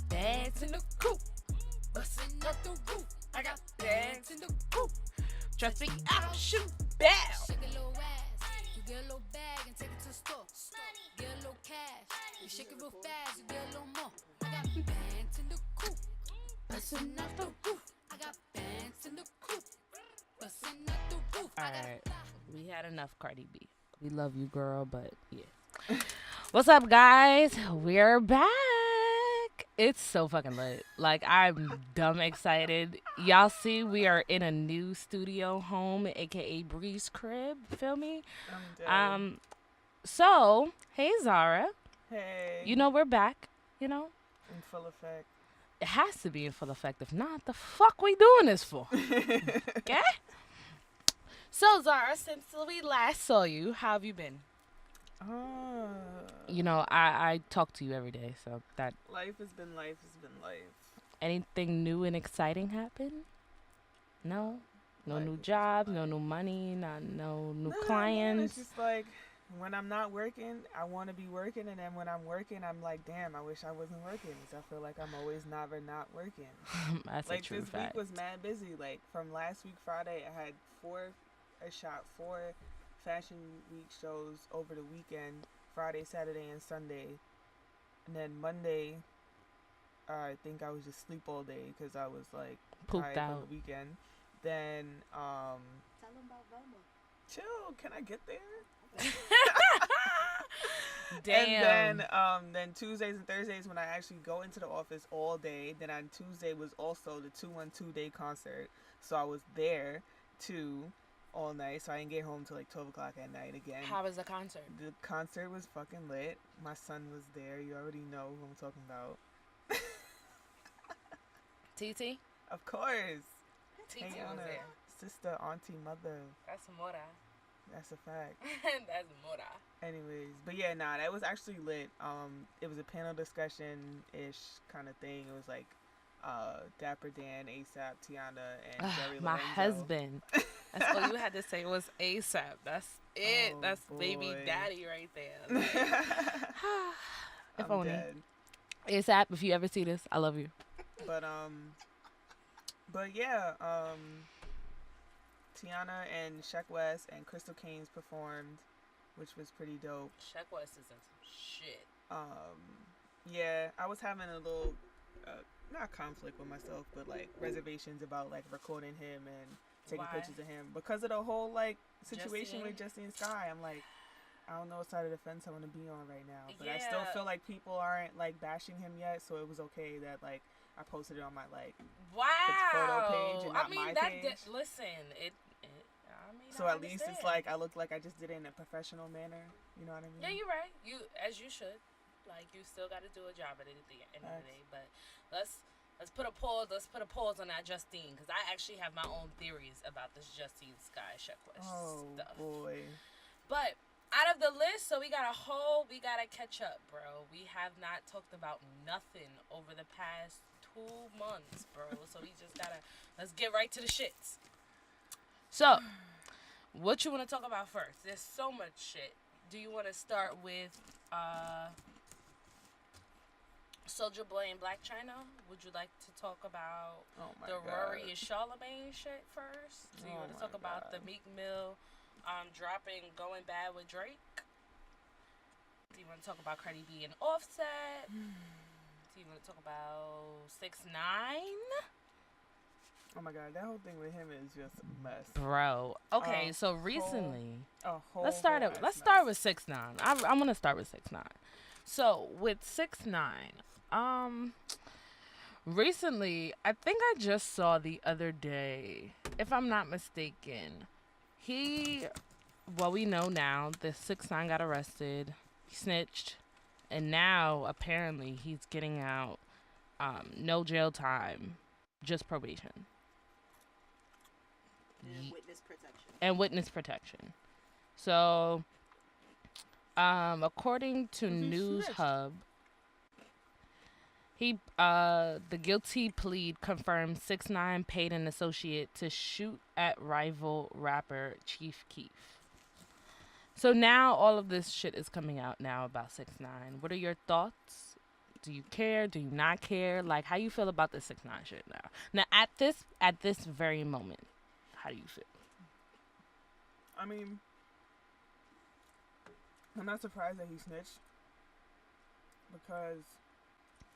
Bands in the coop, bustin' up the roof. I got bands in the coop. Trust me, I'll shoot down. Shake a little ass. You get a little bag and take it to the store. Get a little cash. You shake it real fast, you get a little more. I got bands in the coop, bustin' out the roof. I got bands in the coop, bustin' out the roof. All right, we had enough, Cardi B. We love you, girl, but yeah. What's up, guys? We're back. It's so fucking lit. Like, I'm dumb excited. Y'all see, we are in a new studio home, aka Bree's crib. Feel me? I'm dead. So, hey, Zara. Hey. You know, we're back. You know, In full effect. it has to be in full effect. If not, the fuck we doing this for? Okay? So, Zara, since we last saw you, how have you been? You know, I talk to you every day, so that Life has been life. anything new and exciting happen? No? No Life new has been jobs, no life. new money, no new No, man, clients. it's just like when I'm not working, I want to be working, and then when I'm working, I'm like, damn, I wish I wasn't working. Because I feel like I'm always never not working. That's Like a true this fact. week was mad busy. Like from last week Friday, I shot four fashion week shows over the weekend, Friday, Saturday, and Sunday, and then Monday, I think I was just sleep all day because I was like Pooped tired from out. the weekend. Then Tell them about Velma. chill. Can I get there? Damn. And then Tuesdays and Thursdays when I actually go into the office all day. Then on Tuesday was also the 212 day concert, so I was there too all night. So I didn't get home till like 12 o'clock at night again. How was the concert? The concert was fucking lit. My son was there. You already know who I'm talking about. TT? Of course. TT Hey, was Anna. there. Sister, auntie, mother. That's Mora. That's a fact. That's Mora. Anyways, but yeah, nah, that was actually lit. It was a panel discussion ish kind of thing. It was like, Dapper Dan, ASAP, Tiana, and Jerry My Lorenzo. husband. That's all you had to say was ASAP. That's it. Oh, That's baby boy. daddy right there. If I'm only. dead. ASAP, if you ever see this, I love you. But yeah, Tiana and Sheck West and Crystal Kanes performed, which was pretty dope. Sheck West is in some shit. Yeah, I was having a little, not conflict with myself, but like reservations about like recording him and taking Why? pictures of him because of the whole like situation Justine? with Justine Sky. I'm like, I don't know what side of the fence I want to be on right now, but I still Yeah. feel like people aren't like bashing him yet, so it was okay that like I posted it on my like. Wow. photo page and not I mean, my that page. listen, I mean, So I at least it's understand. like I look like I just did it in a professional manner. You know what I mean? Yeah, you're right. As you should. Like, you still got to do a job at the end of the Facts. day. But let's put a pause. Let's put a pause on that Justine, because I actually have my own theories about this Justine Sky Sheck West Oh stuff. boy. But out of the list, so we gotta catch up, bro. We have not talked about nothing over the past 2 months, bro. So we just let's get right to the shits. So, what you want to talk about first? There's so much shit. Do you want to start with Soulja Boy and Black China? Would you like to talk about Oh my the god. Rory and Charlamagne shit first? Do you Oh want to my talk about the God. Meek Mill dropping Going Bad with Drake? Do you want to talk about Cardi B and Offset? Do you want to talk about 6ix9ine? Oh my god, that whole thing with him is just a mess. Bro. Okay, A so recently, A whole. let's start whole it. ass Let's mess. start with 6ix9ine. I'm gonna start with 6ix9ine. So with 6ix9ine, recently, I think I just saw the other day, if I'm not mistaken, we know now that 6ix9ine got arrested, he snitched, and now apparently he's getting out, no jail time, just probation. And witness protection. And witness protection. So, according to He News snitched. Hub, the guilty plea confirms 6ix9ine paid an associate to shoot at rival rapper Chief Keef. So now all of this shit is coming out now about 6ix9ine. What are your thoughts? Do you care? Do you not care? Like, how you feel about the 6ix9ine shit now? Now, at this very moment, how do you feel? I mean, I'm not surprised that he snitched, because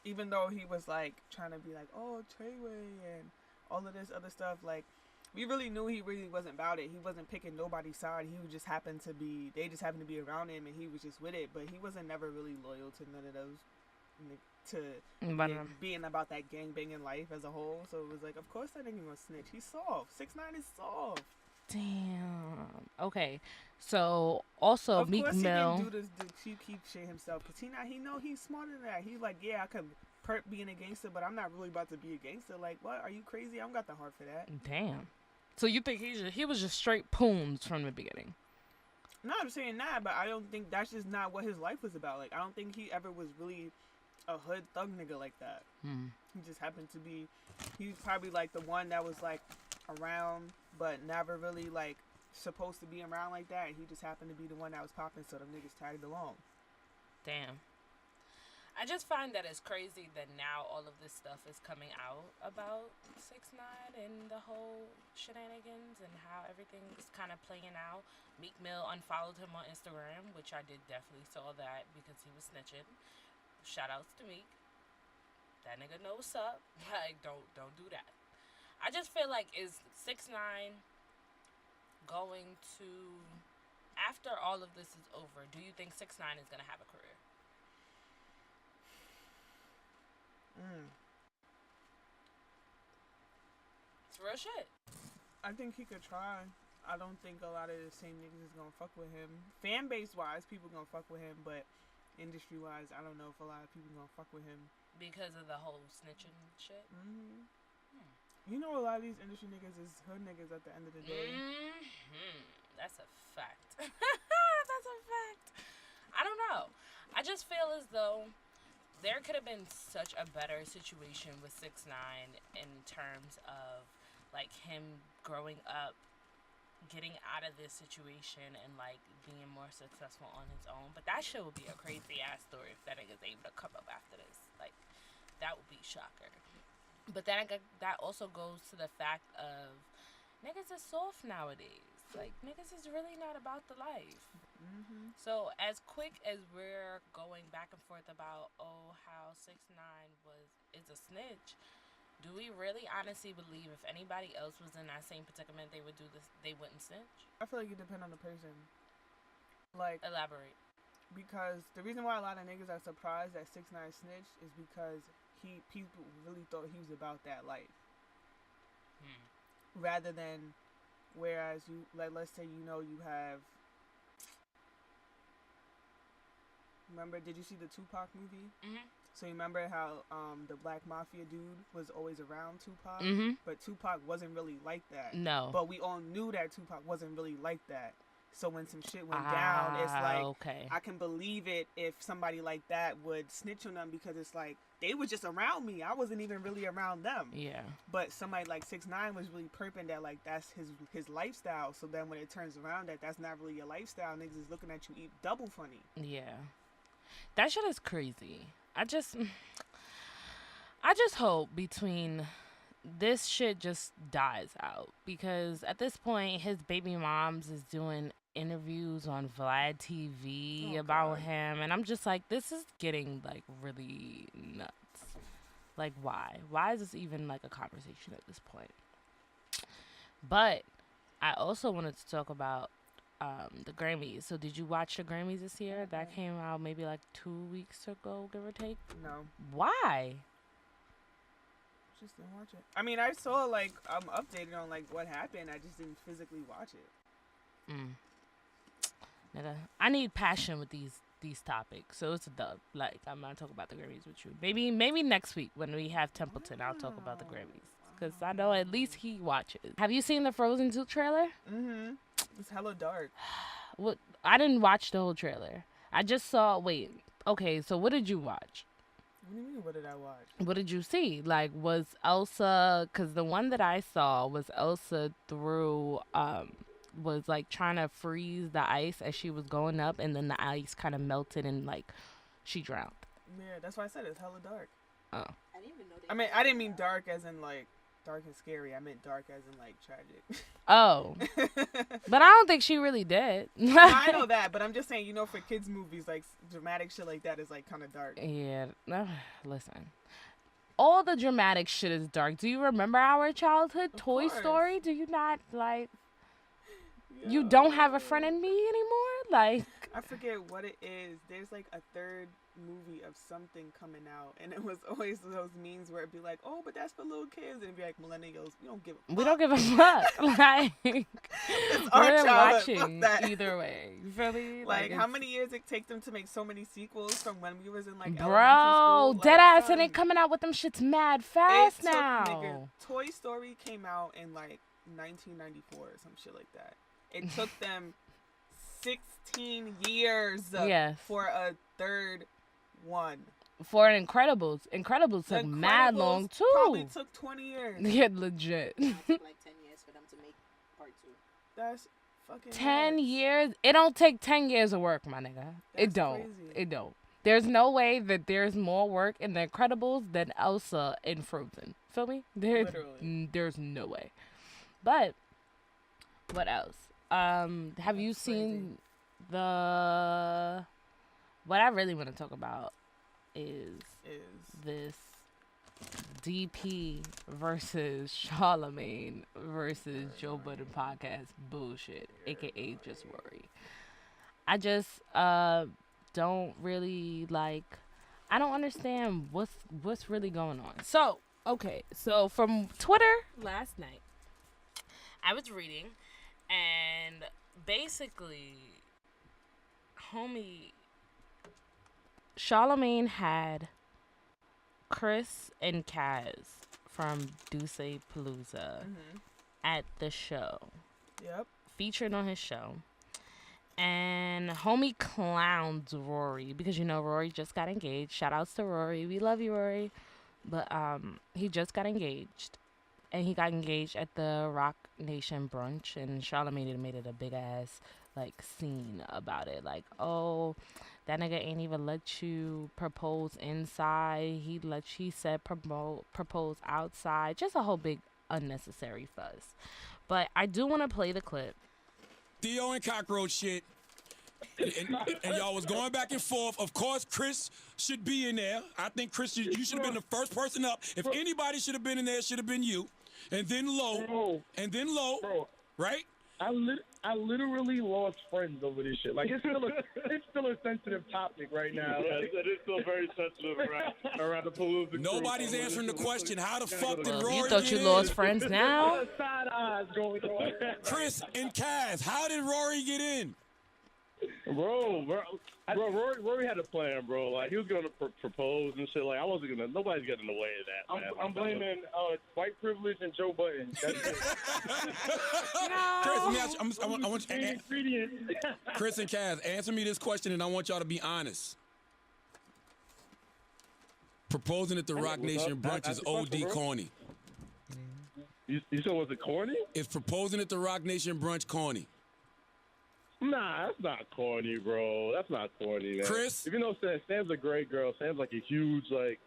even though he was like trying to be like, oh, Treyway and all of this other stuff, like, we really knew he really wasn't about it. He wasn't picking nobody's side. He just happened to be, they just happened to be around him, and he was just with it. But he wasn't never really loyal to none of those, being about that gangbanging life as a whole. So it was like, of course that nigga gonna snitch. He's soft. 6ix9ine is soft. Damn. Okay. So also Of Meek course Mill. he can do this, keep shit himself, because he know he's smarter than that. He's like, yeah, I could perp being a gangster, but I'm not really about to be a gangster. Like, what? Are you crazy? I don't got the heart for that. Damn. So you think he was just straight poons from the beginning? No, I'm saying that, but I don't think that's just not what his life was about. Like, I don't think he ever was really a hood thug nigga like that. He just happened to be, he was probably like the one that was like around, but never really like supposed to be around like that. And he just happened to be the one that was popping, so them niggas tagged along. Damn. I just find that it's crazy that now all of this stuff is coming out about 6ix9ine and the whole shenanigans and how everything is kind of playing out. Meek Mill unfollowed him on Instagram, which I did definitely saw that because he was snitching. Shout outs to Meek. That nigga know what's up. Like, don't do that. I just feel like, is 6ix9ine going to, after all of this is over, do you think 6ix9ine is going to have a career? It's real shit. I think he could try. I don't think a lot of the same niggas is gonna fuck with him. Fan base wise, people gonna fuck with him, but industry wise, I don't know if a lot of people gonna fuck with him Because of the whole snitching shit? You know, a lot of these industry niggas is hood niggas at the end of the day. That's a fact. That's a fact. I don't know. I just feel as though there could have been such a better situation with 6ix9ine in terms of, like, him growing up, getting out of this situation, and, like, being more successful on his own. But that shit would be a crazy-ass story if that nigga's able to come up after this. Like, that would be shocker. But then that also goes to the fact of niggas is soft nowadays. Like, niggas is really not about the life. So as quick as we're going back and forth about, oh, how 6ix9ine is a snitch, do we really honestly believe if anybody else was in that same predicament they would do this, they wouldn't snitch? I feel like it depends on the person. Like, elaborate. Because the reason why a lot of niggas are surprised that 6ix9ine snitched is because people really thought he was about that life. Rather than, whereas you, like, let's say, you know, you have, remember, did you see the Tupac movie? So you remember how the Black Mafia dude was always around Tupac? But Tupac wasn't really like that. No. But we all knew that Tupac wasn't really like that. So when some shit went down, it's like, okay. I can believe it if somebody like that would snitch on them, because it's like, they were just around me. I wasn't even really around them. Yeah. But somebody like 6ix9ine was really perping that, like, that's his lifestyle. So then when it turns around that that's not really your lifestyle, niggas is looking at you eat double funny. Yeah. That shit is crazy. I just hope between this shit just dies out, because at this point his baby moms is doing interviews on Vlad TV about him, and I'm just like, this is getting like really nuts. Like, why is this even like a conversation at this point? But I also wanted to talk about the Grammys. So did you watch the Grammys this year? That came out maybe like 2 weeks ago, give or take. No. Why? Just didn't watch it. I mean, I saw, like, I'm updated on, like, what happened. I just didn't physically watch it. Nigga, I need passion with these topics, so it's a dub. Like, I'm not talking about the Grammys with you. Maybe next week when we have Templeton, I'll talk about the Grammys, because I know at least he watches. Have you seen the Frozen 2 trailer? It's hella dark. What? I didn't watch the whole trailer. I just saw. Wait. Okay, so what did you watch? What do you mean, what did I watch? What did you see? Like, was Elsa, because the one that I saw was Elsa was like trying to freeze the ice as she was going up, and then the ice kind of melted and like she drowned. Yeah, that's why I said it's hella dark. Oh. I didn't even know they. I mean, I didn't mean dark as in like dark and scary. I meant dark as in like tragic. Oh. But I don't think she really did. I know that, but I'm just saying, for kids movies, like dramatic shit like that is like kind of dark. Yeah. Listen. All the dramatic shit is dark. Do you remember our childhood? Of Toy course. Story? Do you not like? You Yo. don't have a friend in me anymore? Like, I forget what it is. There's like a third movie of something coming out, and it was always those memes where it'd be like, "Oh, but that's for little kids," and it'd be like, "Millennials, we don't give a fuck." we don't give a fuck. Like, our we're childhood. Fuck watching that. either way. You feel me? Like, how it's- many years it take them to make so many sequels from when we was in like Bro, elementary school? dead Like, ass, and they son, coming out with them shits mad it fast took, now. nigga, Toy Story came out in like 1994 or some shit like that. It took them 16 years Yes. for a third one. For an Incredibles. Incredibles took mad long Incredibles too. Probably took 20 years. Yeah, legit. It took like 10 years for them to make part 2. That's fucking 10 nuts. years? It don't take 10 years of work, my nigga. It That's don't. crazy. It don't. There's no way that there's more work in The Incredibles than Elsa in Frozen. Feel me? Literally. There's no way. But what else? Have you That's crazy. seen the? What I really want to talk about is this DP versus Charlemagne versus Joe Budden podcast bullshit, aka Just Worry. I just don't really like. I don't understand what's really going on. So okay, so from Twitter last night, I was reading, and basically, homie, Charlemagne had Chris and Kaz from Duce Palooza at the show, Yep. featured on his show. And homie clowns Rory because Rory just got engaged. Shout outs to Rory. We love you, Rory. But he just got engaged. And he got engaged at the Rock Nation brunch, and Charlamagne made it a big ass like scene about it. Like, oh, that nigga ain't even let you propose inside. He said propose outside. Just a whole big unnecessary fuss. But I do want to play the clip. Theo and cockroach shit. And y'all was going back and forth. Of course, Chris should be in there. I think Chris, you should have been the first person up. If anybody should have been in there, it should have been you. And then Low. Bro, Bro. Right? I literally lost friends over this shit. Like, it's still a sensitive topic right now. Yes, it is still very sensitive around the Palooza. Nobody's answering the question. How the fuck did Rory You thought get you in? lost friends now? Side eyes going on. Chris and Kaz, how did Rory get in? Bro, Rory had a plan, bro. Like, he was gonna propose and shit. Like, nobody's getting in the way of that, man. I'm blaming white privilege and Joe Budden. That's it. Chris, let me ask you, I want you, Ingredient. Chris and Kaz, answer me this question, and I want y'all to be honest. Proposing at the Rock Nation brunch is OD corny. You said, was it corny? Is proposing at the Rock Nation brunch corny? Nah, that's not corny, bro. That's not corny, man. Chris? If you know Sam's a great girl. Sam's like a huge, like,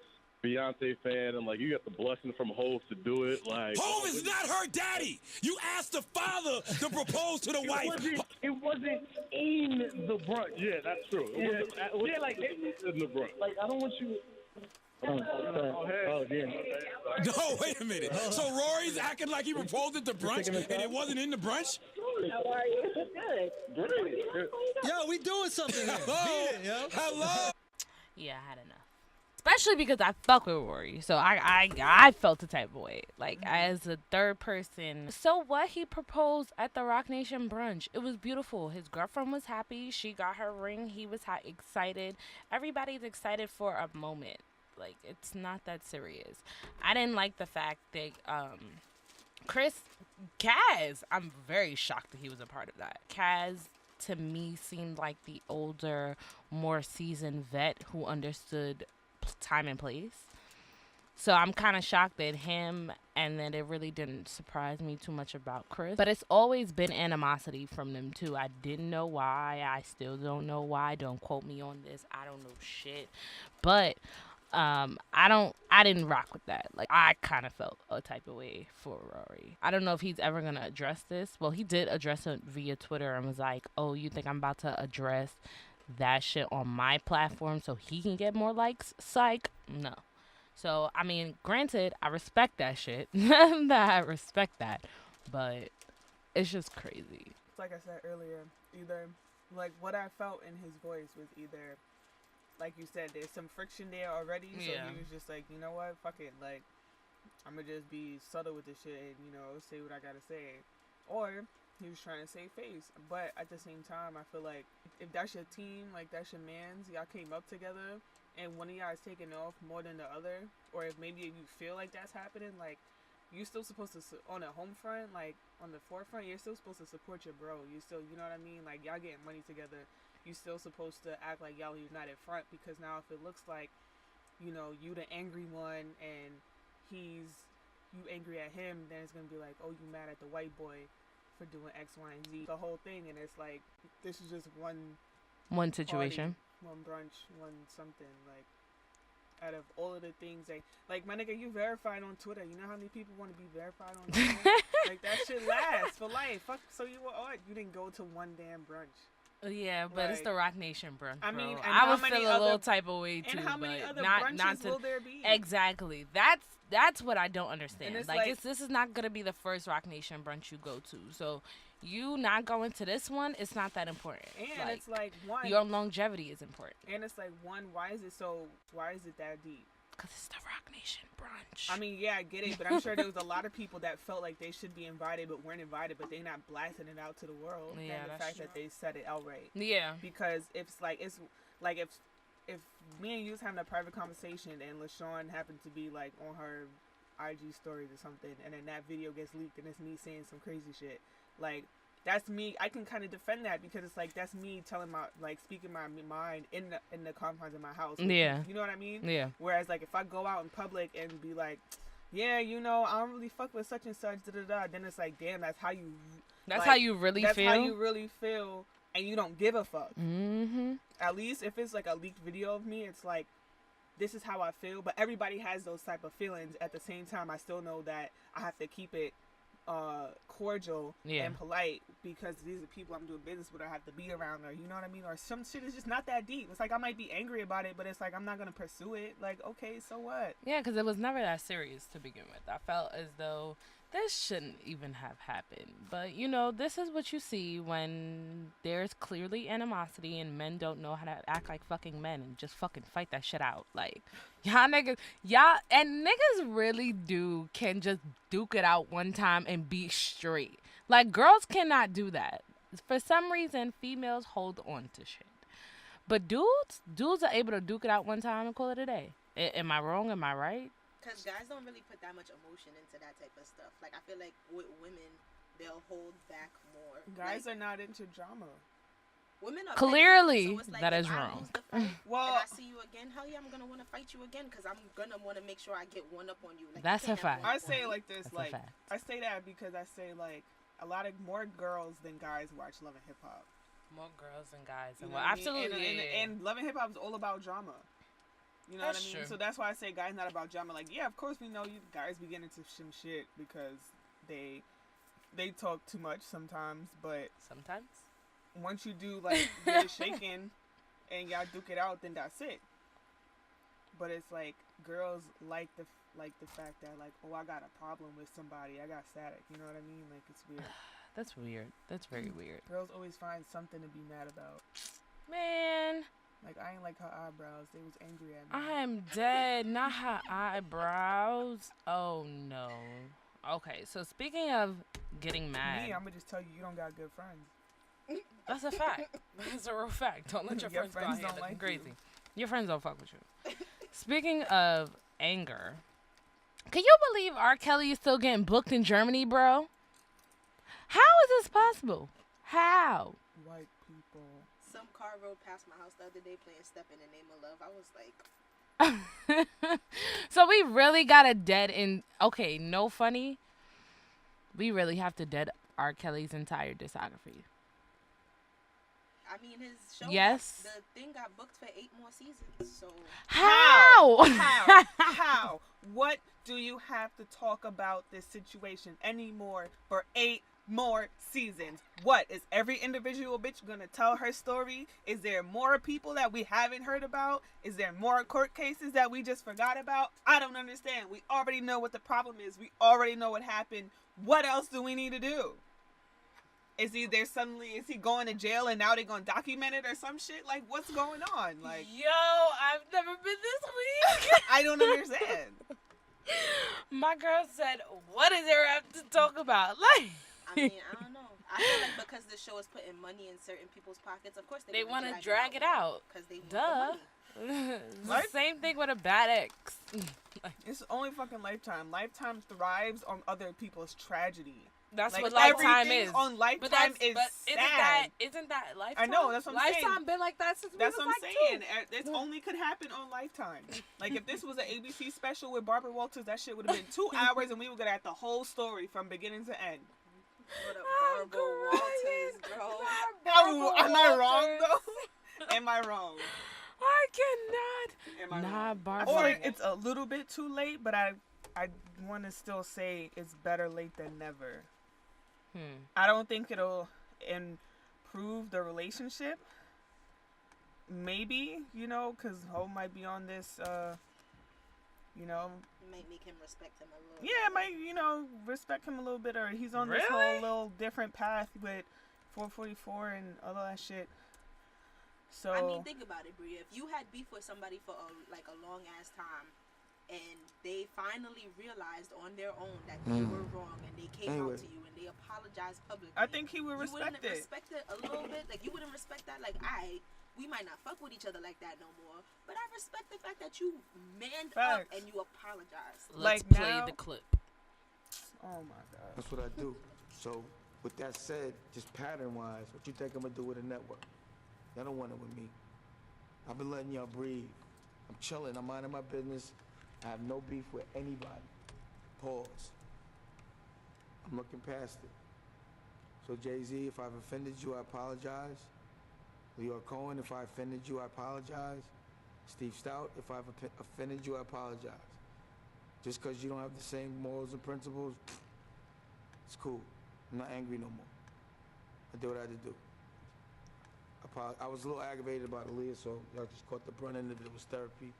Beyonce fan, and, like, you got the blessing from Hov to do it. Like, Hov is not her daddy. You asked the father to propose to the wife. It wasn't in the brunch. yeah, that's true. It wasn't like in the brunch. like I don't want you. Oh, yeah. No, wait a minute. So Rory's acting like he proposed at the brunch, and it wasn't in the brunch? How are you? Good. Yo, we doing something here. Hello? Beat it, yo. Hello? Yeah, I had enough. Especially because I fuck with Rory, so I felt the type of way, like as a third person. So what? He proposed at the Rock Nation brunch. It was beautiful. His girlfriend was happy. She got her ring. He was excited. Everybody's excited for a moment. Like, it's not that serious. I didn't like the fact that Chris Kaz. I'm very shocked that he was a part of that. Kaz, to me, seemed like the older, more seasoned vet who understood time and place. So I'm kind of shocked at him, and then it really didn't surprise me too much about Chris. But it's always been animosity from them too. I didn't know why. I still don't know why. Don't quote me on this. I don't know shit. But I didn't rock with that. Like, I kind of felt a type of way for Rory. I don't know if he's ever going to address this. Well, he did address it via Twitter and was like, oh, you think I'm about to address that shit on my platform so he can get more likes? Psych. No. So, I mean, granted, I respect that shit. I respect that. But it's just crazy. Like I said earlier, either, like, what I felt in his voice was either, like you said, there's some friction there already. So Yeah. he was just like, you know what? Fuck it. Like, I'm going to just be subtle with this shit and, you know, say what I got to say. Or he was trying to save face. But at the same time, I feel like if that's your team, like, that's your mans, y'all came up together, and one of y'all is taking off more than the other, or if maybe you feel like that's happening, like, you're still supposed to, on the home front, like, on the forefront, you're still supposed to support your bro. You still, you know what I mean? Like, y'all getting money together, you still supposed to act like y'all are united front, because now if it looks like, you know, you the angry one, and you angry at him, then it's gonna be like, oh, you mad at the white boy for doing X, Y, and Z. The whole thing, and it's like, this is just one situation. party, one brunch, one something, like, out of all of the things, like my nigga, you verified on Twitter. You know how many people want to be verified on Twitter? Like, that shit lasts for life. Fuck, so you were odd. You didn't go to one damn brunch. Yeah, but it's Like, the Rock Nation brunch. I mean, bro. and I how would many feel a little other- type of way too. And how many but other not brunches to, will there be? Exactly. That's what I don't understand. it's Like, like- this is not gonna be the first Rock Nation brunch you go to. So you not going to this one, it's not that important. And it's like, one, your longevity is important. and it's like, one, why is it that deep? Cause it's the Rock Nation brunch. I mean, yeah, I get it, but I'm sure there was a lot of people that felt like they should be invited but weren't invited, but they're not blasting it out to the world. Yeah, and the that's fact that they said it outright. yeah. Because it's like if me and you was having a private conversation and LaShawn happened to be like on her IG stories or something, and then that video gets leaked and it's me saying some crazy shit, like, that's me. I can kind of defend that because it's like, that's me telling speaking my mind in the confines of my house. Yeah. You know what I mean? Yeah. Whereas, like, if I go out in public and be like, yeah, you know, I don't really fuck with such and such, then it's like, damn, that's how you. That's how you really that's feel. how you really feel, and you don't give a fuck. Mm-hmm. At least if it's like a leaked video of me, it's like, this is how I feel. But everybody has those type of feelings. At the same time, I still know that I have to keep it cordial and polite, because these are people I'm doing business with. I have to be around, or you know what I mean, or some shit is just not that deep. It's like, I might be angry about it, but it's like, I'm not gonna pursue it. Like, okay, so what? Yeah, because it was never that serious to begin with. I felt as though this shouldn't even have happened. But, you know, this is what you see when there's clearly animosity and men don't know how to act like fucking men and just fucking fight that shit out. Like, niggas really can just duke it out one time and be straight. Like, girls cannot do that. For some reason, females hold on to shit. But dudes are able to duke it out one time and call it a day. Am I wrong? Am I right? Because guys don't really put that much emotion into that type of stuff. Like, I feel like with women, they'll hold back more. Guys like, are not into drama. Women are clearly petty, so it's like, that if is I wrong. lose the fight Well, and I see you again, hell yeah, I'm gonna want to fight you again, because I'm gonna want to make sure I get one up on you. Like, That's you a can't have fact. I one say it up on like this, That's a like, fact. I say that because I say, like, a lot of more girls than guys watch Love and Hip Hop. More girls than guys. You know Well, what I mean? absolutely. And Love and Hip Hop is all about drama. You know That's what I mean? true. So that's why I say guys not about drama. Like, yeah, of course we know you guys be getting into some shit because they talk too much sometimes, but Sometimes. once you do, like, get it shaken and y'all duke it out, then that's it. But it's like, girls like the fact that, like, oh, I got a problem with somebody, I got static, you know what I mean? Like, it's weird. That's weird. That's very weird. Girls always find something to be mad about. Man, Like, I ain't like her eyebrows, they was angry at me. I am dead. Not her eyebrows. Oh, no. Okay, so speaking of getting mad. Me, I'm gonna just tell you, you don't got good friends. That's a fact. That's a real fact. Don't let your Your friends, go friends out here don't looking like crazy. you. Your friends don't fuck with you. Speaking of anger, can you believe R. Kelly is still getting booked in Germany, bro? How is this possible? How? White people. Some car rode past my house the other day playing Step in the Name of Love. I was like, So we really got a dead in. Okay, no funny. We really have to dead R. Kelly's entire discography. I mean, his show. Yes. The thing got booked for 8 more seasons. So How? How? What do you have to talk about this situation anymore for 8 more seasons? What is every individual bitch gonna tell her story? Is there more people that we haven't heard about? Is there more court cases that we just forgot about? I don't understand. We already know what the problem is. We already know what happened. What else do we need to do? Is he going to jail and now they're gonna document it or some shit? Like, what's going on? Like, Yo, I've never been this weak. I don't understand. My girl said, "What is there to talk about?" Like, I mean, I don't know. I feel like because the show is putting money in certain people's pockets, of course they want to drag it out. Because they want Duh. the money. It's the same thing with a bad ex. It's only fucking Lifetime. Lifetime thrives on other people's tragedy. That's Like, what Lifetime everything is. on Lifetime is sad. Isn't that Lifetime? I know, that's what I'm saying. Lifetime been like that since That's we what was I'm like saying. This only could happen on Lifetime. Like, if this was an ABC special with Barbara Walters, that shit would have been 2 hours and we would get at the whole story from beginning to end. What a Barbara Walters, bro. Am I wrong, though? Am I wrong? I cannot. Am I Nah, wrong? Barbara. Or it's a little bit too late, but I want to still say it's better late than never. I don't think it'll improve the relationship. Maybe, because Ho might be on this, It might make him respect him a little bit. Yeah, might, respect him a little bit, or he's on this whole little different path with 444 and all that shit. So I mean, think about it, Bria. If you had beef with somebody for a long ass time, and they finally realized on their own that they were wrong, and they came out to you and they apologized publicly, I think he would respect it. Respect it a little bit. Like, you wouldn't respect that. Like, we might not fuck with each other like that no more, but I respect the fact that you manned up and you apologized. Let's Like, play now- the clip. Oh my god. That's what I do. So, with that said, just pattern-wise, what you think I'm gonna do with a network? Y'all don't want it with me. I've been letting y'all breathe. I'm chilling. I'm minding my business. I have no beef with anybody. Pause. I'm looking past it. So, Jay-Z, if I've offended you, I apologize. Leo Cohen, if I offended you, I apologize. Steve Stout, if I've offended you, I apologize. Just because you don't have the same morals and principles, it's cool. I'm not angry no more. I did what I had to do. I was a little aggravated about Aaliyah, so y'all just caught the brunt end of it. It was therapy.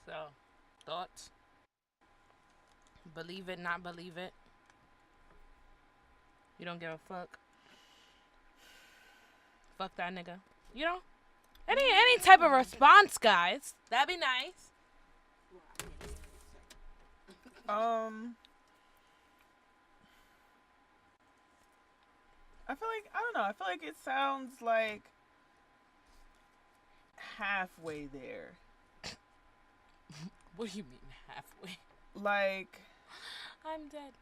So, thoughts? Believe it, not believe it. You don't give a fuck. Fuck that nigga. Any type of response, guys. That'd be nice. I feel like it sounds like halfway there. What do you mean halfway? Like, I'm dead.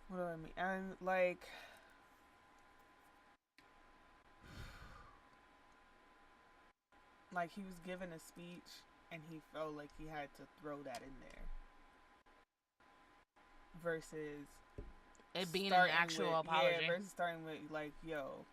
what do I mean? I'm like, he was giving a speech and he felt like he had to throw that in there. Versus it being an actual apology. Yeah, versus starting with like, yo,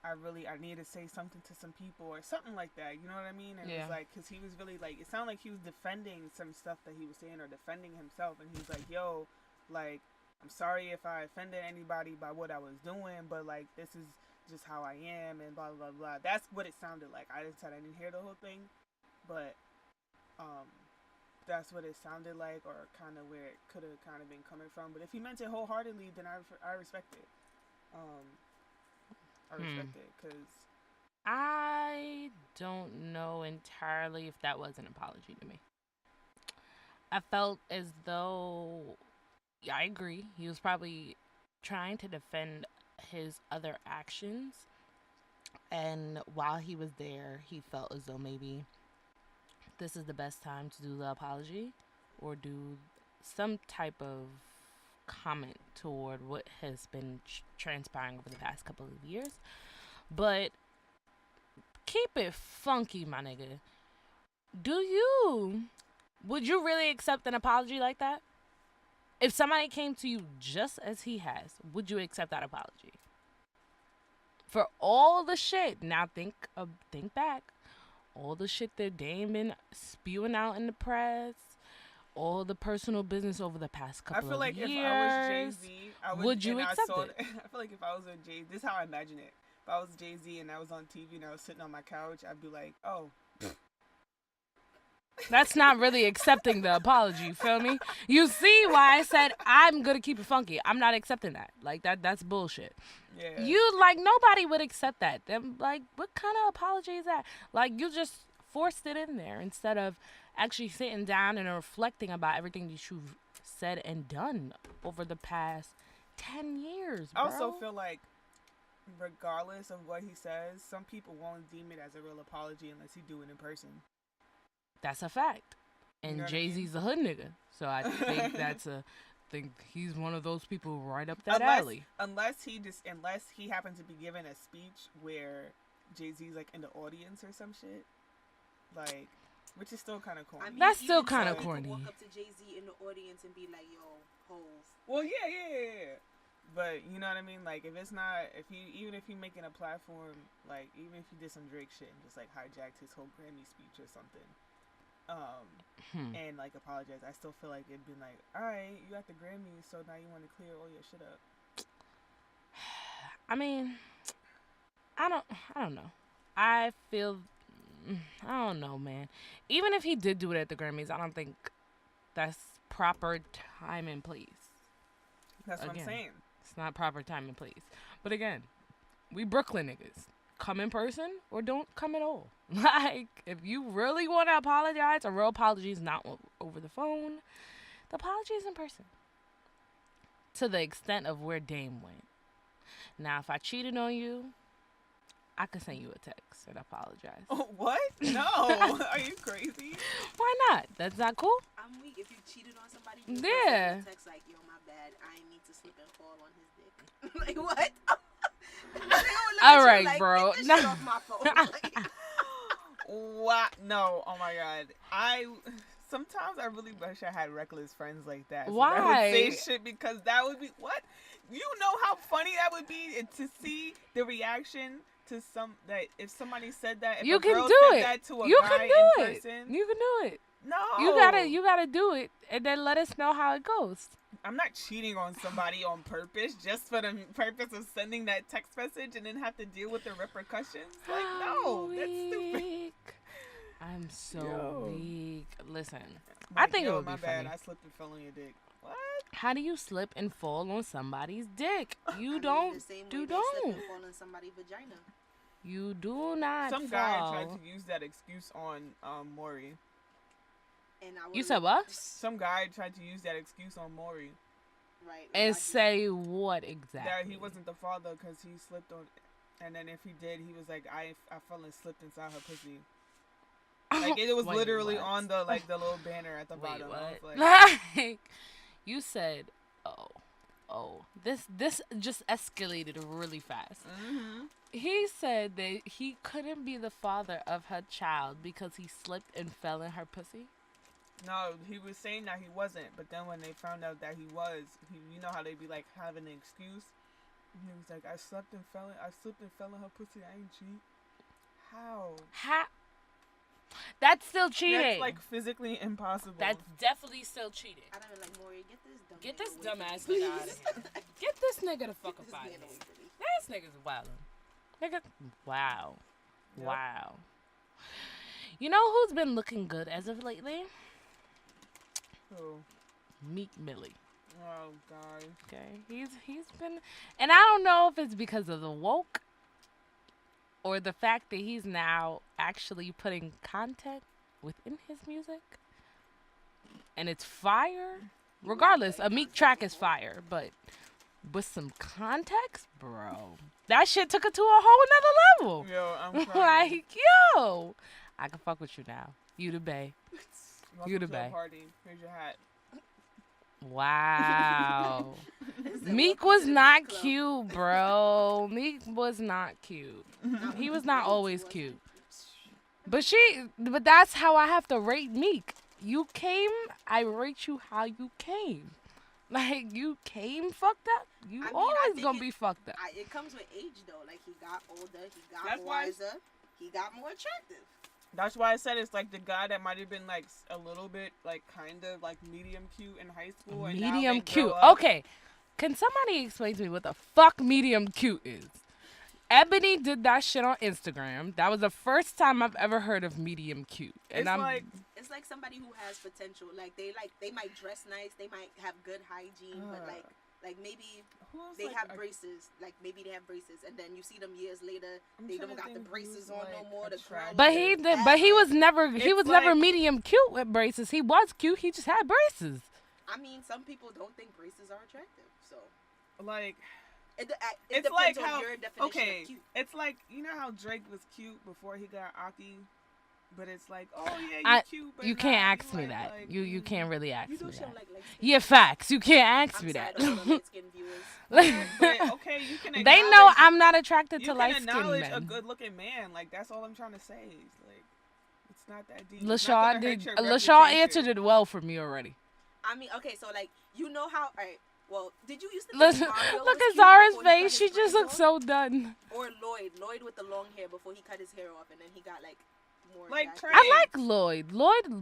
I need to say something to some people or something like that. You know what I mean? And it was like, because he was really like, it sounded like he was defending some stuff that he was saying or defending himself. And he was like, yo, like, I'm sorry if I offended anybody by what I was doing, but like, this is just how I am and blah, blah, blah. That's what it sounded like. I didn't hear the whole thing, but that's what it sounded like, or kind of where it could have kind of been coming from. But if he meant it wholeheartedly, then I respect it. I respect it, because I don't know entirely if that was an apology to me. I felt as though, yeah, I agree, he was probably trying to defend his other actions, and while he was there, he felt as though maybe this is the best time to do the apology or do some type of comment toward what has been transpiring over the past couple of years. But keep it funky, my nigga. Would you really accept an apology like that? If somebody came to you just as he has, would you accept that apology? For all the shit, now think back, all the shit that Dame been spewing out in the press, all the personal business over the past couple of years. I feel like if I was Jay-Z, would you accept it? I feel like if I was a Jay, this is how I imagine it. If I was Jay-Z and I was on TV and I was sitting on my couch, I'd be like, oh. That's not really accepting the apology, you feel me? You see why I said I'm gonna keep it funky. I'm not accepting that. Like that's bullshit. Yeah. Nobody would accept that. Them like, what kind of apology is that? Like, you just forced it in there instead of actually sitting down and reflecting about everything that you've said and done over the past 10 years, bro. I also feel like regardless of what he says, some people won't deem it as a real apology unless he do it in person. That's a fact. And You know what I Jay-Z's a hood nigga. So I think he's one of those people right up that alley. Unless he happens to be giving a speech where Jay-Z's like in the audience or some shit. Like, which is still kind of corny. I mean, That's still even kind of so, you corny. could walk up to Jay-Z in the audience and be like, yo, Hov. Well, yeah. But you know what I mean? Like, even if he making a platform, like, even if he did some Drake shit and just like hijacked his whole Grammy speech or something, and like apologize, I still feel like it'd be like, all right, you got the Grammy, so now you want to clear all your shit up. I mean, I don't know. I don't know, man. Even if he did do it at the Grammys, I don't think that's proper time and place. That's what I'm saying. It's not proper time and place. But again, we Brooklyn niggas. Come in person or don't come at all. Like, if you really want to apologize, a real apology is not over the phone. The apology is in person. To the extent of where Dame went. Now, if I cheated on you, I could send you a text and apologize. Oh, what? No. Are you crazy? Why not? That's not cool? I'm weak. If you cheated on somebody, you yeah. send a text like, yo, my bad. I ain't mean to slip and fall on his dick. Like, what? All right, like, bro. Get this shit off my phone. What? No. Oh my God. Sometimes I really wish I had reckless friends like that. So Why? I would say shit because that would be what? You know how funny that would be to see the reaction to if somebody said that. If you a can girl do said it. That to a you guy can do in it. person, You can do it. No. You gotta do it and then let us know how it goes. I'm not cheating on somebody on purpose just for the purpose of sending that text message and then have to deal with the repercussions. Like, no, that's stupid. I'm so weak. Listen, like, I think it would be my funny. bad. I slipped and fell on your dick. What? How do you slip and fall on somebody's dick? You I don't. mean, the same You way don't. They slip and fall on somebody's vagina. You do not. Some fall. guy tried to use that excuse on Maury. And you said what? Some guy tried to use that excuse on Maury. Right. And say what exactly? That he wasn't the father because he slipped on. And then if he did, he was like, I fell and slipped inside her pussy. Like, it was Wait, literally what? on the little banner at the bottom. What? I was like, Like, you said, oh, this just escalated really fast. Mm-hmm. He said that he couldn't be the father of her child because he slipped and fell in her pussy. No, he was saying that he wasn't, but then when they found out that he was, you know how they be like having an excuse. And he was like, I slipped and fell in her pussy. I ain't cheat. How? That's still cheating. That's like physically impossible. That's definitely still cheating. I don't know, like, Maury, get this Dumbass nigga out of here. Get this nigga the fuck up out of here. This nigga's wildin'. Nigga, wow. Yep. Wow. You know who's been looking good as of lately? Who? Meek Millie. Oh God. Okay, he's been, and I don't know if it's because of the woke or the fact that he's now actually putting content within his music, and it's fire. Regardless, a Meek track is fire, but with some context, bro, that shit took it to a whole nother level. Yo, I'm crying. Like, yo, I can fuck with you now. You the bae. You the bae. Party. Here's your hat. Wow. Meek was not cute, bro. Meek was not cute. He was not always cute. But that's how I have to rate Meek. You came, I rate you how you came. Like, you came fucked up. You I mean, always gonna be fucked up. It comes with age, though. Like, he got older, he got That's why wiser, he got more attractive. That's why I said it's like the guy that might have been like a little bit like kind of like medium cute in high school. And now Medium they cute. grow up. Okay. Can somebody explain to me what the fuck medium cute is? Ebony did that shit on Instagram. That was the first time I've ever heard of medium cute. And It's like somebody who has potential. Like they might dress nice, they might have good hygiene, but like maybe they like have braces. Like maybe they have braces, and then you see them years later, they don't got the braces on no more. The crown. But he was never never like- medium cute with braces. He was cute. He just had braces. I mean, some people don't think braces are attractive, so like. it It's depends like on how your definition of cute. it's like you know how Drake was cute before he got Aki, but it's like oh yeah you cute. But You nah, can't you ask me like, that. like, You can't really ask You me do show that. like light skin. Yeah, facts. You can't ask I'm me sorry that. to all the light skin viewers. But okay, you can. They know acknowledge- I'm not attracted you to can light skinned acknowledge a men. good looking man. Like that's all I'm trying to say. Like it's not that deep. It's not LaShawn gonna did. hurt your LaShawn reputation. answered it well for me already. I mean, okay, so like you know how? All right. Well, did you used to Look, think Mario look was at cute Zara's before he cut face. She his just braids looks off? so done. Or Lloyd with the long hair before he cut his hair off, and then he got like more. Like attractive. Trey. I like Lloyd.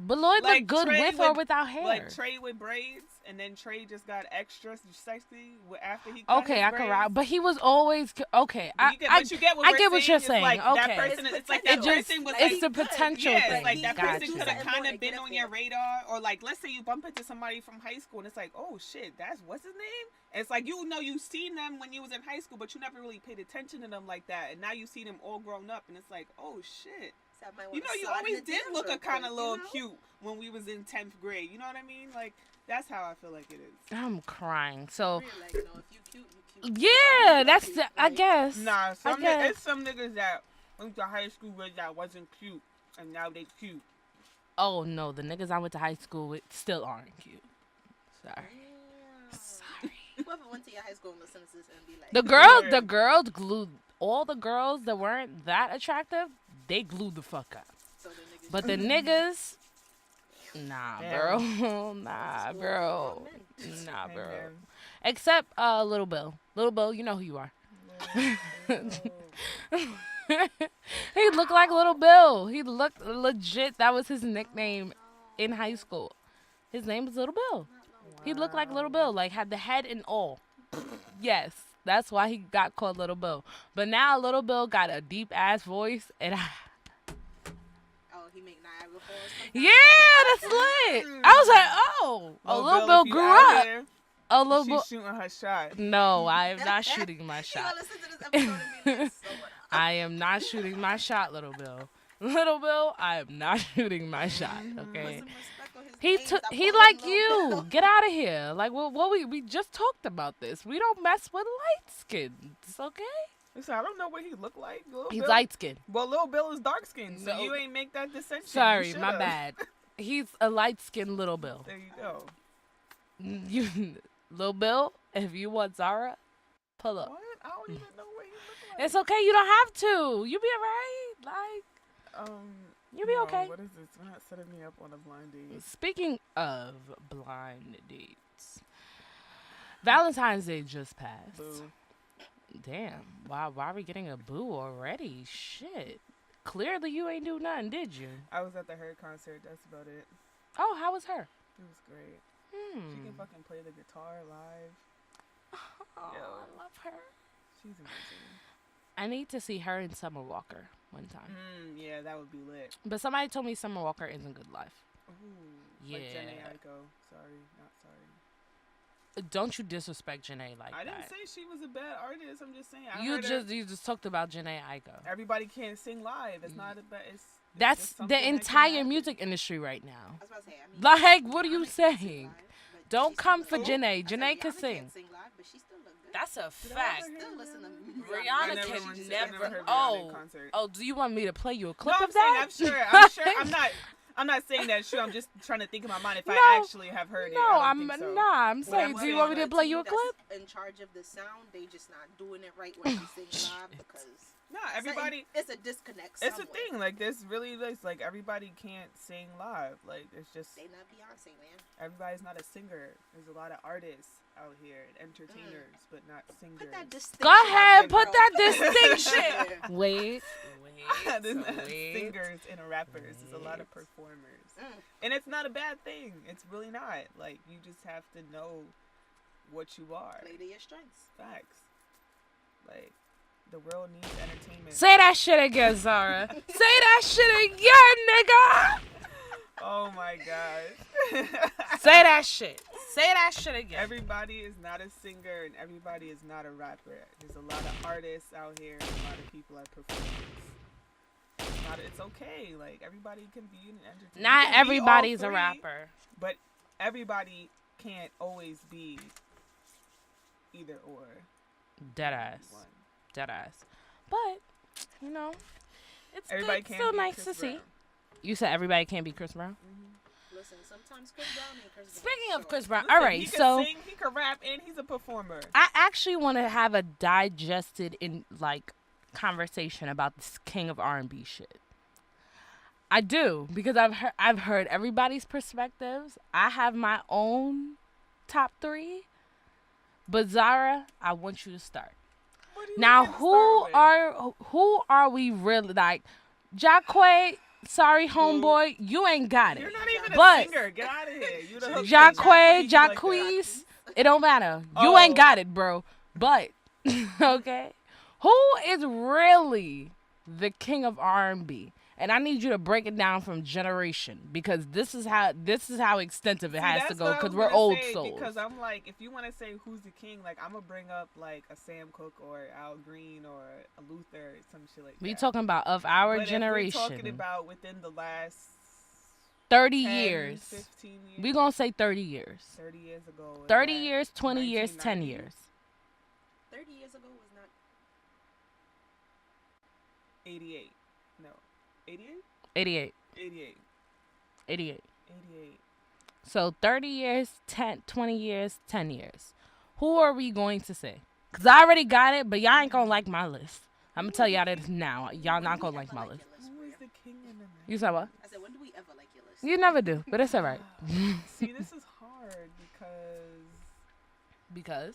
But Lloyd Like looked good Trey with or without hair. Like Trey with braids, and then Trey just got extra sexy after he cut Okay, his I can braids. route, but he was always okay. But you get what I we're get what you're It's saying. Like, Okay, that person, it's like it that just person was it's like, the potential yeah, thing. it's like that Got person you. could have Something kind more to of been get up on your there. radar, or like let's say you bump into somebody from high school, and it's like, oh shit, that's what's his name. And it's like you know you seen them when you was in high school, but you never really paid attention to them like that, and now you see them all grown up, and it's like, oh shit. So I might You wanna know, you slide in always the did DMs look real a kind of quick, little you know? cute when we was in 10th grade. You know what I mean? Like that's how I feel like it is. I'm crying. So Really, like, you know, if you cute, you cute. yeah, that's the, I guess. Nah, I guess. it's some niggas that went to high school with that wasn't cute, and now they cute. Oh no, the niggas I went to high school with still aren't cute. Sorry. Whoever went to your high school and listened to this and be like, The girls glued all the girls that weren't that attractive. They glued the fuck up. so the niggas. But the niggas, nah, Damn. bro, nah, bro, nah, bro. Amen. Except Little Bill. Little Bill, you know who you are. He looked like Little Bill. He looked legit. That was his nickname in high school. His name was Little Bill. He looked like Little Bill, like had the head and all. Yes, that's why he got called Little Bill. But now Little Bill got a deep ass voice, and Oh, he make Niagara Falls. yeah, that's lit. I was like, oh, Little Bill if you grew out up. here, Oh, Little she's Bill. shooting her shot. No, I am not shooting my You shot. gonna listen to this episode and be like, so I am not shooting my shot, Little Bill. Little Bill, I am not shooting my shot. Okay. Put some respect on his He name. took. Stop He calling like him you. Lil Bill. Get out of here. Like what we just talked about this. We don't mess with light skins. Okay. Listen, I don't know what he looked like. Lil He's Bill. light skinned. Well, Lil Bill is dark skinned, so No. you ain't make that distinction. Sorry, You my should've. bad. He's a light skinned Little Bill. There you go. You, Little Bill, if you want Zara, pull up. What? I don't even know what he looked like. It's okay. You don't have to. You be alright. Like you be no, okay. What is this? We're not setting me up on a blind date. Speaking of blind dates, Valentine's Day just passed. Boo. Damn. Why are we getting a boo already? Shit. Clearly you ain't do nothing, did you? I was at the Her concert. That's about it. Oh, how was her? It was great. She can fucking play the guitar live. Oh, Yo. I love her. She's amazing. I need to see her and Summer Walker one time. Yeah, that would be lit. But somebody told me Summer Walker isn't good live. Ooh. Yeah. Like Jhené Aiko. Sorry, not sorry. Don't you disrespect Janae like I that. didn't say she was a bad artist. I'm just saying. I You heard her- just talked about Janae Aiko. Everybody can't sing live. It's not a bad. It's That's just the something that can entire happen. music industry right now. I was about to say, I mean, Like, what are you Rihanna can't sing saying? live, but Don't she come still for look- Janae. I said Janae can Rihanna sing. can't sing live, but she still look good. That's a Did I fact. ever hear Still listen to Rihanna? Rihanna I can never never. heard Rihanna in Oh, concert. oh, do you want me to play you a clip No, I'm of saying that? I'm sure. I'm sure. I'm not saying that's true. I'm just trying to think in my mind if No. I actually have heard it. No, I I'm don't think so. nah. I'm But saying, I'm do you want me to saying play you a That's clip? in charge of the sound, they just not doing it right when they sing live because No, everybody. It's a disconnect. It's a somewhere. thing. Like this really is like everybody can't sing live. Like it's just They not Beyonce, man. everybody's not a singer. There's a lot of artists out here and entertainers, but not singers. Put that distinction. Go ahead, out put there, that girl. distinction. Wait. There's not wait. singers and rappers. There's a lot of performers, Mm. and it's not a bad thing. It's really not. Like you just have to know what you are. Play to your strengths. Facts. Like the world needs entertainment. Say that shit again, Zara. Say that shit again, nigga. Oh my gosh. Say that shit. Say that shit again. Everybody is not a singer and everybody is not a rapper. There's a lot of artists out here and a lot of people are performers. It's okay. Like everybody can be an entertainer. Not You can be all everybody's a three, rapper. but everybody can't always be either or. Deadass. One. Deadass. But, you know, it's Everybody good. can't Still be nice Chris to see. Brown. You said everybody can't be Chris Brown? Listen, sometimes Chris Brown ain't Chris Brown. Speaking of Sure. Chris Brown, Listen, all right, he can so sing, he can rap, and he's a performer. I actually want to have a digested in like conversation about this king of R&B shit. I do because I've heard everybody's perspectives. I have my own top 3. But Zara, I want you to start. What do you Now, want me to start with? who are we really like? Jacquay, sorry homeboy, you ain't got it. You're not even a But singer. Get out of here. You the hook Jacquay, king. Like Jacquees, it don't matter. You Oh. ain't got it, bro. But okay, who is really the king of R&B? And I need you to break it down from generation because this is how extensive it See, has to that's go what I because was we're gonna old say, souls. Because I'm like, if you want to say who's the king, like I'm gonna bring up like a Sam Cooke or Al Green or a Luther or some shit like that. We talking about of our But generation. If we're talking about within the last 30 10, years. 15 years. We gonna say 30 years. 30 years ago. was 30 that years, 20 years, 10 1990? years. 30 years ago was not. 88. No. 88? 88. 88. 88. 88. So 30 years, 20 years, 10 years. Who are we going to say? Because I already got it, but y'all ain't going to like my list. I'm going to tell y'all this now. Y'all not going to like my list. Who is the king in the You said what? I said, when do we ever like your list? You never do, but it's all right. See, this is hard because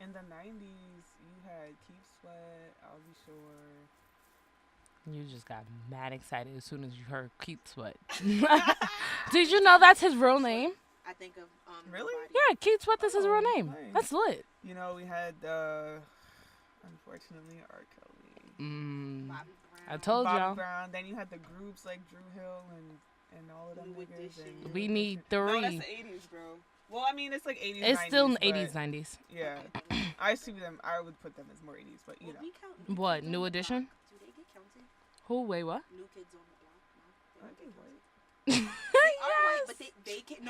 in the 90s, you had Keith Sweat, I'll Be Sure. You just got mad excited as soon as you heard Keith Sweat. Did you know that's his real name? I think of Really? Nobody. Yeah, Keith Sweat is his real Oh, name. nice. That's lit. You know, we had, unfortunately, R. Kelly. Bobby Brown. I told Bobby y'all. Brown. Then you had the groups like Drew Hill and all of them New niggas. Edition. And We New need Edition. No, 3. that's the 80s, bro. Well, I mean, it's like 80s, It's 90s, still in the but 80s, 90s. Yeah. I see them. I would put them as more 80s, but you Well, know. we count What, Kids New on the Edition? Block. Do they get counted? Who? Wait, what? New Kids on the Block? No. Aren't they white? They are white, but they came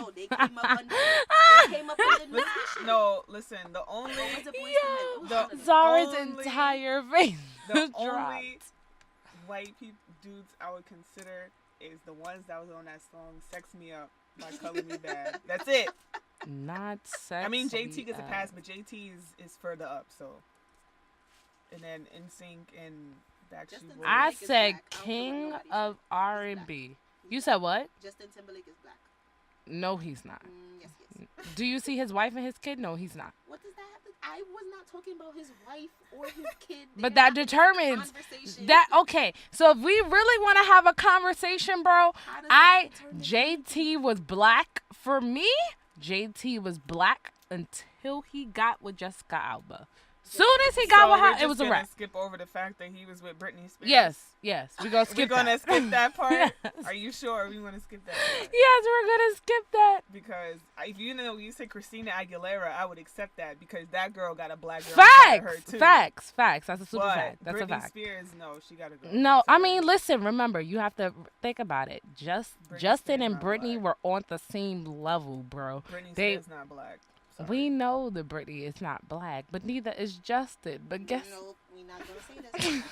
up under New Edition. No, listen. The only Or was it Boyz II Men? It was The- one of them. Zara's only- entire face the dropped. only white dudes I would consider is the ones that was on that song "Sex Me Up" by Color Me Bad. That's it. Not sexy. I mean, JT gets a as- pass, but JT is further up. So, and then NSYNC and Backstreet Justin Boys. I Timberlake is said black. I don't care what king nobody of said. R&B. You said what? Justin Timberlake is black. No, he's not. Yes, yes. Do you see his wife and his kid? No, he's not. What does that have to? I was not talking about his wife or his kid. But They're that not determines conversation. that. Okay, so if we really want to have a conversation, bro, How does that determine JT was black for me. JT was black until he got with Jessica Alba. Soon as he got So with we're her, just it was a gonna wrap. Skip over the fact that he was with Britney Spears. Yes, we're gonna We're skip gonna that. skip that part. Yes. Are you sure we want to skip that part? Yes, we're gonna skip that. Because if you say Christina Aguilera, I would accept that because that girl got a black girl inside of her too. Facts. That's a super But fact. That's Britney a fact. Spears, no, she gotta go. No, I Sorry. mean, listen. Remember, you have to think about it. Britney Justin Spears and not Britney black. were on the same level, bro. Britney They- Spears not black. Sorry. We know that Britney is not black, but neither is Justin. But guess Nope, we not gonna say this.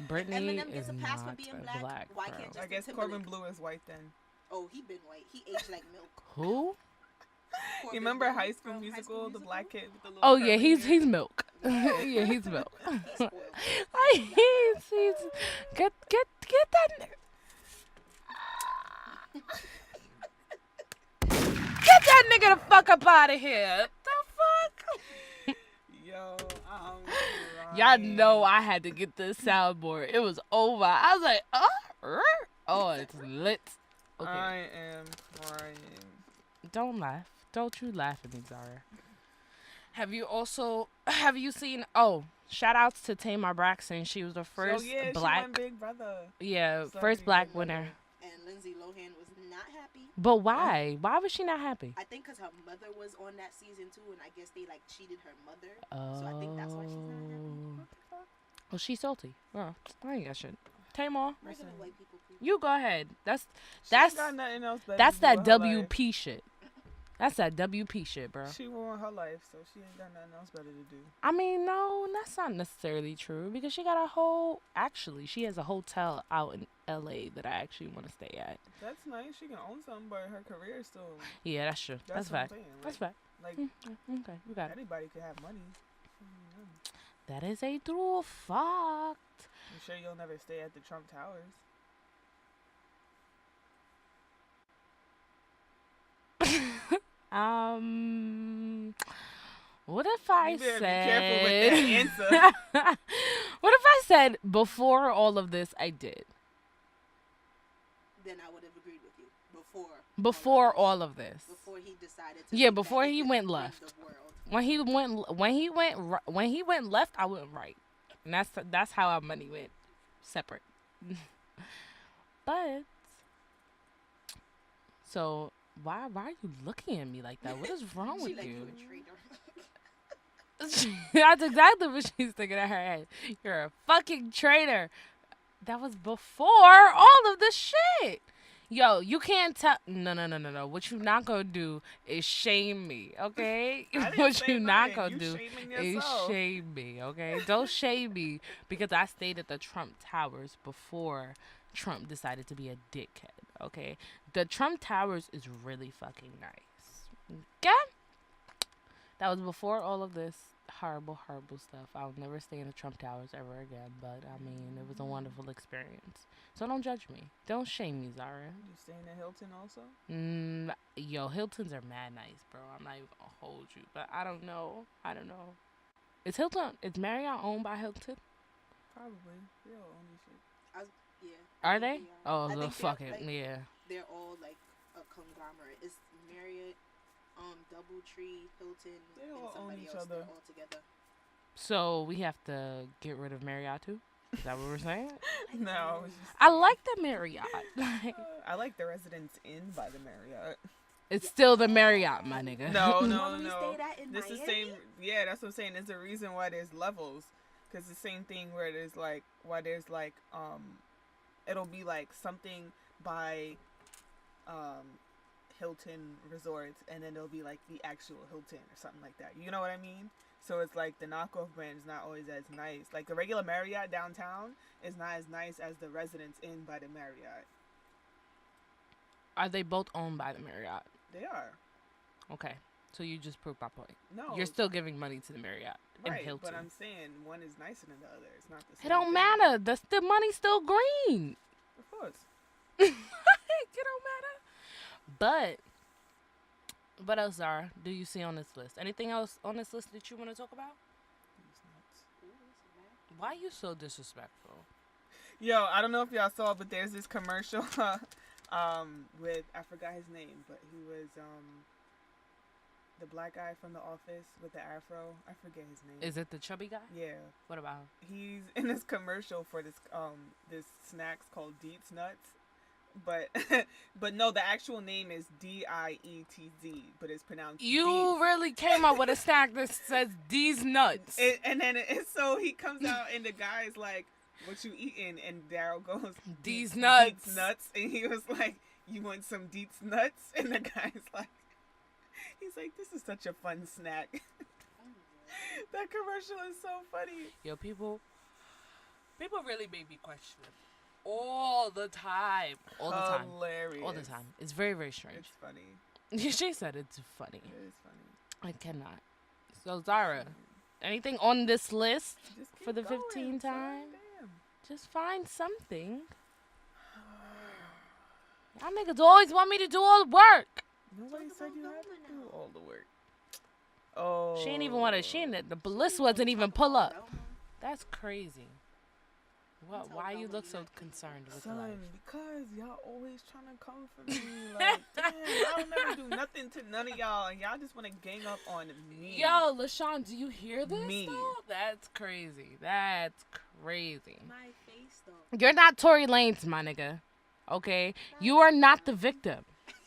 Britney Eminem is gets a pass for not being black. black. Why bro. can't I Justin guess Timberlake? Corbin Blue is white then. Oh, he been white. He aged like milk. Who? You remember High School Musical, the black kid with the little Oh yeah, curly he's hair? milk. Yeah, he's milk. he's get that nigga. Get that nigga the fuck up out of here. The fuck? Yo, Y'all know I had to get this soundboard. It was over. I was like, oh, it's lit. Okay. I am crying. Don't laugh. Don't you laugh at me, Zara. Have you seen, shout outs to Tamar Braxton. She was the first She won black, Big Brother. yeah, Celebrity first black Big Brother. winner. And Lindsay Lohan was not happy. But why? Why was she not happy? I think because her mother was on that season too, and I guess they like cheated her mother. So I think that's why she's not happy. Well, she's salty. Oh, I ain't got shit. Tamar, Regular white people, please. you go ahead. That's She ain't got nothing else better that's to do that with her life. WP shit. That's that WP shit, bro. She ruined her life, so she ain't got nothing else better to do. I mean, no, that's not necessarily true because she got she has a hotel out in LA that I actually want to stay at. That's nice. She can own something, but her career is still. Yeah, that's true. That's what I'm fact. saying. That's fact. Like, Okay, you got it. anybody could have money. That is a true fact. I'm sure you'll never stay at the Trump Towers. What if I You better said? be careful with that answer. What if I said before all of this I did? Then I would have agreed with you before. Before all of this. Before he decided to. Yeah, think that before he could went run left. the world. When he went left, I went right, and that's how our money went separate. But so why are you looking at me like that? What is wrong She with like you? you a traitor. That's exactly what she's thinking in her head. You're a fucking traitor. That was before all of this shit. Yo, you can't tell. No. What you not gonna do is shame me, okay? I didn't What say you not nothing. gonna You do shaming is yourself. shame me, okay? Don't shame me because I stayed at the Trump Towers before Trump decided to be a dickhead, okay? The Trump Towers is really fucking nice. Okay? That was before all of this horrible stuff. I'll never stay in the Trump Towers ever again, but I mean, it was a wonderful experience. So don't judge me. Don't shame me, Zara. You staying at Hilton also? Yo, Hiltons are mad nice, bro. I'm not even gonna hold you, but I don't know. Is Marriott owned by Hilton? Probably. They all own this shit. Yeah. Are they? Oh, I the think fucking like, yeah. They're all like a conglomerate. It's Marriott, DoubleTree, Hilton, They and all own somebody each else. other. They're all together. So we have to get rid of Marriott too? Is that what we're saying? No, I was just. I like the Marriott. Like, I like the Residence Inn by the Marriott. it's still the Marriott, my nigga. No. One we stayed at in This is Miami? same. Yeah, that's what I'm saying. There's a reason why there's levels, because the same thing where there's like it'll be like something by Hilton Resorts, and then there'll be like the actual Hilton or something like that. You know what I mean? So it's like the knockoff brand is not always as nice. Like the regular Marriott downtown is not as nice as the Residence Inn by the Marriott. Are they both owned by the Marriott? They are. Okay. So you just proved my point. No. You're still giving money to the Marriott and Right, Hilton. but I'm saying one is nicer than the other. It's not the same. It don't thing. matter. The money's still green. Of course. It don't matter. But what else, Zara, do you see on this list? Anything else on this list that you want to talk about? Why are you so disrespectful? Yo, I don't know if y'all saw, but there's this commercial with, I forgot his name, but he was the black guy from The Office with the afro. I forget his name. Is it the chubby guy? Yeah. What about him? He's in this commercial for this snacks called Deets Nuts. But no, the actual name is Dietz, but it's pronounced You Deets. really came up with a snack that says these nuts. And then so he comes out and the guy's like, "What you eating?" And Daryl goes, These nuts. Deets nuts. And he was like, "You want some Deets nuts?" And the guy's like, he's like, "This is such a fun snack." That commercial is so funny. Yo, people really make me question it all the time. All the time. Hilarious. All the time. It's very, very strange. It's funny. She said it's funny. It is funny. I cannot. So Zara, anything on this list Just keep for the going, 15th son. time? Damn. Just find something. Y'all niggas always want me to do all the work. Nobody said you had to do all the work. Oh. She ain't even want to. She ain't. The list wasn't even pull up. That's crazy. What? Why you look so concerned with Son, life? because y'all always trying to come for me. Like, damn, I don't never do nothing to none of y'all, and y'all just want to gang up on me. Yo, LaShawn, do you hear this? Me. Though? That's crazy. That's crazy. My face though. You're not Tory Lanez, my nigga. Okay? You are not the victim.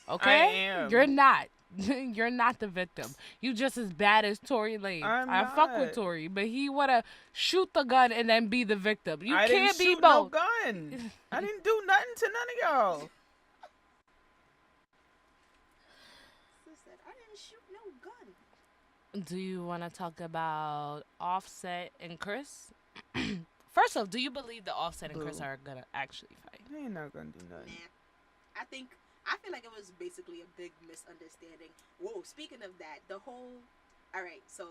Okay? I am. You're not. You're not the victim. You just as bad as Tory Lanez. I fuck with not. Tory, but he wanna shoot the gun and then be the victim. You I can't didn't be shoot both. no gun. I didn't do nothing to none of y'all. Sis said, I didn't shoot no gun. Do you want to talk about Offset and Chris? First off, do you believe that Offset and Chris Boo. are gonna actually fight? They ain't not gonna do nothing. Nah. I feel like it was basically a big misunderstanding. Whoa, speaking of that, alright, so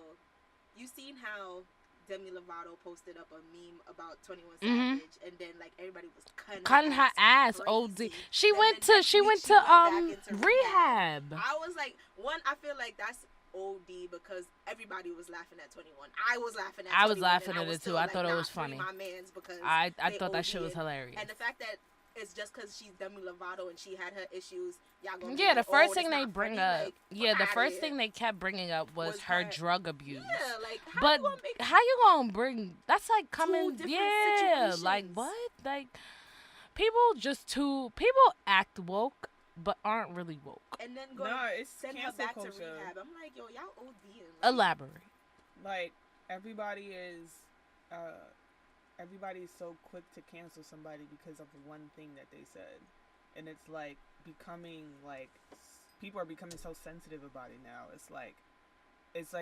you seen how Demi Lovato posted up a meme about 21 Savage, and then like everybody was Cutting her ass, OD. crazy. She And went then to she went next week to went back into rehab. I was like, I feel like that's OD because everybody was laughing at 21. I was laughing at 21. I was laughing and at was it too. still I like, thought it nah, was free funny. My mans because I they thought that shit was OD'ing. hilarious. And the fact that it's just because she's Demi Lovato and she had her issues, y'all gonna Yeah, be the like, first oh, thing it's they not bring funny. up, Like, yeah, fuck the outta first here. thing they kept bringing up was her her- drug abuse. Yeah, like how But you gonna make how you gonna bring? That's like coming. different Yeah, like situations. what? Like people act woke, but aren't really woke. and then go Nah, it's send her cancel back to culture. rehab? I'm like, yo, y'all ODing. Like, Elaborate. Like everybody is so quick to cancel somebody because of one thing that they said, and it's like becoming like people are becoming so sensitive about it now. It's like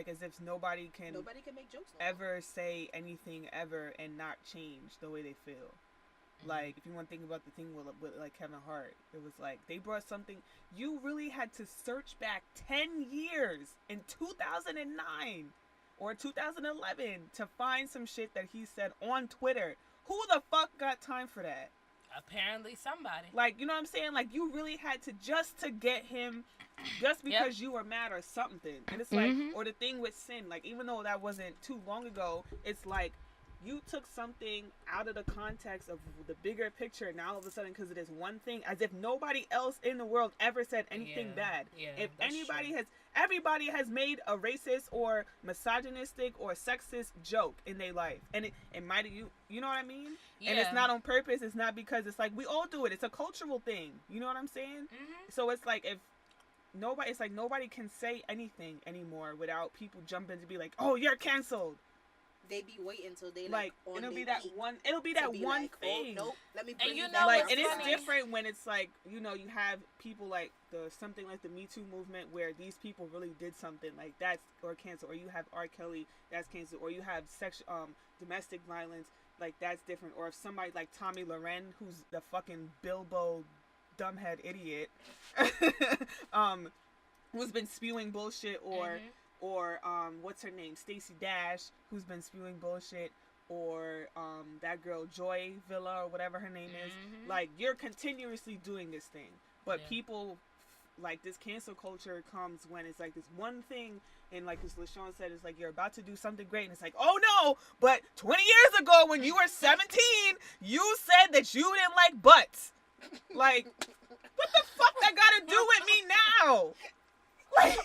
as if nobody can make jokes no more. ever say anything ever and not change the way they feel. Like if you want to think about the thing with like Kevin Hart, it was like they brought something. You really had to search back 10 years in 2009 or 2011 to find some shit that he said on Twitter. Who the fuck got time for that? Apparently somebody. Like, you know what I'm saying? Like, you really had to just to get him just because you were mad or something. And it's like, or the thing with Sin, like, even though that wasn't too long ago, it's like you took something out of the context of the bigger picture. Now all of a sudden, because of this one thing, as if nobody else in the world ever said anything bad. Yeah, If that's anybody true. everybody has made a racist or misogynistic or sexist joke in their life, and it might you know what I mean? And it's Yeah. not on purpose. It's not because it's like we all do it. It's a cultural thing. You know what I'm saying? So it's like it's like nobody can say anything anymore without people jumping to be like, oh, you're canceled. They be waiting till they Like on it'll their be that peak one. It'll be to that be one like, oh, thing. nope, let me And bring you you know back Like, what's and it's funny? different when it's like, you know, you have people like something like the Me Too movement where these people really did something like that's or canceled, or you have R. Kelly that's canceled, or you have domestic violence like that's different, or if somebody like Tommy Loren, who's the fucking Bilbo dumbhead idiot, who's been spewing bullshit, or what's her name, Stacey Dash, who's been spewing bullshit, or that girl Joy Villa or whatever her name is. Like, you're continuously doing this thing, but people like this cancel culture comes when it's like this one thing, and like as LaShawn said, it's like you're about to do something great, and it's like, oh no, but 20 years ago when you were 17, you said that you didn't like butts. Like, what the fuck that gotta do with me now? Like,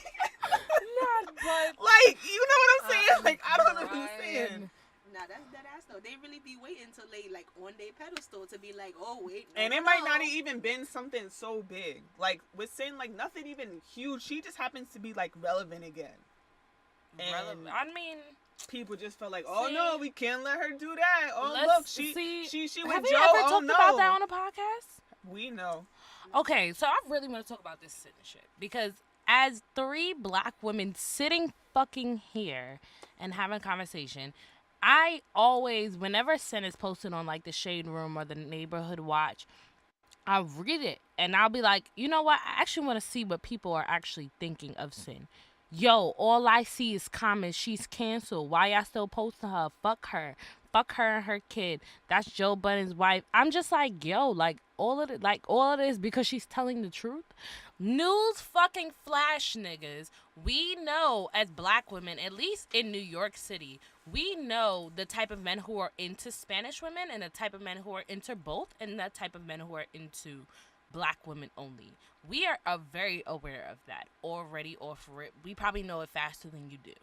like, you know what I'm saying? Like, I don't understand. Nah, that's dead ass though. They really be waiting till they like on their pedestal to be like, oh wait, no, And it no, might no. not even been something so big. Like, with saying like nothing even huge. She just happens to be like relevant again. And I mean, people just felt like, oh See? no, we can't let her do that. Oh let's look, see. she with Have Joe. you ever Oh talked no. about that on a podcast? We know. Okay, so I really want to talk about this citizenship because as 3 black women sitting fucking here and having a conversation, I always, whenever Sin is posted on like the Shade Room or the Neighborhood Watch, I'll read it and I'll be like, you know what? I actually want to see what people are actually thinking of Sin. Yo, all I see is comments. She's canceled. Why y'all still posting her? Fuck her. Fuck her and her kid. That's Joe Budden's wife. I'm just like, yo, like all of it, because she's telling the truth. News fucking flash, niggas. We know as black women, at least in New York City, we know the type of men who are into Spanish women and the type of men who are into both and the type of men who are into black women only. We are very aware of that already off rip. We probably know it faster than you do.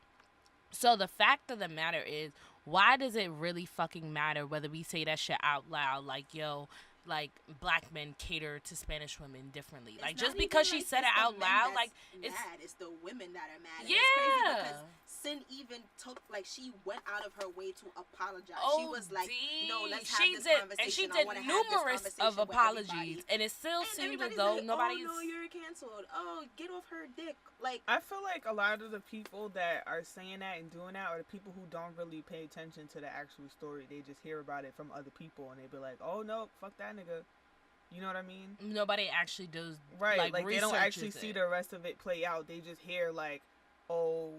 So the fact of the matter is, why does it really fucking matter whether we say that shit out loud? Like, yo, like black men cater to Spanish women differently. It's like not just because even she said it it's the out men loud, that's like it's mad. It's the women that are mad. And Yeah. it's crazy because Sin even took she went out of her way to apologize. She was like, "No, let's have this conversation. And she I did wanna have this numerous conversation of with apologies, everybody." and it still And seemed as everybody's though like, nobody's. "Oh no, you're canceled. Oh, get off her dick." Like, I feel like a lot of the people that are saying that and doing that are the people who don't really pay attention to the actual story. They just hear about it from other people and they be like, "Oh no, fuck that nigga." You know what I mean? Nobody actually does Right, like they don't actually researches see it. the rest of it play out. They just hear like, oh,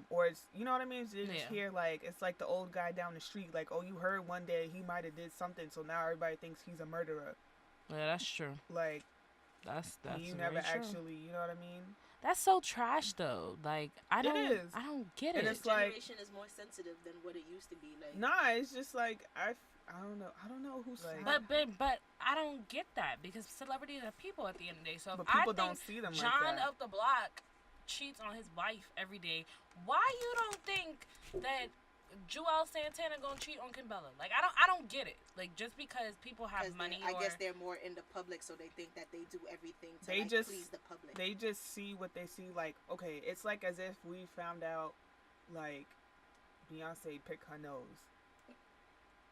or it's, you know what I mean? They just Yeah. hear like, it's like the old guy down the street, like, oh, you heard one day he might have did something, so now everybody thinks he's a murderer. Yeah, that's true. Like, That's you very never true. actually, you know what I mean? That's so trash though. Like I It don't is. I don't get And it. it's like, generation is more sensitive than what it used to be. Like, nah, it's just like, I don't know who's like, But I don't get that because celebrities are people at the end of the day. So if but people I think don't see them John like that. of the Block cheats on his wife every day, why you don't think that Joel Santana gonna cheat on Kim Bella? Like I don't get it. Like just because people have 'cause money, I or guess they're more in the public, so they think that they do everything to They like, just- please the public. They just see what they see. Like, okay, it's like as if we found out, like, Beyonce picked her nose.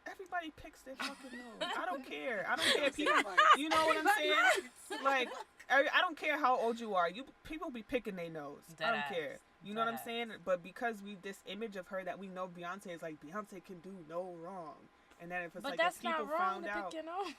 Everybody picks their fucking nose. I don't care. I don't care. People, you know what I'm saying? Like, I don't care how old you are. People be picking their nose. I don't Deadass. care. You know what I'm Deadass. saying? But because we this image of her that we know Beyonce is like, Beyonce can do no wrong. And then if it's but like that's if people not wrong found to out, pick your nose.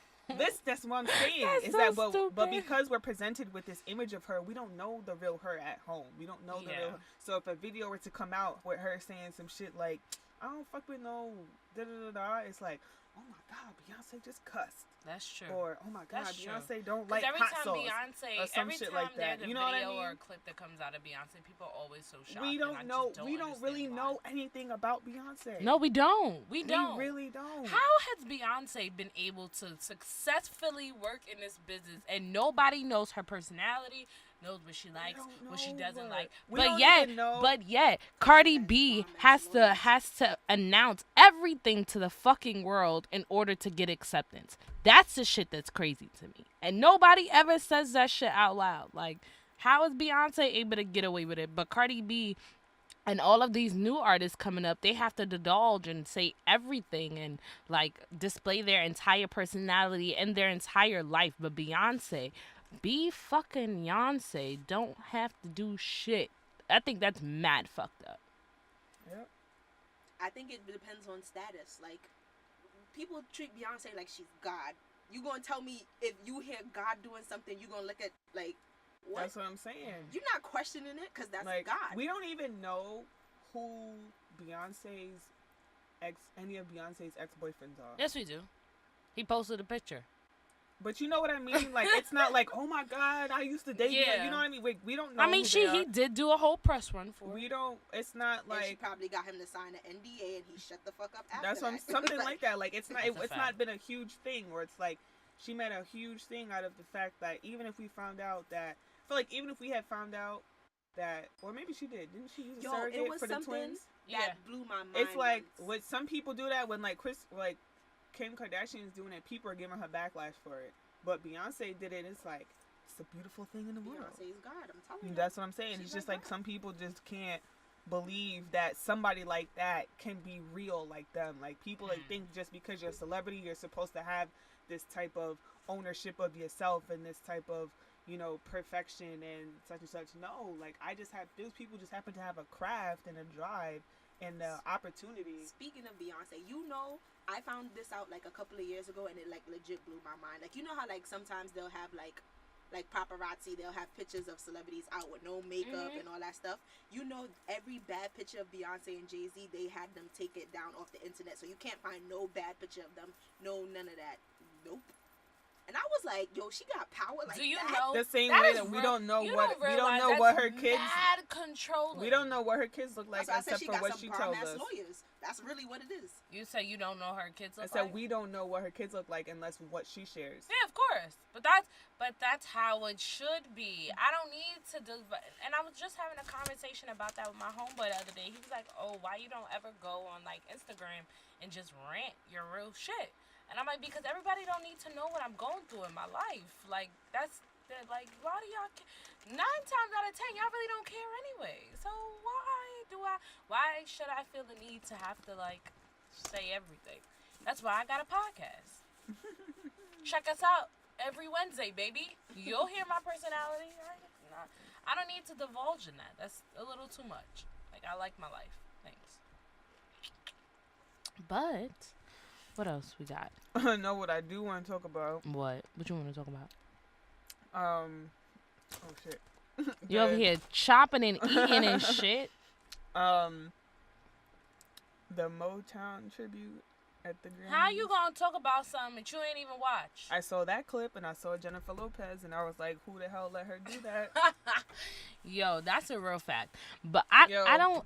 that's what I'm saying. That's Is so that but stupid. because we're presented with this image of her, we don't know the real her at home. We don't know the Yeah. real. So if a video were to come out with her saying some shit like, "I don't fuck with no da da da da," it's like, "Oh my god, Beyonce just cussed," That's true. or "Oh my god, That's true. Beyonce don't 'Cause like every hot time sauce." Beyonce, or some every shit time like that. there's a You know what I video or a mean? clip that comes out of Beyonce, people are always so shocked. We and I don't just know. Don't We don't really understand know why. anything about Beyonce. No, we don't. We don't. We really don't. How has Beyonce been able to successfully work in this business and nobody knows her personality, knows what she likes, don't what she know. doesn't like? We But don't yet, even know. but yet, Cardi B has to announce everything to the fucking world in order to get acceptance. That's the shit that's crazy to me. And nobody ever says that shit out loud. Like, how is Beyonce able to get away with it? But Cardi B and all of these new artists coming up, they have to divulge and say everything and like display their entire personality and their entire life. But Beyonce, be fucking Beyonce, don't have to do shit. I think that's mad fucked up. Yep. I think it depends on status. Like, people treat Beyonce like she's God. You gonna tell me if you hear God doing something, you gonna look at like what? That's what I'm saying. You're not questioning it because that's Like, God. we don't even know who any of Beyonce's ex-boyfriends are. Yes, we do. He posted a picture. But you know what I mean? Like, it's not like, oh my God, I used to date you. Yeah. You know what I mean? We don't know. I mean, who they he are. did do a whole press run for We it. don't. It's not and she like. probably got him to sign an NDA and he shut the fuck up after That's that. something like that. Like, it's not. That's a It's fact. not been a huge thing. Or it's like, she made a huge thing out of the fact that even if we found out that, I feel like even if we had found out that, or maybe she did. Didn't she use a Yo, surrogate it was for the something twins? that blew my mind. It's like once. what some people do that when like Kim Kardashian is doing it, people are giving her backlash for it. But Beyonce did it. It's like it's a beautiful thing in the world. Beyonce is God. I'm telling you. That's what I'm saying. She's It's just like like God. some people just can't believe that somebody like that can be real like them. Like people like think just because you're a celebrity, you're supposed to have this type of ownership of yourself and this type of, you know, perfection and such and such. No, like those people just happen to have a craft and a drive and the opportunity. Speaking of Beyonce, you know, I found this out like a couple of years ago, and it like legit blew my mind. Like, you know how like sometimes they'll have like paparazzi, they'll have pictures of celebrities out with no makeup and all that stuff. You know, every bad picture of Beyonce and Jay-Z, they had them take it down off the internet, so you can't find no bad picture of them, no none of that. Nope. And I was like, yo, she got power like that. Do you know The same that way is that we real- don't know you what don't we don't realize know that's what her kids. mad controlling. We don't know what her kids look like That's why I except said she for got what some she tells bomb-ass us. lawyers. That's really what it is. You say you don't know her kids I look said like? we don't know what her kids look like unless what she shares. Yeah, of course. But that's how it should be. I don't need to do. And I was just having a conversation about that with my homeboy the other day. He was like, "Oh, why you don't ever go on like Instagram and just rant your real shit?" And I'm like, because everybody don't need to know what I'm going through in my life. Like like, why do y'all? 9 times out of 10, y'all really don't care anyway. So why should I feel the need to have to like say everything? That's why I got a podcast. Check us out every Wednesday, baby. You'll hear my personality. Right? I don't need to divulge in that. That's a little too much. Like, I like my life. Thanks. But what else we got? know what I do want to talk about. What you want to talk about? Oh shit. You over here chopping and eating and shit. The Motown tribute at the Grammys. How you gonna talk about something that you ain't even watch? I saw that clip and I saw Jennifer Lopez and I was like, who the hell let her do that? Yo, that's a real fact. But I don't.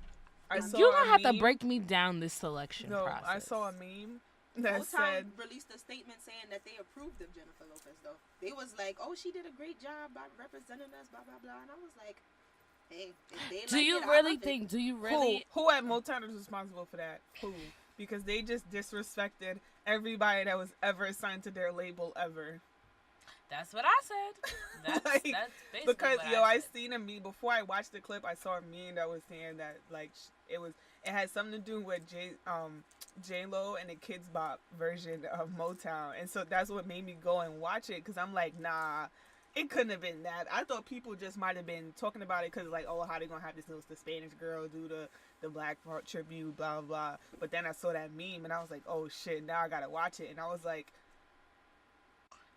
You gonna have to break me down this selection process. I saw a meme that Motown said released a statement saying that they approved of Jennifer Lopez, though. They was like, "Oh, she did a great job by representing us," blah blah blah. And I was like, "Hey, if they Do like you it, I really love it." think? Do you really? who at Motown is responsible for that? Who? Because they just disrespected everybody that was ever signed to their label ever. That's what I said. That's, Like, that's basically because what I said. seen a meme before I watched the clip. I saw a meme that was saying that like it had something to do with J Lo and the Kids Bop version of Motown, and so that's what made me go and watch it. Cause I'm like, nah, it couldn't have been that. I thought people just might have been talking about it because like, oh, how they gonna have the Spanish girl do the black part tribute, blah blah. But then I saw that meme and I was like, oh shit, now I gotta watch it. And I was like,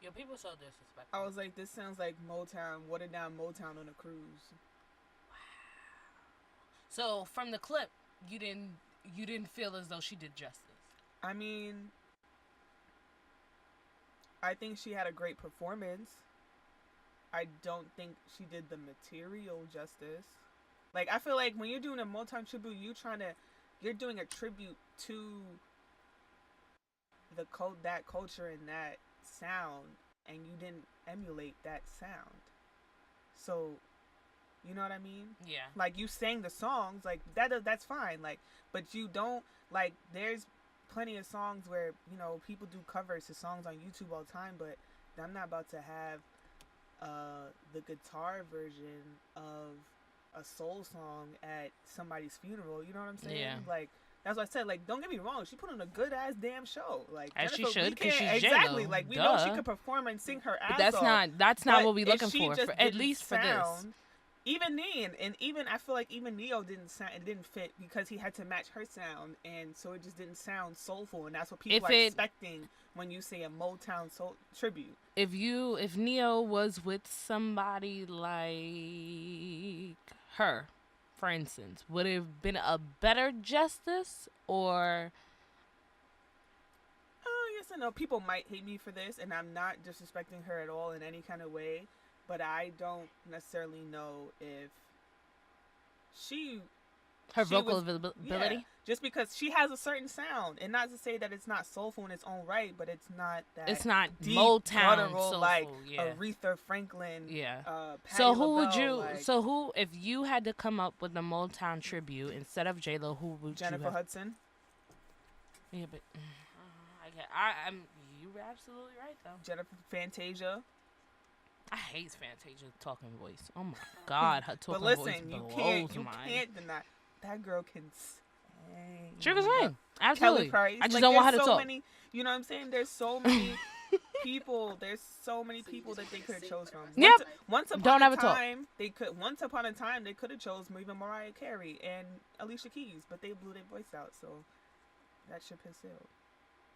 Yo, people so disrespectful. I was like, this sounds like Motown, watered down Motown on a cruise. So from the clip, you didn't feel as though she did justice. I mean, I think she had a great performance. I don't think she did the material justice. Like, I feel like when you're doing a Motown tribute, you're doing a tribute to that culture and that sound, and you didn't emulate that sound. So, you know what I mean? Yeah. Like, you sang the songs, like that's fine. Like, but you don't like. There's plenty of songs where people do covers to songs on YouTube all the time, but I'm not about to have the guitar version of a soul song at somebody's funeral. You know what I'm saying? Yeah. Like, that's what I said. Like, don't get me wrong. She put on a good ass damn show. Like, As she Jennifer, should, 'cause she's exactly. J-Lo. Like, we know she Duh. could perform and sing her ass But off. that's not But what we if looking she for. just At didn't least for this. sound- Even then, and even I feel like even Neo didn't sound. It didn't fit because he had to match her sound, and so it just didn't sound soulful. And that's what people are expecting when you say a Motown soul tribute. If Neo was with somebody like her, for instance, would it have been a better justice or? Yes and no. People might hate me for this, and I'm not disrespecting her at all in any kind of way. But I don't necessarily know if her vocal ability. Yeah, just because she has a certain sound, and not to say that it's not soulful in its own right, but it's not that. It's not deep, Motown guttural, soulful, like yeah. Aretha Franklin. Yeah. Patti So who would LaBelle, you? like So who, if you had to come up with a Motown tribute instead of J Lo, who would Jennifer you have? Hudson. Yeah, but I'm. You're absolutely right though. Jennifer Fantasia. I hate Fantasia's talking voice. Oh my God, her talking But listen, voice you blows can't mine. deny that girl can sing. She can sing. Kelly Absolutely. Price. I just Like, don't want her there's to so talk. many, you know what I'm saying? There's so many people. There's so many people that they could have chose from. Yep. Once upon Don't a ever talk. time, they could have chose even Mariah Carey and Alicia Keys, but they blew their voice out, so that ship has sailed.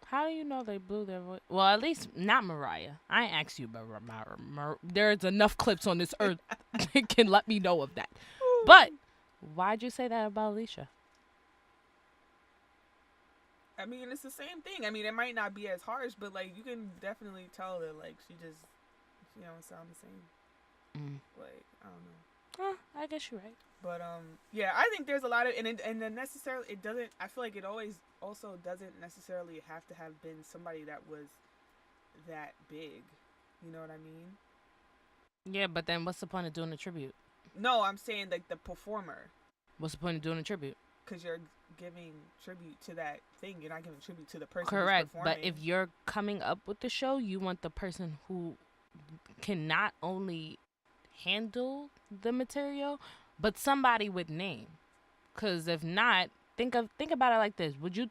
How do you know they blew their voice? Well, at least not Mariah. I ain't asked you about Mariah. There's enough clips on this earth that can let me know of that. But why'd you say that about Alicia? I mean, it's the same thing. I mean, it might not be as harsh, but like you can definitely tell that like she just, sound the same. Like I don't know. I guess you're right. But yeah, I think there's a lot of and then necessarily it doesn't. I feel like it always also doesn't necessarily have to have been somebody that was that big. You know what I mean? Yeah, but then what's the point of doing a tribute? No, I'm saying like the performer. What's the point of doing a tribute? Because you're giving tribute to that thing. You're not giving tribute to the person. Correct, who's but if you're coming up with the show, you want the person who can not only handle the material, but somebody with name. Because if not, think about it like this: Would you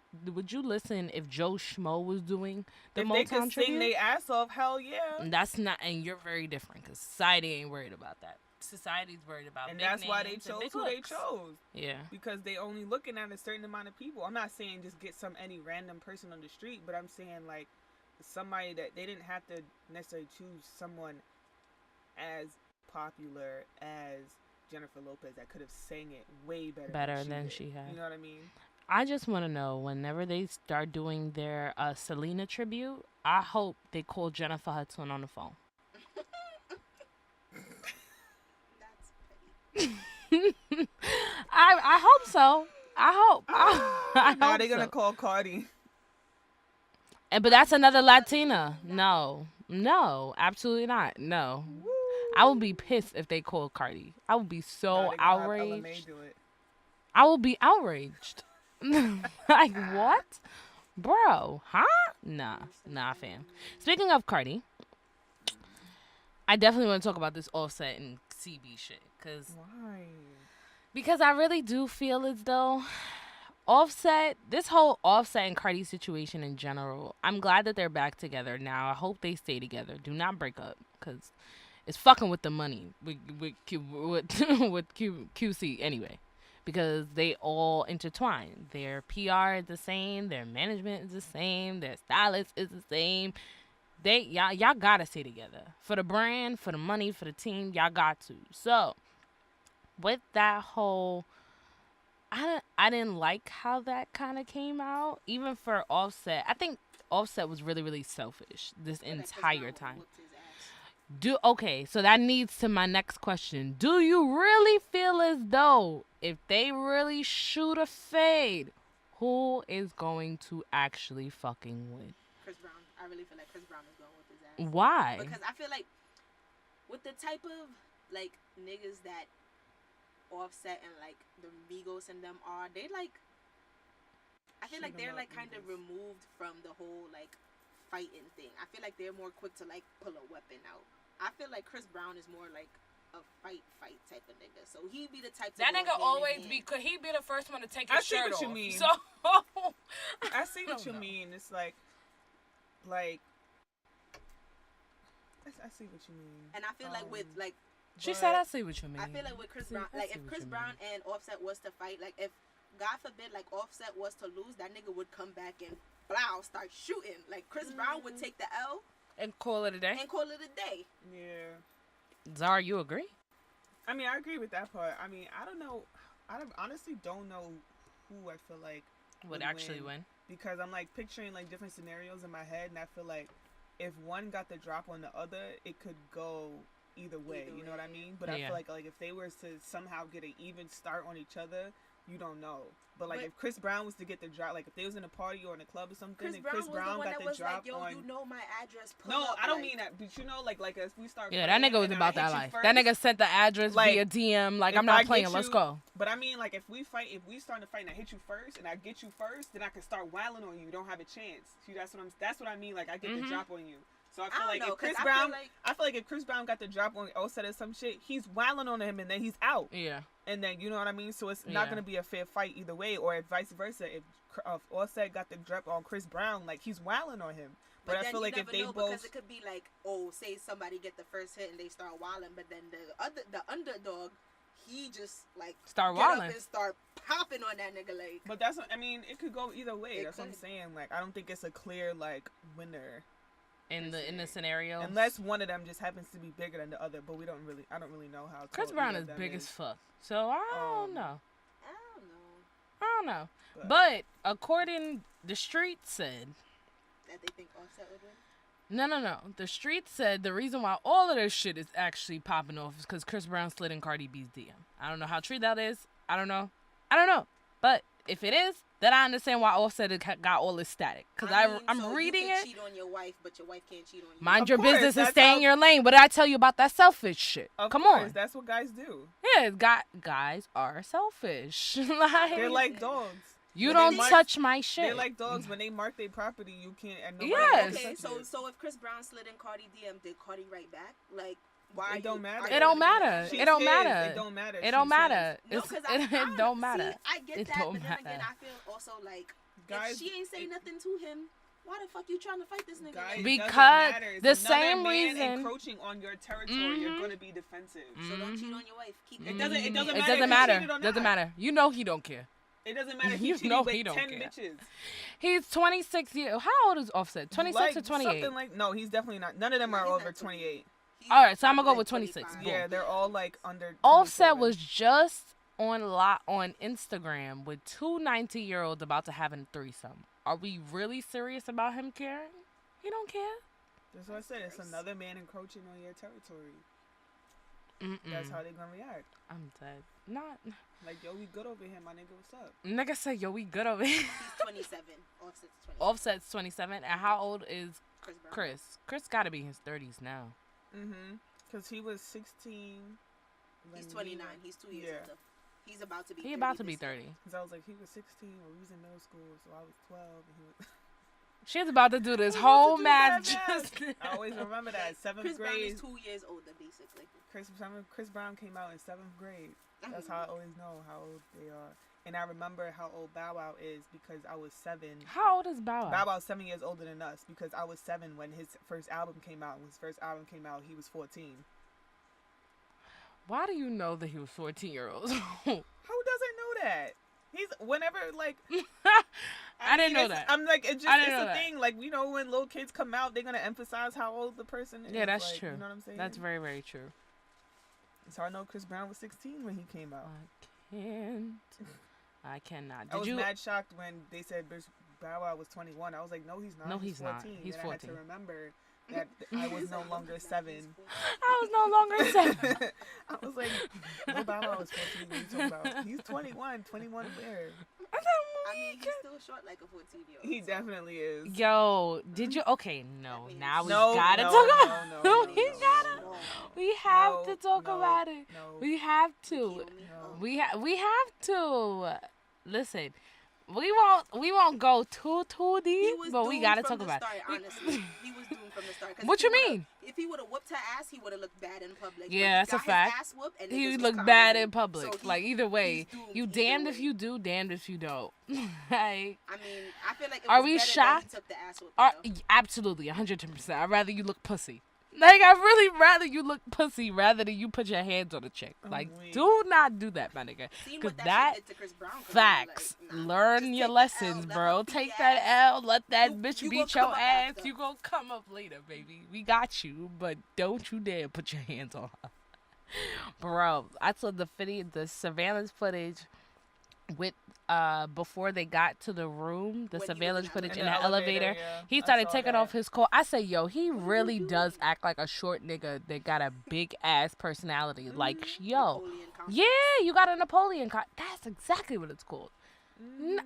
listen if Joe Schmo was doing the if Motown they could tribute? sing their ass off, hell yeah. That's not, and you're very different because society ain't worried about that. Society's worried about and big that's why they names and chose big who they looks. chose. Yeah. Because they only looking at a certain amount of people. I'm not saying just get any random person on the street, but I'm saying like somebody that they didn't have to necessarily choose someone as popular as Jennifer Lopez that could have sang it way better than she had. You know what I mean? I just want to know, whenever they start doing their Selena tribute, I hope they call Jennifer Hudson on the phone. I hope so. I hope. I Now hope they're gonna so. call Cardi. But that's another Latina. No, absolutely not. No. I would be pissed if they called Cardi. I would be so outraged. I will be outraged. Like, what? Bro, huh? Nah, fam. Speaking of Cardi, I definitely want to talk about this Offset and CB shit. Why? Because I really do feel as though Offset, this whole Offset and Cardi situation in general, I'm glad that they're back together now. I hope they stay together. Do not break up, because it's fucking with the money with QC anyway, because they all intertwine. Their PR is the same, their management is the same, their stylist is the same. Y'all gotta stay together for the brand, for the money, for the team. Y'all got to. So with that whole, I didn't like how that kind of came out. Even for Offset, I think Offset was really, really selfish this entire time. Okay, so that leads to my next question. Do you really feel as though if they really shoot a fade, who is going to actually fucking win? Chris Brown. I really feel like Chris Brown is going with his ass. Why? Because I feel like with the type of like niggas that Offset and like the Migos and them are, they like, I feel like they're like kind of removed from the whole like fighting thing. I feel like they're more quick to like pull a weapon out. I feel like Chris Brown is more like a fight type of nigga. So he'd be the type to that go nigga hand in always hand. be, could he be the first one to take his shirt off? I see what you mean. So I see what you mean. It's like I see what you mean. And I feel like with like she said I see what you mean. I feel like with Chris Brown, like if Chris Brown and Offset was to fight, like if God forbid like Offset was to lose, that nigga would come back and start shooting. Like Chris Brown would take the L and call it a day. Yeah. Zara, you agree? I mean, I agree with that part. I mean, I don't know. I honestly don't know who I feel like would actually win. Because I'm like picturing like different scenarios in my head, and I feel like if one got the drop on the other, it could go either way. You know what I mean? But I feel like if they were to somehow get an even start on each other, you don't know. But like if Chris Brown was to get the drop, like if they was in a party or in a club or something, and Chris Brown got the drop like, yo, on, you know my address. No, I don't mean that. But you know, like if we start. Yeah, that nigga was about that life. That nigga sent the address via DM. Like, I'm not playing. Let's go. But I mean, like if we start to fight and I hit you first and I get you first, then I can start wailing on you. You don't have a chance. See, that's what I mean. Like I get the drop on you. So I feel like if Chris Brown, I feel like if Chris Brown got the drop on Offset or some shit, he's wailing on him and then he's out. Yeah. And then you know what I mean. So it's not gonna be a fair fight either way, or vice versa. If Offset got the drop on Chris Brown, like he's wailing on him. But I then feel you like if never they know both, because it could be like, oh, say somebody get the first hit and they start wilding, but then the underdog, he just like Start get up wilding and start popping on that nigga like. but that's I mean it could go either way. It That's what I'm could. saying. Like I don't think it's a clear like winner in the scenario. unless one of them just happens to be bigger than the other. But I don't really know how. Chris tall Brown either is of them big as fuck. So I don't know. I don't know I don't know. But according the street said. that they think Offset would win. No. The street said the reason why all of this shit is actually popping off is because Chris Brown slid in Cardi B's DM. I don't know how true that is. I don't know. But if it is, then I understand why Offset got all this static. Because I'm so reading you can it. cheat on your wife, but your wife can't cheat on you. Mind Of your course, business and that's stay how- in your lane. What did I tell you about that selfish shit? Come course, on. that's what guys do. Yeah, guys are selfish. They're like dogs. You When they don't mark- touch my shit. They're like dogs. When they mark their property, you can't. And nobody Yes. else Okay, touches so if Chris Brown slid in Cardi DM, did Cardi write back? Like, why? It don't matter. It don't matter. She's It don't his. matter. It don't matter. It don't She's matter. No, It's- because it don't matter. See, I get It that, don't but then again, matter. I feel also like Guys, if she ain't say nothing to him, why the fuck you trying to fight this nigga? Guys, Like, it Because doesn't matter. It's the another same man reason- encroaching on your territory, you're going to be defensive. so don't cheat on your wife. Keep It doesn't. It doesn't It matter. doesn't if matter. he cheated or Doesn't not. matter. You know he don't care. It doesn't matter. He You cheated know with he don't 10 care. bitches. He's 26 years. How old is Offset? 26 Like, or 28? Something like no, he's definitely not. None of them are he's over not 28. All right, so I'm gonna go like with 26. 25. Boom. Yeah, they're all like under. Offset 27. was just on Instagram with two 19-year-olds about to have a threesome. Are we really serious about him caring? He don't care. That's what I said. It's another man encroaching on your territory. That's how they gonna react. I'm dead. Not. Like, yo, we good over here, my nigga. What's up? Nigga said, yo, we good over here. He's 27. Offset's 27. Offset's 27. And how old is Chris Brown. Chris? Chris gotta be in his 30s now. Cause he was 16. He's 29. He's 2 years older. He's about to be. He 30 about to be this year. 30. Cause I was like, he was 16 when we was in middle school, so I was 12, and he was. She's about to do this I'm whole about to do math. that math. I always remember that. Seventh Chris Brown grade. is 2 years older, basically. Chris Brown came out in 7th grade. That's how I always know how old they are. And I remember how old Bow Wow is because I was 7. How old is Bow Wow? Bow Wow's 7 years older than us because I was 7 when his first album came out. When his first album came out, he was 14. Why do you know that he was 14-year-old? Who doesn't know that? He's whenever like I didn't mean, know it's- that. I'm like it's I just didn't it's know a that. thing. Like you know when little kids come out, they're gonna emphasize how old the person is. Yeah, that's like, true. You know what I'm saying? That's very, very true. So I know Chris Brown was 16 when he came out. I cannot. I was Did you? mad shocked when they said Bow Wow was 21. I was like, no, he's not. No, he's not. 14. He's Then 14. I had to remember that I was no longer 7. I was no longer 7. I was like, no, Bow Wow was 14. What are you talking about? He's 21. 21 where? I mean, he's still short like a 14-year-old. He definitely is. Yo, did you? Okay, no. Now we No, gotta no, talk no, about. no, we no, gotta. no. We have No, to talk no, about it. no. We have to. We have to. Listen, we won't go too deep, but we gotta talk about start, it. Honestly, he was doomed from the start. 'Cause What if you he would've- mean? If he would have whooped her ass, he would have looked bad in public. Yeah, that's a fact. He looked bad in public. Like either way, you damned if you do, damned if you don't. Like, I mean, I feel like it are was we better that shocked? he took the ass whooping, Are, though. absolutely, 110%. I'd rather you look pussy. Like, I'd really rather you look pussy rather than you put your hands on a chick. Like, do not do that, my nigga. Seen Because what that, shit did to Chris Brown, 'cause facts. I'm like, Learn your lessons, bro. Take that L. Let that bitch you beat gonna your come up ass. after. You gonna come up later, baby. We got you. But don't you dare put your hands on her. Bro, I saw the surveillance footage with before they got to the room, the surveillance footage in the elevator. yeah. He I started saw taking that. off his coat. I said, yo, he really does act like a short nigga that got a big ass personality. Like, yo, yeah, you got a Napoleon. That's exactly what it's called.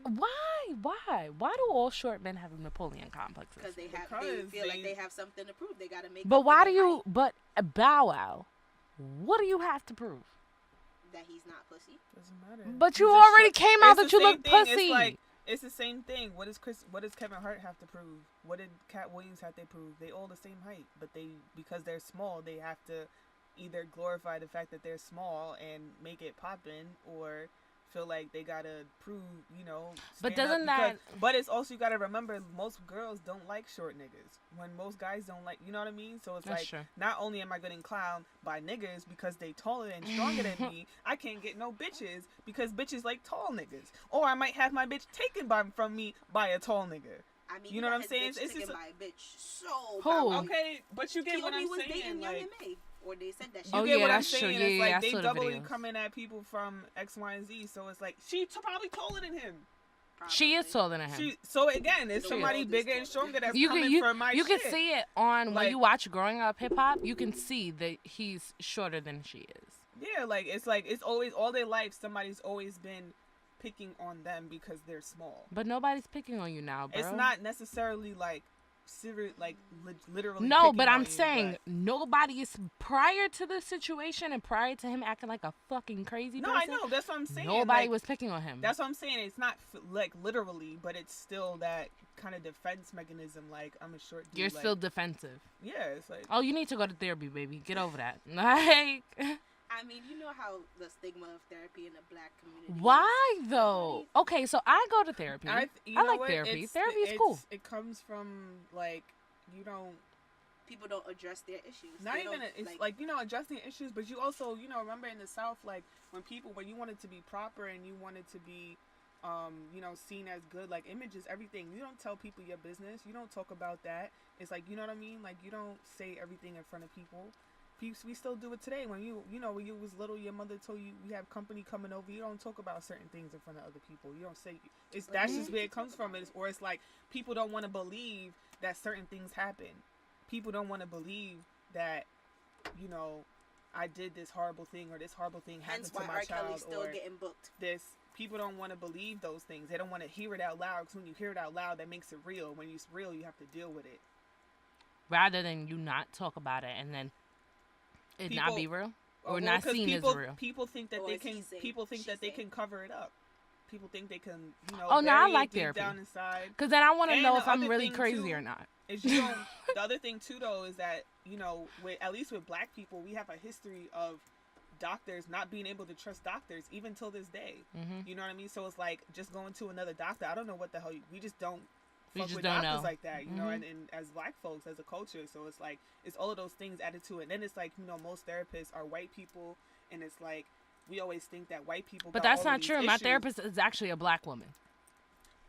Why do all short men have Napoleon complexes? Because they feel like they have something to prove. They gotta make. But up why for do their you? height. But Bow Wow, what do you have to prove? That he's not pussy. Doesn't matter. But you He's a already short- came out It's that the you same look thing. pussy. It's the same thing. What does Kevin Hart have to prove? What did Cat Williams have to prove? They all the same height, but because they're small, they have to either glorify the fact that they're small and make it poppin', or feel like they gotta prove, But stand up doesn't that- But it's also, you gotta remember, most girls don't like short niggas. When most guys don't like, you know what I mean? So it's That's like, true. not only am I getting clowned by niggas because they taller and stronger than me, I can't get no bitches because bitches like tall niggas. Or I might have my bitch taken from me by a tall nigga. I mean, You know got what I'm saying? his bitch It's taken just by a bitch so Who? bad. Okay, but you get what Keone I'm was saying. dating Young Like, M.A. Or they said that shit. you Oh, get yeah, what I'm that's true. saying? Yeah, It's yeah, I like they saw the doubly videos. coming at people from X, Y, and Z. So it's like probably taller than him. She is taller than him. So again, it's The somebody world is bigger and stronger that's you coming can for my you shit. can see it on when Like- you watch Growing Up Hip Hop. You can see that he's shorter than she is. Yeah, like it's always all their life. Somebody's always been picking on them because they're small. But nobody's picking on you now, bro. It's not necessarily like serious, like literally. No, picking but on I'm you, saying but- nobody is prior to the situation and prior to him acting like a fucking crazy No, I person. know. That's what I'm saying. Nobody like, was picking on him. That's what I'm saying. It's not like literally, but it's still that kind of defense mechanism. Like, I'm a short dude. You're like, still defensive. Yeah, it's like. Oh, you need to go to therapy, baby. Get over that. Like, I mean, you know how the stigma of therapy in the black community. why though? Okay, so I go to therapy. I you know like what? therapy. It's- Therapy is it's- cool. It comes from like you don't. People don't address their issues. Not They even don't, it's like addressing issues, but you also remember in the South, like when you wanted to be proper and you wanted to be, seen as good, like images, everything. You don't tell people your business. You don't talk about that. It's like, you know what I mean? Like you don't say everything in front of people. We still do it today. When when you was little, your mother told you we have company coming over. You don't talk about certain things in front of other people. You don't say that's just where it comes from. Or it's like people don't want to believe that certain things happen. People don't want to believe that, I did this horrible thing or this horrible thing happened hence to why my R. child Kelly's still or getting booked. this. People don't want to believe those things. They don't want to hear it out loud. Because when you hear it out loud, that makes it real. When it's real, you have to deal with it. Rather than you not talk about it and then it not be real or Well, not 'cause seen people, as real. People think that Or they as he can. say, People think she that they say. can cover it up. People think they can. Oh, no, I bury it like deep therapy. down inside. Because then I want to And know the if I'm other really thing, crazy too, or not. Is you don't. The other thing too, though, is that at least with Black people, we have a history of doctors not being able to trust doctors even till this day. Mhm. You know what I mean? So it's like just going to another doctor. I don't know what the hell. We just don't. We Fuck just with don't doctors know. like that, you know, Mhm. and as Black folks, as a culture, so it's like it's all of those things added to it. And then it's like most therapists are white people, and it's like we always think that white people. But got that's all of not these true. My issues. therapist is actually a Black woman.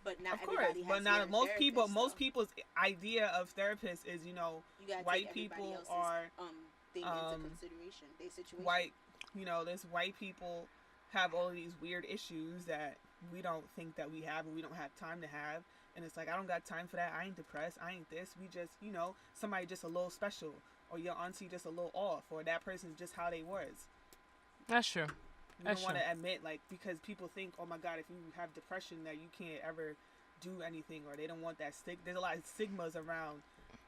But not Of course, everybody has but not their most people. therapist, Most though. people's idea of therapists is You gotta white take people everybody else's, are thing um, into consideration. Their situation. white. There's white people have all of these weird issues that we don't think that we have, and we don't have time to have. And it's like, I don't got time for that. I ain't depressed. I ain't this. We just, somebody just a little special, or your auntie just a little off, or that person's just how they was. That's true. You That's don't want true. to admit, like, because people think, oh my God, if you have depression, that you can't ever do anything, or they don't want that There's a lot of stigmas around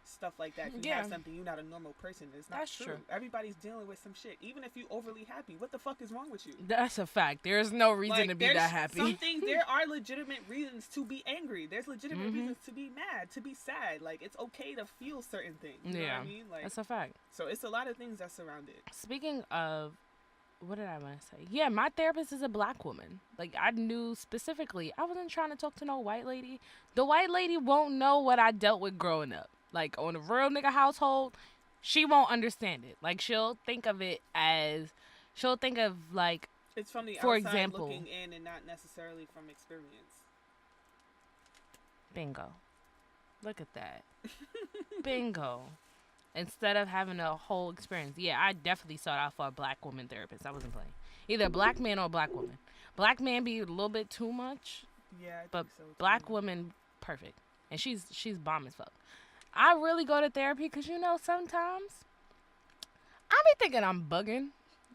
stuff like that. If you have Yeah. something, you're not a normal person. It's not That's true. true. Everybody's dealing with some shit. Even if you're overly happy, what the fuck is wrong with you? That's a fact. There's no reason Like, to be there's that happy. there are legitimate reasons to be angry. There's legitimate Mhm. reasons to be mad, to be sad. Like, it's okay to feel certain things. You know Yeah, what I mean? Like, that's a fact. so it's a lot of things that surround it. Speaking of, what did I want to say? Yeah, my therapist is a Black woman. Like, I knew specifically, I wasn't trying to talk to no white lady. The white lady won't know what I dealt with growing up. Like, on a real nigga household, she won't understand it. Like, she'll think of like, It's from the for outside example, looking in and not necessarily from experience. bingo. Look at that. Bingo. Instead of having a whole experience. Yeah, I definitely sought out for a Black woman therapist. I wasn't playing. Either a Black man or a Black woman. Black man be a little bit too much. Yeah, I But think so too. Black woman, perfect. And she's bomb as fuck. I really go to therapy because, sometimes I be thinking I'm bugging.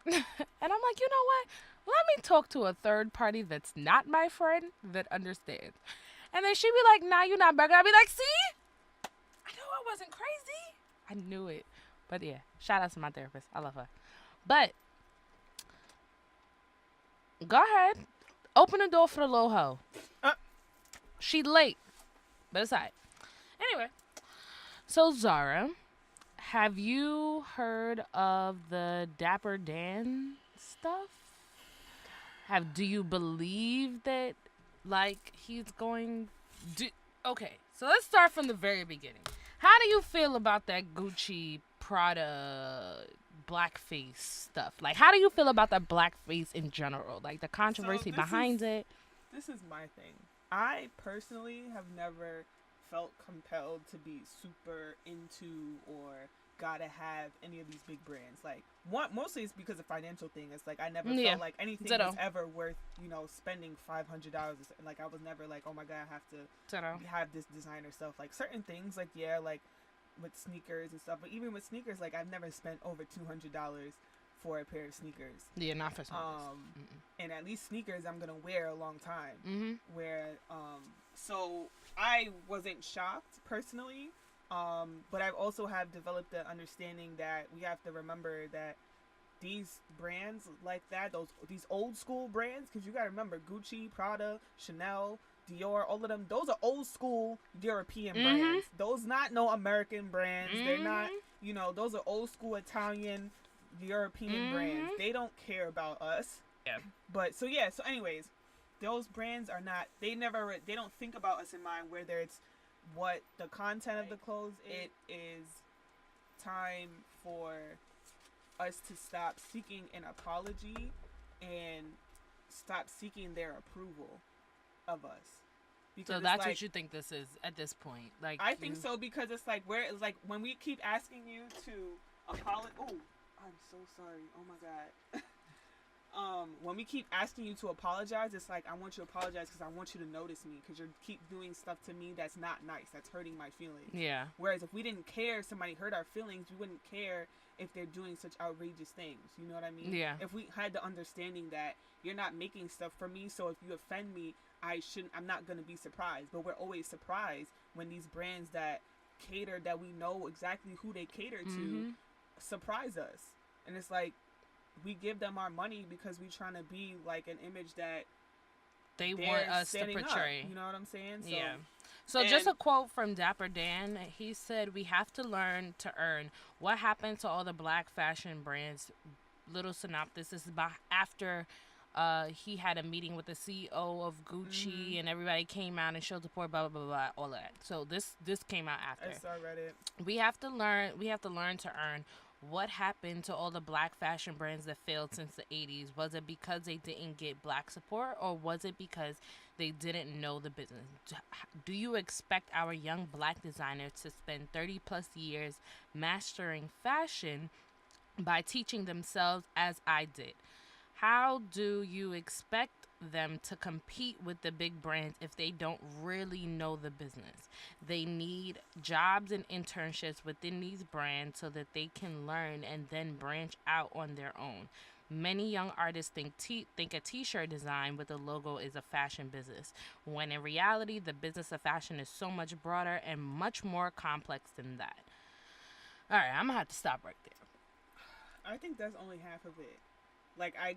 And I'm like, you know what? Let me talk to a third party that's not my friend that understands. And then she be like, nah, you're not bugging. I be like, see? I knew I wasn't crazy. I knew it. But yeah, shout out to my therapist. I love her. But go ahead. Open the door for the little hoe. She late. But it's all right. Anyway. So, Zara, have you heard of the Dapper Dan stuff? Do you believe that, like, he's going? Okay, so let's start from the very beginning. How do you feel about that Gucci, Prada, blackface stuff? Like, how do you feel about that blackface in general? Like, the controversy behind it? This is my thing. I personally have never felt compelled to be super into or gotta have any of these big brands. Like, mostly it's because of financial thing. It's like I never felt like anything was ever worth, spending $500. Like, I was never like, oh my god, I have to have this designer stuff. Like, certain things, like, yeah, like with sneakers and stuff. But even with sneakers, like, I've never spent over $200 for a pair of sneakers. Yeah, not for sneakers. And at least sneakers I'm gonna wear a long time. Mm-hmm. So I wasn't shocked personally. But I've also have developed the understanding that we have to remember that these brands like that, these old school brands, because you gotta remember Gucci, Prada, Chanel, Dior, all of them, those are old school European brands. Those not no American brands. They're not, those are old school Italian, European brands. They don't care about us. Yeah. But so anyways, those brands are not, they don't think about us in mind, whether it's what the content of the clothes. It is time for us to stop seeking an apology and stop seeking their approval of us. Because so that's what you think this is at this point. Like, I think so, because it's like when we keep asking you to apologize. Oh, I'm so sorry. Oh my god. When we keep asking you to apologize, it's like, I want you to apologize because I want you to notice me, because you keep doing stuff to me that's not nice, that's hurting my feelings. Yeah. Whereas if we didn't care if somebody hurt our feelings, we wouldn't care if they're doing such outrageous things. You know what I mean? Yeah. If we had the understanding that you're not making stuff for me, so if you offend me, I'm not going to be surprised. But we're always surprised when these brands that cater, that we know exactly who they cater to, surprise us. And it's like, we give them our money because we're trying to be like an image that they want us to portray. Up, you know what I'm saying? So, yeah. So just a quote from Dapper Dan. He said, "We have to learn to earn." What happened to all the black fashion brands? Little synopsis. This is about after he had a meeting with the CEO of Gucci, and everybody came out and showed support, blah, blah, blah, blah, all of that. So this came out after. I saw Reddit. We have to learn to earn. What happened to all the black fashion brands that failed since the 80s? Was it because they didn't get black support, or was it because they didn't know the business? Do you expect our young black designers to spend 30 plus years mastering fashion by teaching themselves as I did? How do you expect them to compete with the big brands if they don't really know the business? They need jobs and internships within these brands so that they can learn and then branch out on their own. Many young artists think a t-shirt design with a logo is a fashion business, when in reality the business of fashion is so much broader and much more complex than that. All right, I'm gonna have to stop right there. I think that's only half of it. Like, I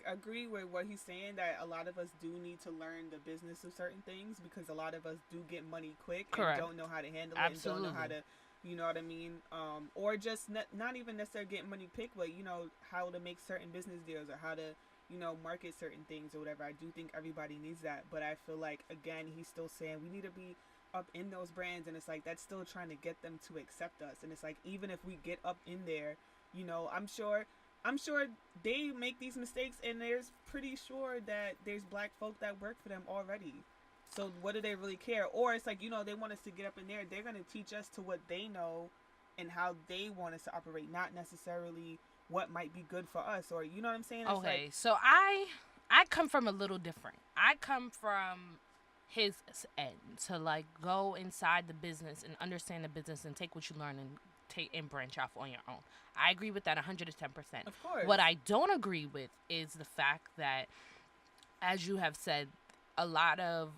agree with what he's saying, that a lot of us do need to learn the business of certain things, because a lot of us do get money quick. Correct. And don't know how to handle Absolutely. it, and don't know how to, you know what I mean? Or just not even necessarily getting money quick, but, how to make certain business deals, or how to, market certain things or whatever. I do think everybody needs that, but I feel like, again, he's still saying we need to be up in those brands, and it's like, that's still trying to get them to accept us. And it's like, even if we get up in there, I'm sure they make these mistakes, and there's pretty sure that there's black folk that work for them already. So what do they really care? Or it's like, they want us to get up in there. They're going to teach us to what they know and how they want us to operate, not necessarily what might be good for us, or, you know what I'm saying? It's okay, like, so I come from a little different. I come from his end to, like, go inside the business and understand the business and take what you learn and take and branch off on your own. I agree with that 110%. Of course. What I don't agree with is the fact that, as you have said, a lot of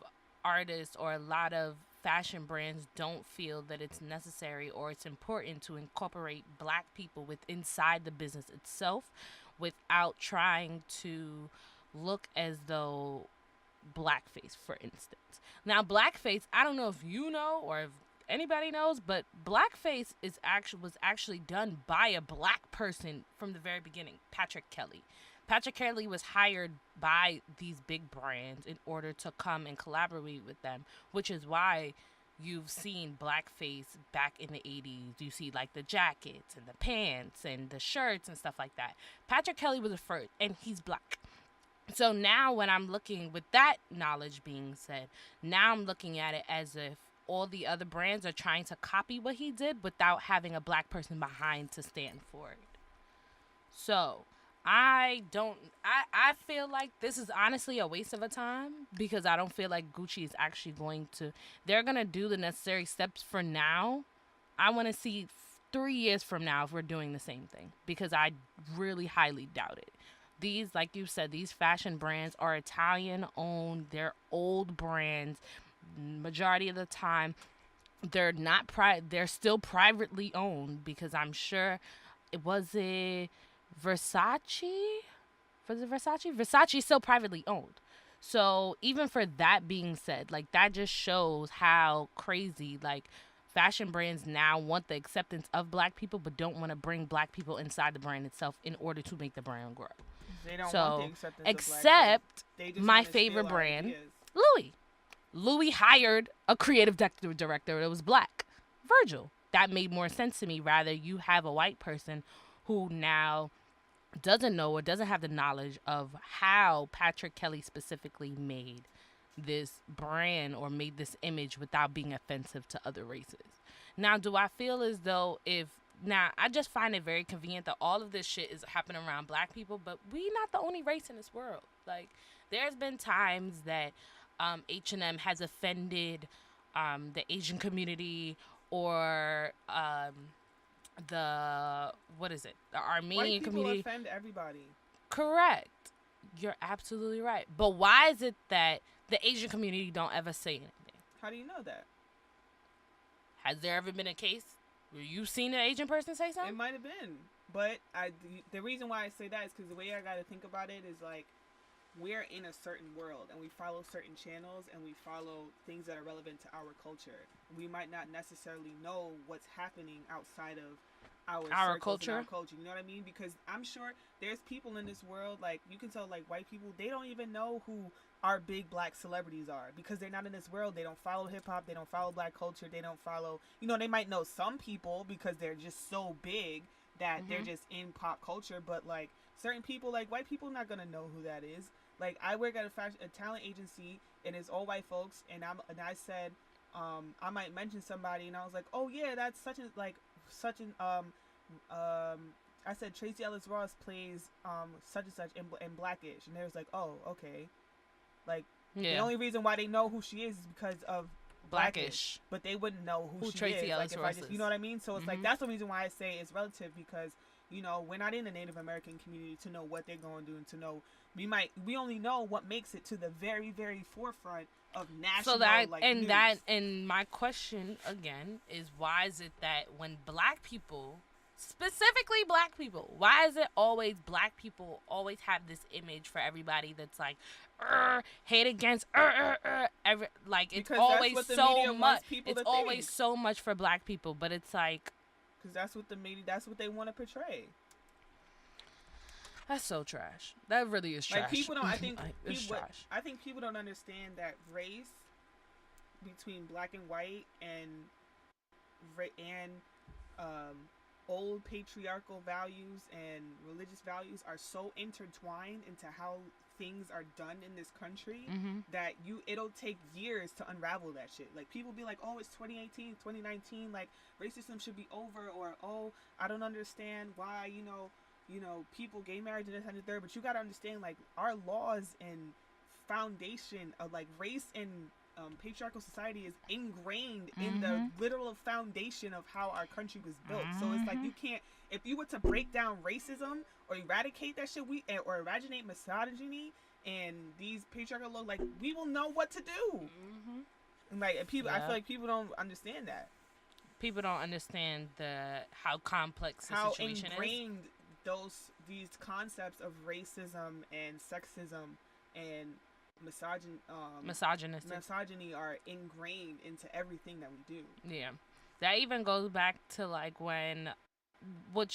artists or a lot of fashion brands don't feel that it's necessary or it's important to incorporate black people inside the business itself, without trying to look as though blackface, for instance. Now, blackface, I don't know if you know or if anybody knows, but blackface was actually done by a black person from the very beginning, Patrick Kelly. Patrick Kelly was hired by these big brands in order to come and collaborate with them, which is why you've seen blackface back in the 80s. You see like the jackets and the pants and the shirts and stuff like that. Patrick Kelly was the first, and he's black. So now when I'm looking, with that knowledge being said, now I'm looking at it as if all the other brands are trying to copy what he did without having a black person behind to stand for it. So I feel like this is honestly a waste of a time, because I don't feel like Gucci is actually they're going to do the necessary steps for now. I want to see 3 years from now if we're doing the same thing, because I really highly doubt it. These, like you said, these fashion brands are Italian owned. They're old brands. Majority of the time, they're not they're still privately owned, because I'm sure Versace? Was it Versace? Versace's still privately owned. So even for that being said, like, that just shows how crazy, like, fashion brands now want the acceptance of black people, but don't want to bring black people inside the brand itself in order to make the brand grow. They don't want the acceptance of black except people. They just my wanna favorite steal our brand, ideas. Louis. Louis hired a creative director that was black, Virgil. That made more sense to me. Rather, you have a white person who now doesn't know or doesn't have the knowledge of how Patrick Kelly specifically made this brand or made this image without being offensive to other races. Now, do I feel as though I just find it very convenient that all of this shit is happening around black people, but we not the only race in this world. Like, there's been times that H&M has offended the Asian community, or the Armenian White people community. offend everybody. Correct. You're absolutely right. But why is it that the Asian community don't ever say anything? How do you know that? Has there ever been a case where you've seen an Asian person say something? It might have been, but the reason why I say that is because the way I got to think about it is, like, we're in a certain world and we follow certain channels and we follow things that are relevant to our culture. We might not necessarily know what's happening outside of our culture. Our culture. You know what I mean? Because I'm sure there's people in this world, like, you can tell, like, white people, they don't even know who our big black celebrities are, because they're not in this world. They don't follow hip hop. They don't follow black culture. They don't follow, they might know some people because they're just so big that they're just in pop culture. But, like, certain people, like white people, not gonna know who that is. Like, I work at a talent agency, and it's all white folks, and I said, I might mention somebody, and I was like, oh yeah, that's such an I said Tracy Ellis Ross plays such and such in Blackish, and they was like, oh, okay. Like, the only reason why they know who she is because of Blackish, but they wouldn't know who she Tracy is. Ellis Like, Ross you know what I mean? So it's like, that's the reason why I say it's relative, because we're not in the Native American community to know what they're going to do, and to know we only know what makes it to the very, very forefront of national. So and my question again is, why is it that when black people, specifically black people, why is it always black people always have this image for everybody that's like, hate against, like, it's because always so much. It's always so much for black people, but it's like, because that's what they want to portray. That's so trash. That really is trash. Like, people don't. I think it's trash. I think people don't understand that race between black and white and old patriarchal values and religious values are so intertwined into how things are done in this country that it'll take years to unravel that shit. Like, people be like, oh, it's 2018, 2019, like, racism should be over, or, oh, I don't understand why, people, gay marriage and this and the third. But you gotta understand, like, our laws and foundation of, like, race and patriarchal society is ingrained in the literal foundation of how our country was built. So it's like, you can't, if you were to break down racism or eradicate that shit, or eradicate misogyny and these patriarchal laws, like, we will know what to do. And, like, people, I feel like people don't understand that. People don't understand how complex the situation is. How ingrained these concepts of racism and sexism and misogyny are ingrained into everything that we do. Yeah. That even goes back to, like, when what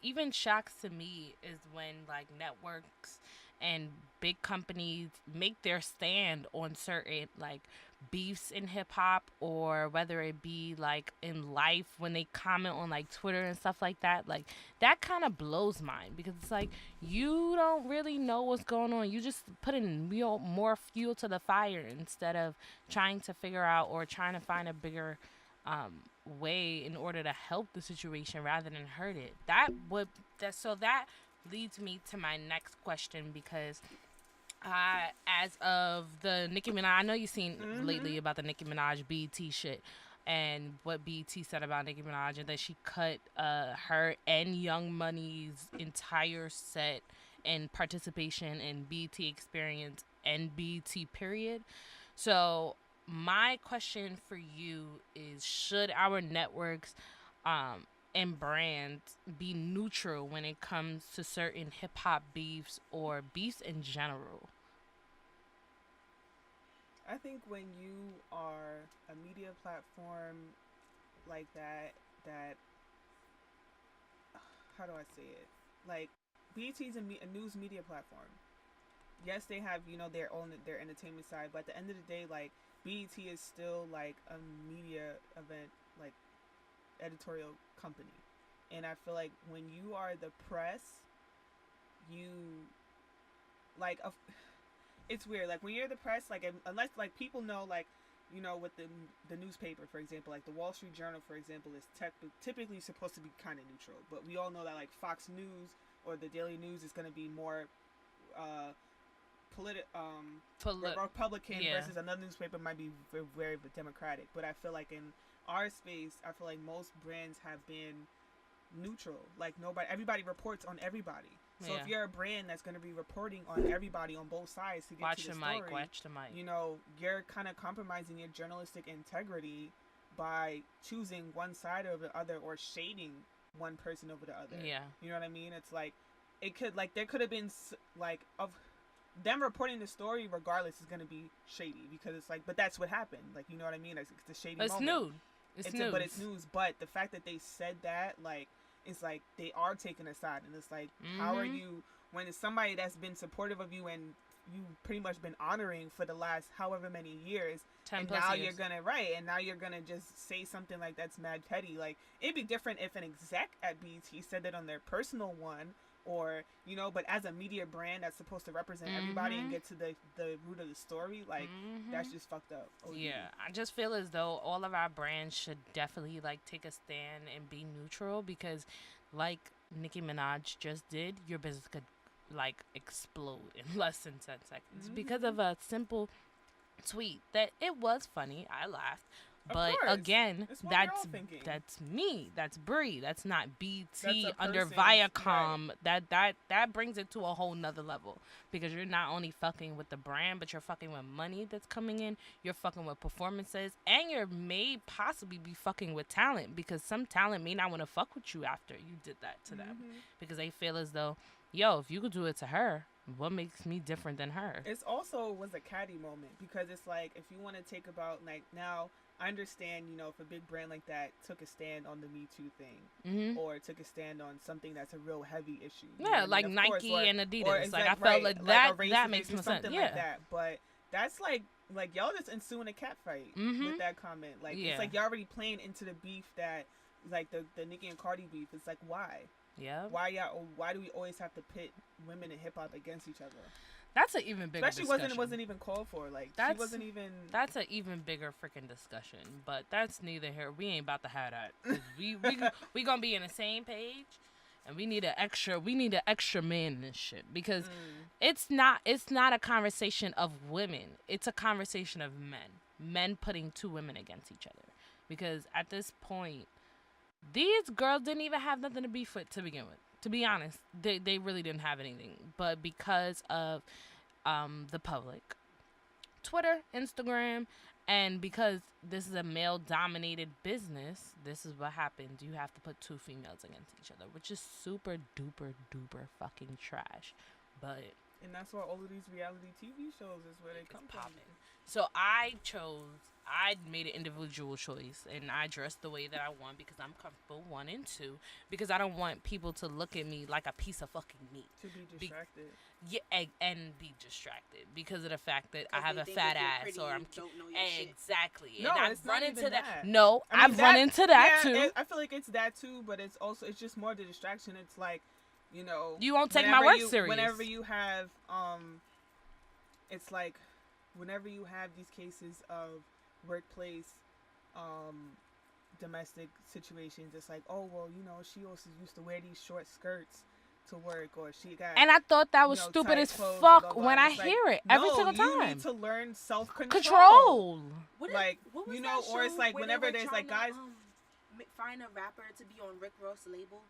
even shocks to me is when like networks and big companies make their stand on certain like beefs in hip hop, or whether it be like in life when they comment on like Twitter and stuff like that. Like that kind of blows mine, because it's like you don't really know what's going on. You just putting more fuel to the fire instead of trying to figure out or trying to find a bigger way in order to help the situation rather than hurt it. That leads me to my next question, because as of the Nicki Minaj, I know you've seen lately about the Nicki Minaj BET shit and what BET said about Nicki Minaj, and that she cut her and Young Money's entire set and participation in BET Experience and BET period. So my question for you is, should our networks and brands be neutral when it comes to certain hip-hop beefs or beefs in general? I think when you are a media platform like that, how do I say it? Like, BET is a news media platform. Yes, they have, their entertainment side, but at the end of the day, like, BET is still like a media event, like editorial company. And I feel like when you are the press, you like it's weird. Like when you're the press, like unless like people know, like, with the newspaper, for example, like the Wall Street Journal, for example, is typically supposed to be kind of neutral, but we all know that like Fox News or the Daily News is going to be more Republican versus another newspaper might be very, very Democratic. But I feel like in our space, I feel like most brands have been neutral. Like everybody reports on everybody. So if you're a brand that's going to be reporting on everybody on both sides to get to the story, watch the mic. You're kind of compromising your journalistic integrity by choosing one side over the other or shading one person over the other. Yeah. You know what I mean? It's like there could have been like of them reporting the story regardless is going to be shady, because it's like, but that's what happened. Like, you know what I mean? It's a shady moment. It's news. But it's news. But the fact that they said that, like, it's like they are taking a side, and it's like, how are you, when it's somebody that's been supportive of you and you pretty much been honoring for the last however many years, and now years. You're gonna just say something like that's mad petty. Like, it'd be different if an exec at BET said that on their personal one, or but as a media brand that's supposed to represent everybody and get to the root of the story, like that's just fucked up. Yeah, I just feel as though all of our brands should definitely like take a stand and be neutral, because like Nicki Minaj just did, your business could like explode in less than 10 seconds because of a simple tweet that it was funny. I laughed. But again, that's me. That's Bree. That's not BT under Viacom. Right. That brings it to a whole nother level, because you're not only fucking with the brand, but you're fucking with money that's coming in. You're fucking with performances, and you're may possibly be fucking with talent, because some talent may not want to fuck with you after you did that to them, because they feel as though, if you could do it to her, what makes me different than her? It's also was a catty moment, because it's like, if you want to take about like now. I understand, if a big brand like that took a stand on the Me Too thing, or took a stand on something that's a real heavy issue. Yeah, like Nike and Adidas. Like I felt like that makes no sense. Like that. But that's like y'all just ensuing a cat fight with that comment. Like it's like y'all already playing into the beef that, like the Nicki and Cardi beef. It's like, why? Yeah. Why do we always have to pit women in hip hop against each other? That's an even bigger discussion. Wasn't even called for. Like, she wasn't even... That's an even bigger freaking discussion. But that's neither here. We ain't about to have that. 'Cause we gonna be in the same page, and we need an extra man in this shit, because it's not a conversation of women. It's a conversation of men putting two women against each other, because at this point, these girls didn't even have nothing to beef with to begin with. To be honest, they really didn't have anything. But because of the public, Twitter, Instagram, and because this is a male-dominated business, this is what happens. You have to put two females against each other, which is super duper duper fucking trash. But And that's why all of these reality TV shows is where they come from. So I made an individual choice, and I dressed the way that I want because I'm comfortable, 1 and 2, because I don't want people to look at me like a piece of fucking meat. To be distracted. And be distracted because of the fact that I have a fat ass or I'm exactly. No, and it's I've run not into even that. that. No, I mean, I've run into that yeah, too. I feel like it's that too, but it's just more the distraction. It's like, you know, you won't take my work serious. Whenever you have it's like whenever you have these cases of workplace domestic situations, it's like, oh well, you know, she also used to wear these short skirts to work, or she got. And I thought that was stupid as fuck when I hear it every single time. You need to learn self-control. Like, you know, or it's like whenever there's like guys. Find a rapper to be on Rick Ross label.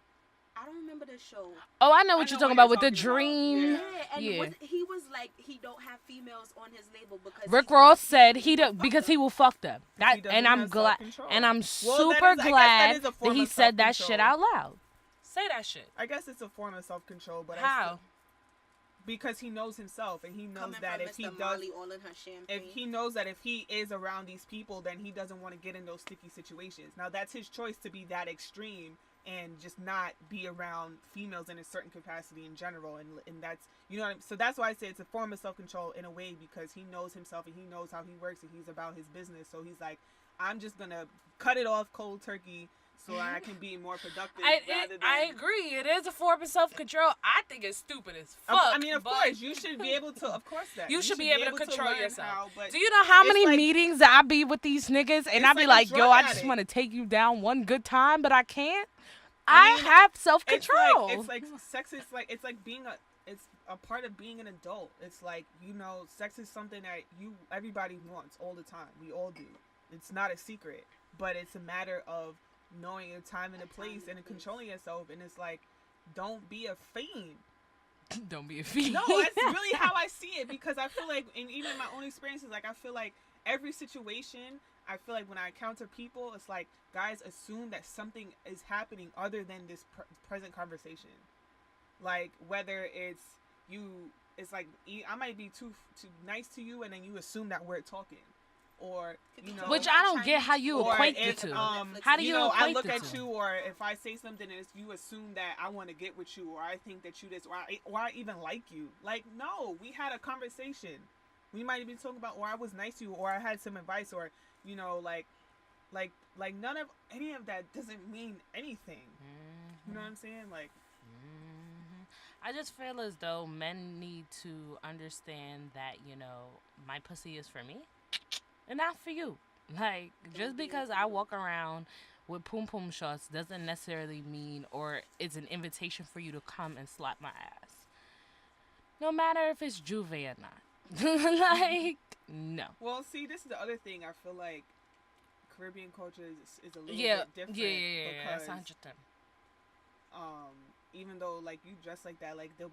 I don't remember the show. Oh, I know what you're talking about with the dream. Yeah, and he was like, he don't have females on his label because Rick Ross said because he will fuck them. And I'm glad, and I'm super glad that he said that shit out loud. Say that shit. I guess it's a form of self-control, but how? Because he knows himself, and he knows that if he if he is around these people, then he doesn't want to get in those sticky situations. Now that's his choice to be that extreme and just not be around females in a certain capacity in general, and that's, you know what so that's why I say it's a form of self-control in a way, because he knows himself and he knows how he works and he's about his business. So he's like, I'm just gonna cut it off cold turkey so I can be more productive. I agree. It is a form of self-control. I think it's stupid as fuck. I mean, of course, you should be able to. Of course, you should be able to control yourself. How, do you know how many meetings I be with these niggas, and I be like, yo, I just want to take you down one good time, but I can't. I have self-control. It's like sex is like, it's like being it's a part of being an adult. It's like, you know, sex is something that everybody wants all the time. We all do. It's not a secret, but it's a matter of knowing a time and a place and controlling yourself. And it's like, don't be a fiend. Don't be a fiend. No, that's really how I see it, because I feel like, and even my own experiences, like I feel like every situation, I feel like when I encounter people, it's like guys assume that something is happening other than this present conversation. Like whether it's like I might be too nice to you, and then you assume that we're talking. Or, you know, which I don't get how you equate the two. How do you equate I look the at two? you, or if I say something and you assume that I want to get with you, or I think that you this, or I even like you. Like, no, we had a conversation. We might be talking about, or I was nice to you, or I had some advice, or, you know, like none of any of that doesn't mean anything. You know what I'm saying? Like, I just feel as though men need to understand that, you know, my pussy is for me and not for you. Like, just because I walk around with poom poom shots doesn't necessarily mean, or it's an invitation for you to come and slap my ass. No matter if it's Juve or not. Like, no. Well, see, this is the other thing. I feel like Caribbean culture is a little bit different. Yeah, because, 100%. even though, like, you dress like that, like, go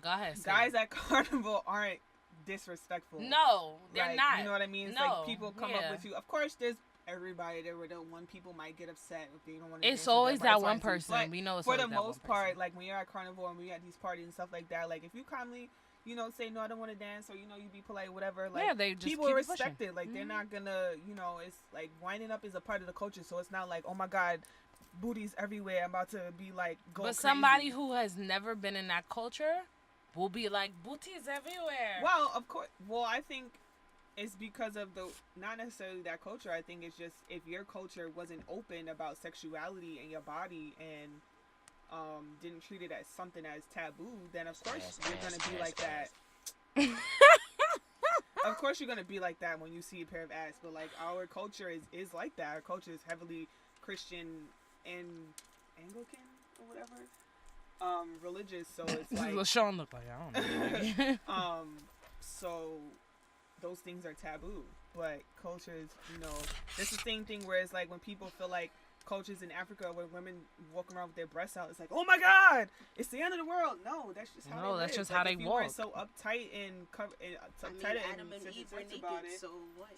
ahead. Guys at Carnival aren't disrespectful. No, they're like, not. You know what I mean? It's no, like people come up with you. Of course, there's everybody there where one people might get upset if they don't want to. It's always that one person. But we know it's for always the that most part, like when you're at Carnival and we at these parties and stuff like that, like if you calmly, you know, say no, I don't want to dance, or you know, you be polite, whatever. Like, yeah, they just people keep respect pushing. it. Like they're not gonna, you know, it's like winding up is a part of the culture, so it's not like, oh my God, booties everywhere. I'm about to be like go But crazy. somebody who has never been in that culture will be like, booties everywhere. Well, of course. Well, I think it's because of not necessarily that culture. I think it's just if your culture wasn't open about sexuality and your body and didn't treat it as something as taboo, then of course you're gonna be like that. Of course you're gonna be like that when you see a pair of ass. But like our culture is like that. Our culture is heavily Christian and Anglican or whatever. Religious, so it's like LaShawn look like I don't know. So those things are taboo. But culture is, you know, it's the same thing where it's like when people feel like cultures in Africa where women walk around with their breasts out. It's like, oh my God, it's the end of the world. No, that's just how. No, they that's live. just how they if you walk. weren't so uptight and Adam and Eve were naked, about it. so what?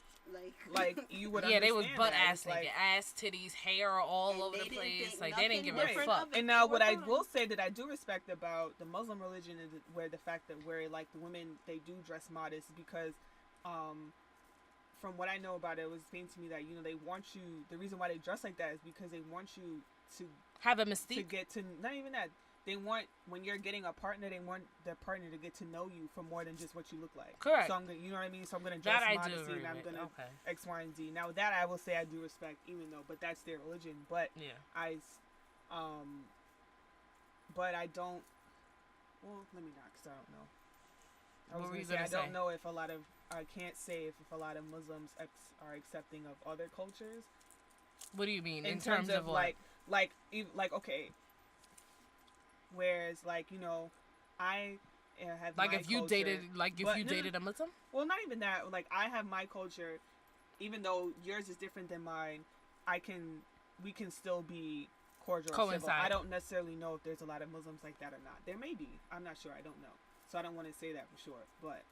Like you would. Yeah, they was understand butt that. ass It's like, naked, ass, titties, hair all And over they the didn't place. think Like they didn't give a nothing fuck. different. And now, They what were I fine. will say that I do respect about the Muslim religion is where the fact that where like the women they do dress modest because, from what I know about it, it was explained to me that they want you. The reason why they dress like that is because they want you to Have a mystique. to get to not even that. They want when you're getting a partner, they want the partner to get to know you for more than just what you look like. Correct. So I'm gonna, you know what I mean. So I'm gonna dress That I do modestly, agree and I'm with. gonna Okay. X, Y, and Z. Now that I will say I do respect, even though, but that's their religion. But Yeah. but I don't. Well, let me not, cause I don't know. I What was were you gonna say I gonna don't say? know if a lot of I can't say if a lot of Muslims are accepting of other cultures. What do you mean In terms of what? like okay. Whereas I have Like my if you culture, dated, like if but you no, no, dated a Muslim? well, not even that. Like I have my culture, even though yours is different than mine. We can still be cordial. and civil. Coincide. I don't necessarily know if there's a lot of Muslims like that or not. There may be. I'm not sure. I don't know. So I don't want to say that for sure. But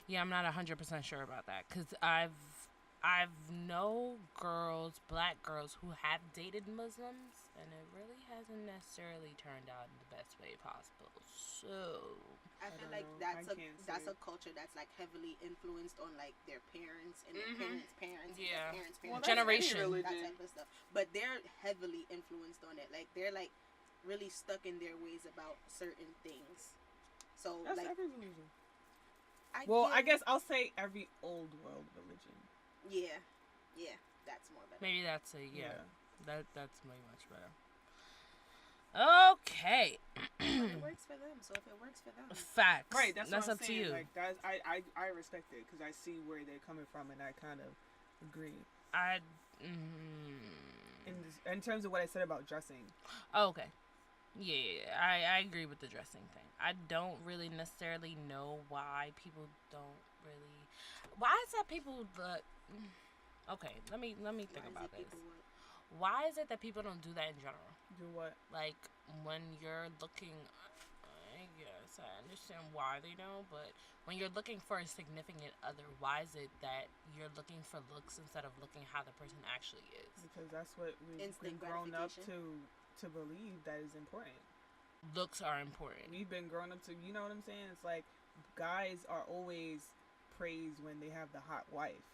Yeah, I'm not 100% sure about that because I've know girls, black girls who have dated Muslims, and it really hasn't necessarily turned out in the best way possible. So I feel don't like know. that's I a can't that's say. a culture that's like heavily influenced on like their parents and Mhm. their parents' parents and Yeah. their parents' Well, parents. that's any Generation. religion. That type of stuff. But they're heavily influenced on it. Like they're like really stuck in their ways about certain things. So that's like every religion. get- I guess I'll say every old world religion. yeah, that's more better. maybe that's that's way much better. Okay. But it works for them. So if it works for them, Facts. Right, that's what I'm up to saying. you. Like that's I respect it because I see where they're coming from and I kind of agree. In terms of what I said about dressing, Oh, okay. Yeah, I agree with the dressing thing. I don't really necessarily know why people don't really. Why is that people look? Okay, let me think why is about it this. people what? Why is it that people don't do that in general? do what? Like when you're looking, I guess I understand why they don't, but when you're looking for a significant other, why is it that you're looking for looks instead of looking how the person actually is? Because that's what we've Instant been grown up gratification. to believe that is important. Looks are important. We've been grown up to, you know what I'm saying? It's like guys are always praised when they have the hot wife.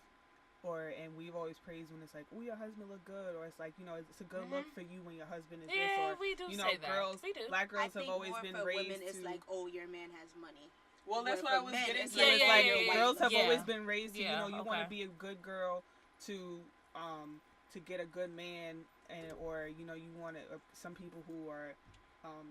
And we've always praised when it's like, oh, your husband look good, or it's like, it's a good look for you when your husband is this, Yeah, or we do you say that. girls, We do. black I girls have think always more been for raised women, to. it's like, oh, your man has money. Well, that's Where what I for was men, getting it's to. like, It's oh, like your wife girls have yeah. always been raised to, Yeah, you want okay. to be a good girl to get a good man, or you want to. Some people who are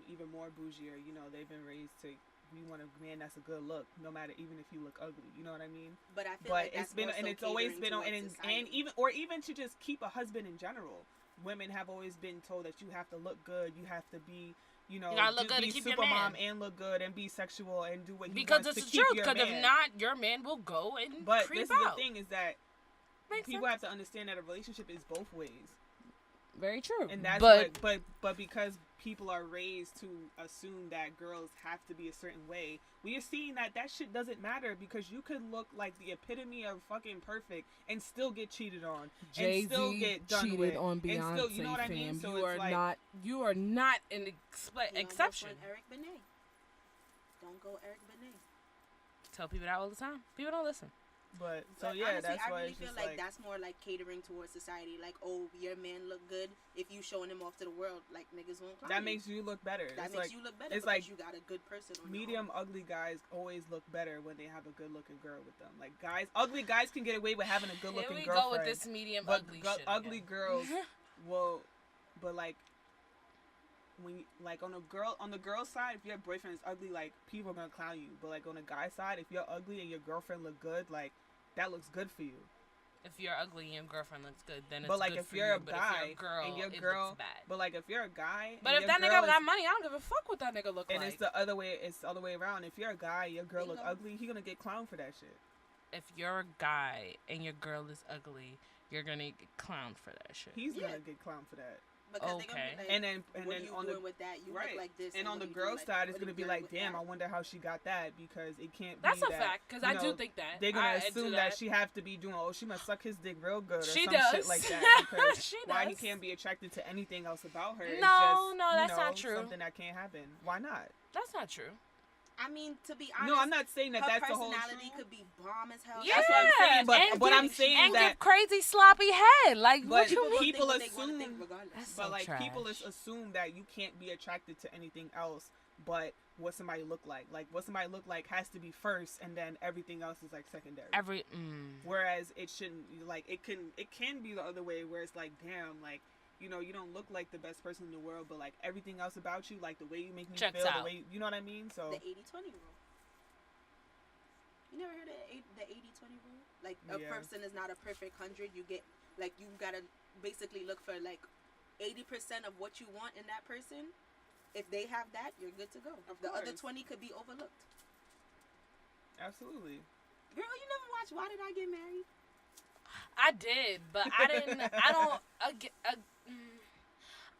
even more bougie, or they've been raised to. We want a man that's a good look, no matter even if you look ugly. You know what I mean? But I feel But like that's it's been more and so it's always been on catering and towards society. even to just keep a husband in general. Women have always been told that you have to look good, you have to be gotta look good to be keep your super mom man. and look good and be sexual and do what he Because wants it's to the keep truth. your Because if man. not, your man will go and But creep this is out. the thing is that Makes people sense. have to understand that a relationship is both ways. Very true. And that's but but because people are raised to assume that girls have to be a certain way, we are seeing that shit doesn't matter because you could look like the epitome of fucking perfect and still get cheated on and still get done cheated with on Beyonce, and still, you know what I mean? fam. So you it's are like, not an You almost exception. went Eric Benet. Don't go Eric Benet. Tell people that all the time. People don't listen. But so But yeah, honestly, that's I why really it's feel just like that's more like catering towards society. Like, oh, your man look good. If you showing him off to the world, like niggas won't clown that you. makes you look better. That It's makes like, you look better it's because like you got a good person on medium your ugly guys always look better when they have a good looking girl with them. Like ugly guys can get away with having a good Here looking we girlfriend. go with this medium but ugly shit. ugly again. girls but like when you, like on the girl side, if your boyfriend is ugly, like people are gonna clown you. But like on the guy side, if you're ugly and your girlfriend look good, like that looks good for you. If you're ugly and your girlfriend looks good, then it's But like good if for you're you. a But guy if you're a girl, and your it girl, looks bad. but like if you're a guy, But if and that your nigga girl got is- money, I don't give a fuck what that nigga look and like. it's the other way. It's the other way around. If you're a guy, your girl look Bingo. ugly, he gonna get clowned for that shit. If you're a guy and your girl is ugly, you're gonna get clowned for that shit. He's Yeah. gonna get clowned for that. Because they're gonna be like, and then what are you on doing the with that? You right, look like this. and on the what are you girl doing, side, it's what are gonna you be doing like, with damn, that? I wonder how she got that because it can't. That's be a that, fact, because I do think that. they're gonna I do assume that she have to be doing. Oh, she must suck his dick real good or She some does. shit like that. Because She why he does. can't be attracted to anything else about her? No, it's just, no, that's not true. Something that can't happen. Why not? That's not true. I mean, to be honest, No, I'm not saying that her that's the whole personality truth. could be bomb as hell. Yeah, That's what I'm saying, but and what give, I'm saying and that give crazy sloppy head. Like, but what you mean? people Think what they wanna think assume, regardless. That's but so like trash. people assume that you can't be attracted to anything else but what somebody look like. Like what somebody look like has to be first, and then everything else is like secondary. Whereas it shouldn't. Like it can be the other way, where it's like, damn, like you know, you don't look like the best person in the world, but like everything else about you, like the way you make me Checks feel, out. the way you know what I mean. So The 80-20 rule. You never heard of the 80-20 rule? Like a Yeah. person is not a perfect 100. You get like you gotta basically look for like 80% of what you want in that person. If they have that, you're good to go. The other course. 20 could be overlooked. absolutely. Girl, you never watched Why Did I Get Married? I did, but I didn't. I don't.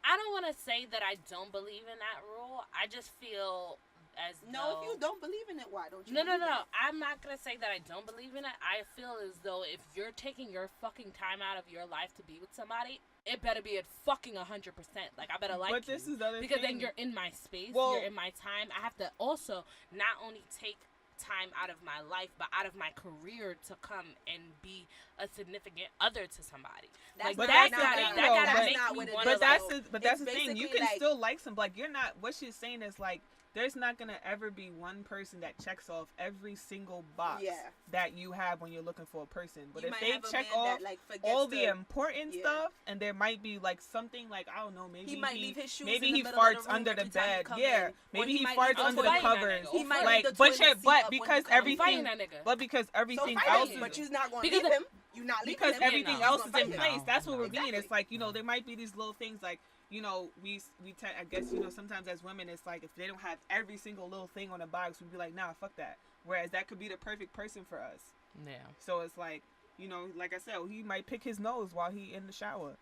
I don't want to say that I don't believe in that rule. I just feel as No, though, if you don't believe in it, why don't you? No. believe in it? I'm not gonna say that I don't believe in it. I feel as though if you're taking your fucking time out of your life to be with somebody, it better be at fucking 100%. Like I better like But you. this is the other because thing. then you're in my space. Well- You're in my time. I have to also not only take time out of my life, but out of my career to come and be a significant other to somebody. That's Like But that that's the gotta, thing, that though, gotta but- make not me what it wanna is, But that's though. the, but that's It's the thing. You basically can like- still like some. Like you're not. What she's saying is like there's not gonna ever be one person that checks off every single box Yeah. that you have when you're looking for a person. But You if might they have a check man off that, like, forgets all the to- important Yeah. stuff, and there might be like something like I don't know, maybe He might leave his shoes maybe in the he middle of the farts room under the every time you bed. come Yeah, in. Or maybe he he might farts leave the under the toilet- covers. He might Like, leave the but toilet yeah, seat but up when you because come in. everything, Fighting that nigga. but because So everything fight else him, is but you're not going to Because leave him. You're not leaving because him. everything no. else You're is gonna in fight place. him. That's what we're being. Exactly. It's like, you know, there might be these little things like, you know, I guess, you know, sometimes as women, it's like if they don't have every single little thing on the box, we'd be like, nah, fuck that. Whereas that could be the perfect person for us. Yeah. So it's like, you know, like I said, he might pick his nose while he in the shower.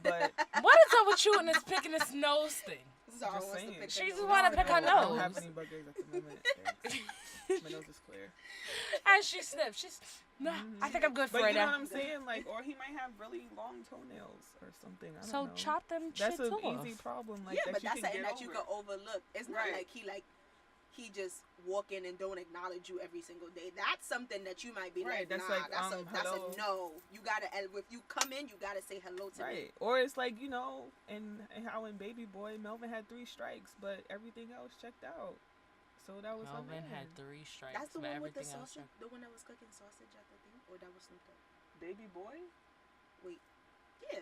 But What is up with you and this picking this nose thing? Zara Just wants to saying. pick She the just nose. wanna pick her I don't nose. have any boogers at the moment. Thanks. My nose is clear. And she sniffed. She's no. I think I'm good for But right you know now. what I'm saying? Like, or he might have really long toenails or something. I don't So know. chop them That's shits an off. easy problem. Like, Yeah, that but you that's can something get that you over. could overlook. It's not Right. like he just walk in and don't acknowledge you every single day. That's something that you might be Right, like, that's nah, like, that's hello. a no. You gotta, if you come in, you gotta say hello to me. Right. Or it's like, you know, and how in Baby Boy, Melvin had 3 strikes, but everything else checked out. So that was Melvin her man. had 3 strikes, That's the but one with the everything else. sausage. The one that was cooking sausage at the thing, or that was Snoop Dogg. Baby Boy? Wait, yeah.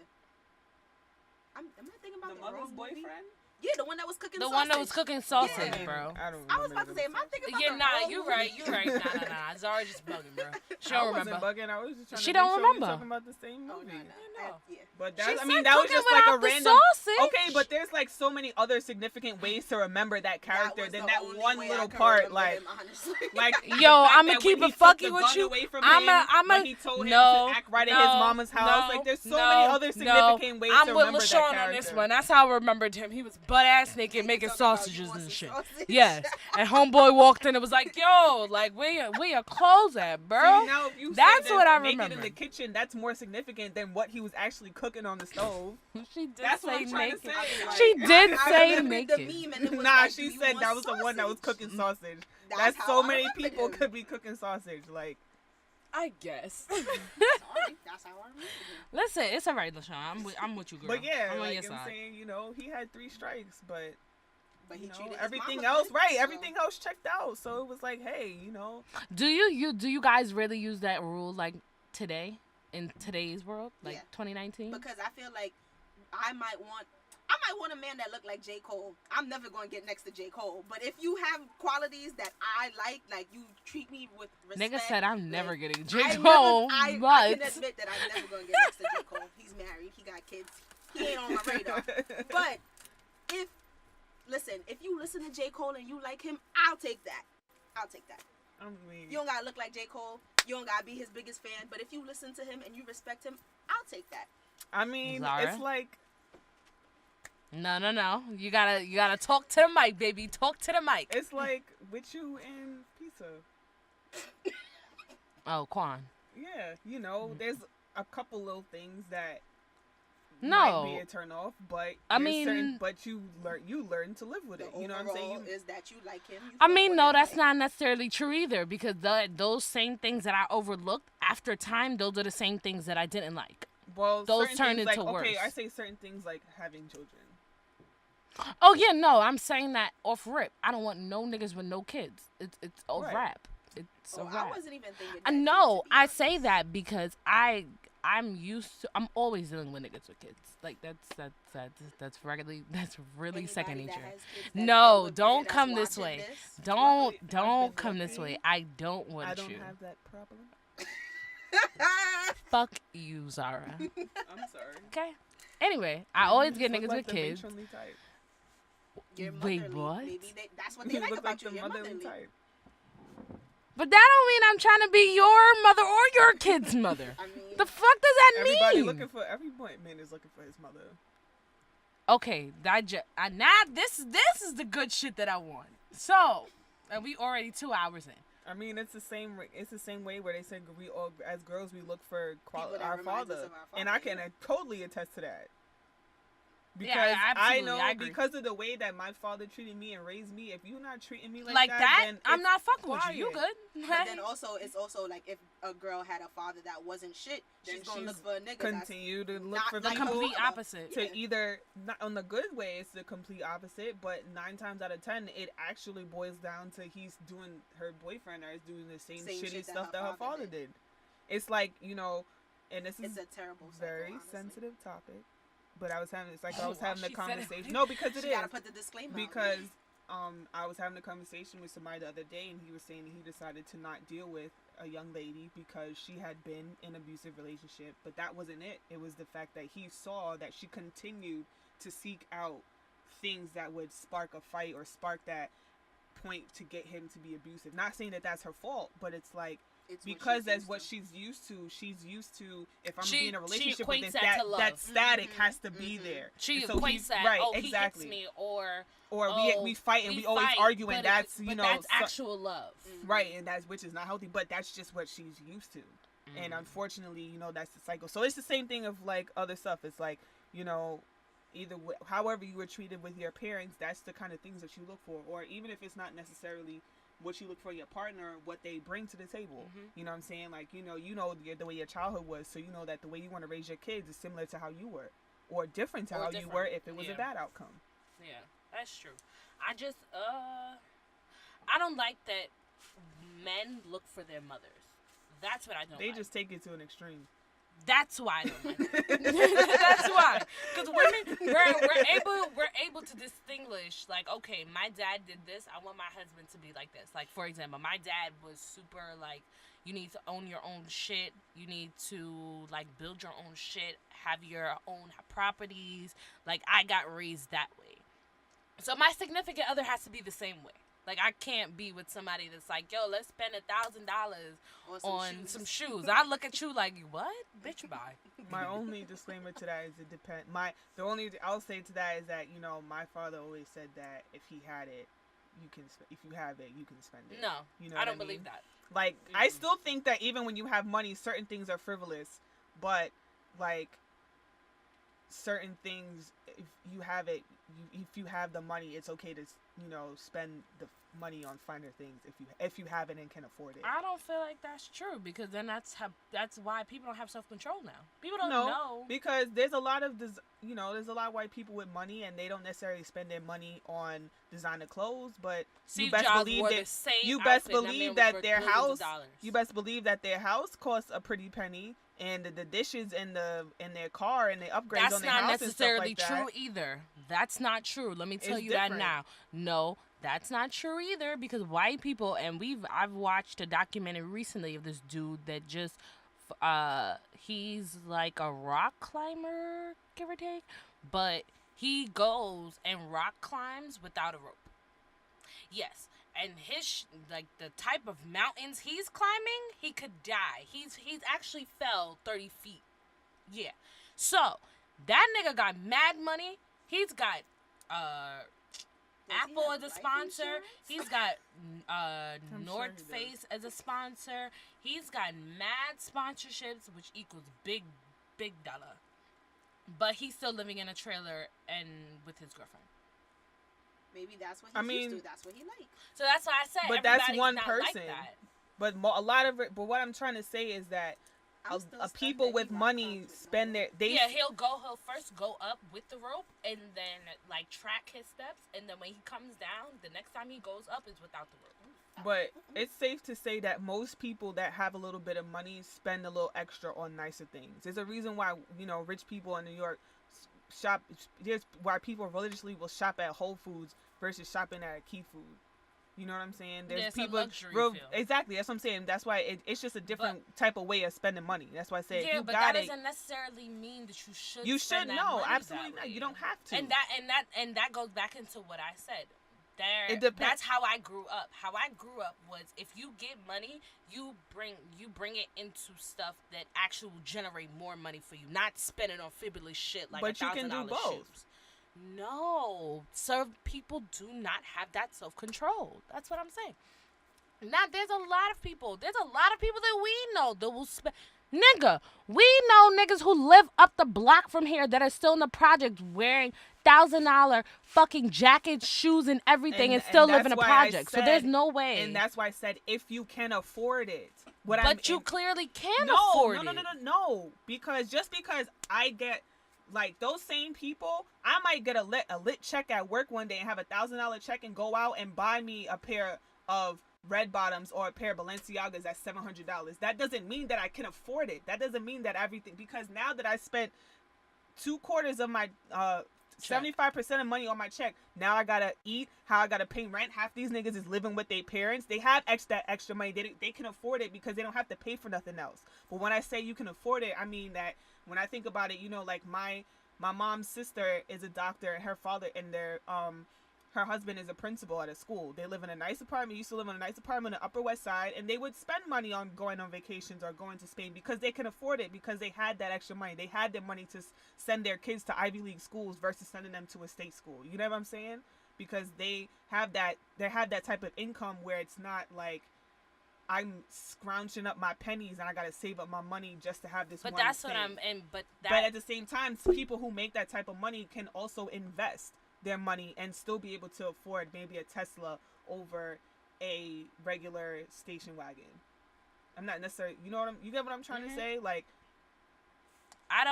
Am I thinking about The the mother's wrong movie? boyfriend? Yeah, the one that was cooking The sausage. one that was cooking sausage, Yeah. bro. I don't I was remember about to say, am I thinking about Yeah, the nah, wrong you movie? right, you right. Nah. Zara just bugging, bro. She I don't wasn't remember. bugging. I was just trying She to make don't sure remember. we're talking about the same Oh, movie. no. Yeah. But She that's, I said mean, that was cooking just like a without the random. sausage. Okay, but there's like so many other significant ways to remember that character was than the that only one way I little could part. remember Like, him, honestly. like Yo, the fact I'ma that keep when it he funky took the with gun you. away from I'ma- him, when he told him no, to act right at no, his mama's house. no, Like, there's so no, many other significant ways I'm to with remember that LaShawn character. on this one. That's how I remembered him. He was butt ass naked making talking about sausages you want and some shit. sausage? Yes, and homeboy walked in and was like, "Yo, like where your clothes at, bro?" See, now if you That's said what I naked in remember. the kitchen, that's more significant than what he was actually cooking on the stove. She did That's what say I'm trying to naked. say. Like, She did I say remembered the naked. meme and it was Nah, like, she "Do you said want that was the one that was sausage?" cooking sausage. That's That's how so I many remembered people him. could be cooking sausage. Like, I guess. Sorry, that's how I remember him. Listen, it's alright, LaShawn. I'm with you, girl. but yeah, I'm on like your I'm side. saying, you know, he had 3 strikes, but But he you know, treated his everything mama else good, right, so- everything else checked out. So it was like, hey, you know, Do you guys really use that rule like today in today's world, like Yeah. 2019? Because I feel like I might want a man that look like J. Cole. I'm never going to get next to J. Cole. But if you have qualities that I like you treat me with respect. Nigga said I'm never like, getting J. I Cole, I but can admit that I'm never going to get next to J. Cole. He's married. He got kids. He ain't on my radar. But if you listen to J. Cole and you like him, I'll take that. I'll take that. I mean, You don't gotta look like J. Cole. You don't gotta be his biggest fan. But if you listen to him and you respect him, I'll take that. I mean, Zara? it's like No. You gotta talk to the mic, baby. Talk to the mic. It's like with you and pizza. Oh, Quan. Yeah, you know, there's a couple little things that No. might be a turn off, but I there's mean- but you learn to live with it. You know what I'm saying? Overall is that you like him. You I fuck mean, with no, him, that's like- not necessarily true either because those same things that I overlooked after time, those are the same things that I didn't like. Well, Those certain turn things into like, okay, worse. I say certain things like having children. Oh yeah, no, I'm saying that off rip. I don't want no niggas with no kids. It's a Right. wrap. It's a I wrap. wasn't even thinking. That No, to be I honest. say that because I'm used to. I'm always dealing with niggas with kids. Like that's really Anybody second that nature. has kids that No, with don't that's come this watching way. this, Don't Luckily, I've don't been come this lucky. way. I don't want I don't you. have that problem. Fuck you, Zara. I'm sorry. Okay. Anyway, I always You get just niggas look with like the kids. matronly type. You're Wait, motherly. what? Maybe that's what they You like look about like you. the You're motherly motherly. type. But that don't mean I'm trying to be your mother or your kid's mother. I mean, The fuck does that Everybody mean? looking for every man is looking for his mother. Okay, now this is the good shit that I want. So, and we already 2 hours in. I mean, it's the same. It's the same way where they said we all, as girls, we look for People that our reminds us father, of our and father, I can totally attest to that. Because Yeah, I absolutely, know I agree. because of the way that my father treated me and raised me, if you're not treating me Like that, then I'm it's not fucking with you. You quiet. good? but then also it's also like if a girl had a father that wasn't shit, then she's gonna look for a nigga that's Continue to look not for The like people complete father. opposite. to Yeah. either not on the good way, it's the complete opposite, but 9 times out of 10, it actually boils down to he's doing her boyfriend or is doing the same shitty shit stuff that her father did. It's like, you know, and this is It's a terrible cycle, very honestly. sensitive topic, but I was having it's like I Oh, was wow, having a she said it. conversation. No, because it She is gotta put the disclaimer out, because man. I was having a conversation with somebody the other day, and he was saying that he decided to not deal with a young lady because she had been in an abusive relationship, but that wasn't it. It was the fact that he saw that she continued to seek out things that would spark a fight or spark that point to get him to be abusive. Not saying that that's her fault, but it's like It's because that's used what to. she's used to. She's used to if I'm She- in a she relationship with equates this, that to love. that static Mhm, has to be there. She And so equates he's- that. right, Oh, exactly. he hits me, or we fight and we always fight, arguing. but That's but you know that's so- actual love. right, and that's which is not healthy. But that's just what she's used to, and unfortunately, you know, that's the cycle. So it's the same thing of like other stuff. It's like, you know, either however you were treated with your parents, that's the kind of things that you look for, or even if it's not necessarily what you look for in your partner, what they bring to the table. You know what I'm saying? Like, you know the way your childhood was, so you know that the way you want to raise your kids is similar to how you were, or different to Or how you different, were if it was yeah. a bad outcome. Yeah, that's true. I just I don't like that men look for their mothers. That's what I don't They like. just take it to an extreme. That's why I don't like it. That's why. Because women, we're able to distinguish, like, okay, my dad did this, I want my husband to be like this. Like, for example, my dad was super, like, you need to own your own shit. You need to, like, build your own shit, have your own properties. Like, I got raised that way. So my significant other has to be the same way. Like, I can't be with somebody that's like, yo, let's spend $1,000 on some shoes. I look at you like, what? Bitch, bye. My only disclaimer to that is it depends. The only I'll say to that is that, you know, my father always said that if he had it, you can. If you have it, you can spend it. No, You know I what don't mean? believe that. Like, I still think that even when you have money, certain things are frivolous, but like certain things, if you have it, if you have the money, it's okay to, you know, spend the money on finer things if you have it and can afford it. I don't feel like that's true because then that's why people don't have self-control now. People don't No, know. because there's a lot of there's a lot of white people with money and they don't necessarily spend their money on designer clothes, but Steve you best Jobs believe wore that the same you best outfit, and that believe man that was their worth billions of house dollars. you best believe that their house costs a pretty penny, and the dishes in their car and the upgrades That's on their not house necessarily and stuff like true that. either. That's not true. Let me tell It's you that different. now. No, that's not true either because white people, and I've watched a documentary recently of this dude that just he's like a rock climber, give or take, but he goes and rock climbs without a rope. Yes. And his like the type of mountains he's climbing, he could die. He's actually fell 30 feet. Yeah. So that nigga got mad money. He's got Apple have as a life sponsor. insurance? He's got sure North he does. Face as a sponsor. He's got mad sponsorships, which equals big dollar. But he's still living in a trailer and with his girlfriend. Maybe that's what he's I mean- used to. That's what he likes. So that's why I said. But that's everybody's one not person. Like that. But a lot of it. But what I'm trying to say is that I'm still stunned people that with he rock money concerts with spend no their they. Yeah, he'll first go up with the rope and then like track his steps, and then when he comes down, the next time he goes up is without the rope. But it's safe to say that most people that have a little bit of money spend a little extra on nicer things. There's a reason why rich people in New York shop. There's why people religiously will shop at Whole Foods versus shopping at Key Food. You know what I'm saying? There's It's a people luxury feel. exactly. That's what I'm saying. That's why it's just a different type of way of spending money. That's why I say Yeah, you but got that it. doesn't necessarily mean that you should. You spend should that know money absolutely that not. way. You don't have to. And that goes back into what I said. It depends. That's how I grew up. How I grew up was if you get money, you bring it into stuff that actually will generate more money for you, not spend it on frivolous shit like But you can do $1,000 both. shoes. No, people do not have that self-control. That's what I'm saying. Now, there's a lot of people that we know that will spend. Nigga, we know niggas who live up the block from here that are still in the project wearing $1,000 fucking jackets, shoes, and everything, and still live in a that's why I project. So there's said- no way. And that's why I said if you can afford it. But you clearly can no, afford no, it. No. Because just because I get like those same people, I might get a lit check at work one day and have $1,000 check and go out and buy me a pair of red bottoms or a pair of Balenciagas at $700. That doesn't mean that I can afford it. That doesn't mean that everything, because now that I spent 2/4 of my 75% of money on my check, now I gotta eat, how I gotta pay rent. Half these niggas is living with their parents. They have extra money. They can afford it because they don't have to pay for nothing else. But when I say you can afford it, I mean that when I think about it, like my mom's sister is a doctor and her father and her husband is a principal at a school. They live in a nice apartment, used to live in a nice apartment on the Upper West Side, and they would spend money on going on vacations or going to Spain because they can afford it, because they had that extra money. They had the money to send their kids to Ivy League schools versus sending them to a state school. You know what I'm saying? Because they have that type of income where it's not like I'm scrounging up my pennies and I gotta save up my money just to have this. But one that's thing. what I'm. But at the same time, people who make that type of money can also invest their money and still be able to afford maybe a Tesla over a regular station wagon. I'm not necessarily, you get what I'm trying to say? Like, I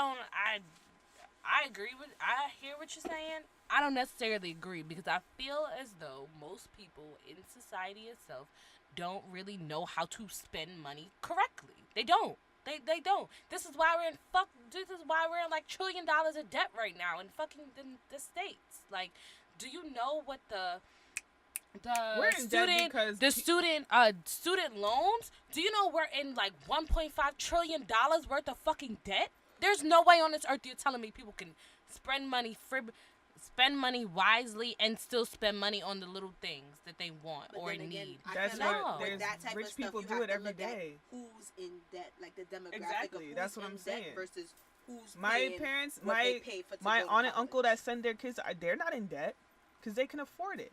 hear what you're saying. I don't necessarily agree because I feel as though most people in society itself don't really know how to spend money correctly. They don't. They don't. This is why we're in like $1 trillion of debt right now in fucking the States. Like, do you know what we're in debt because student loans? Do you know we're in like $1.5 trillion worth of fucking debt? There's no way on this earth you're telling me people can spend money wisely and still spend money on the little things that they want But or then again, need. I That's feel like what with that type rich of stuff, people you do have it to every look at day. Who's in debt, like the demographic Exactly, of who's that's what in I'm debt saying. versus who's My paying parents, what they pay for to my go to aunt and college. uncle that send their kids, they're not in debt because they can afford it.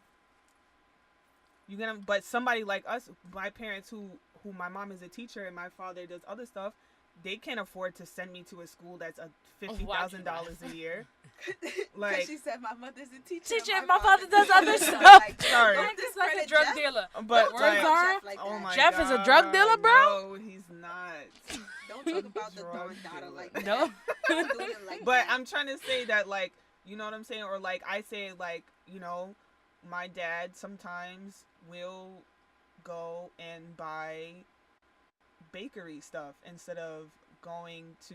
But somebody like us, my parents who my mom is a teacher and my father does other stuff, they can't afford to send me to a school that's $50,000 a year. Like, she said, my mother's a teacher. Teacher, and my father does other other stuff. Like, Sorry. don't It's like a discredit drug Jeff. dealer. but Words like, are- Jeff like oh that. my Jeff God, is a drug dealer, bro? No, he's not. Don't talk about the Drug Don Dada dealer. like that. No. Don't do it like But that. I'm trying to say that, like, you know what I'm saying? Or like I say, like, my dad sometimes will go and buy bakery stuff instead of going to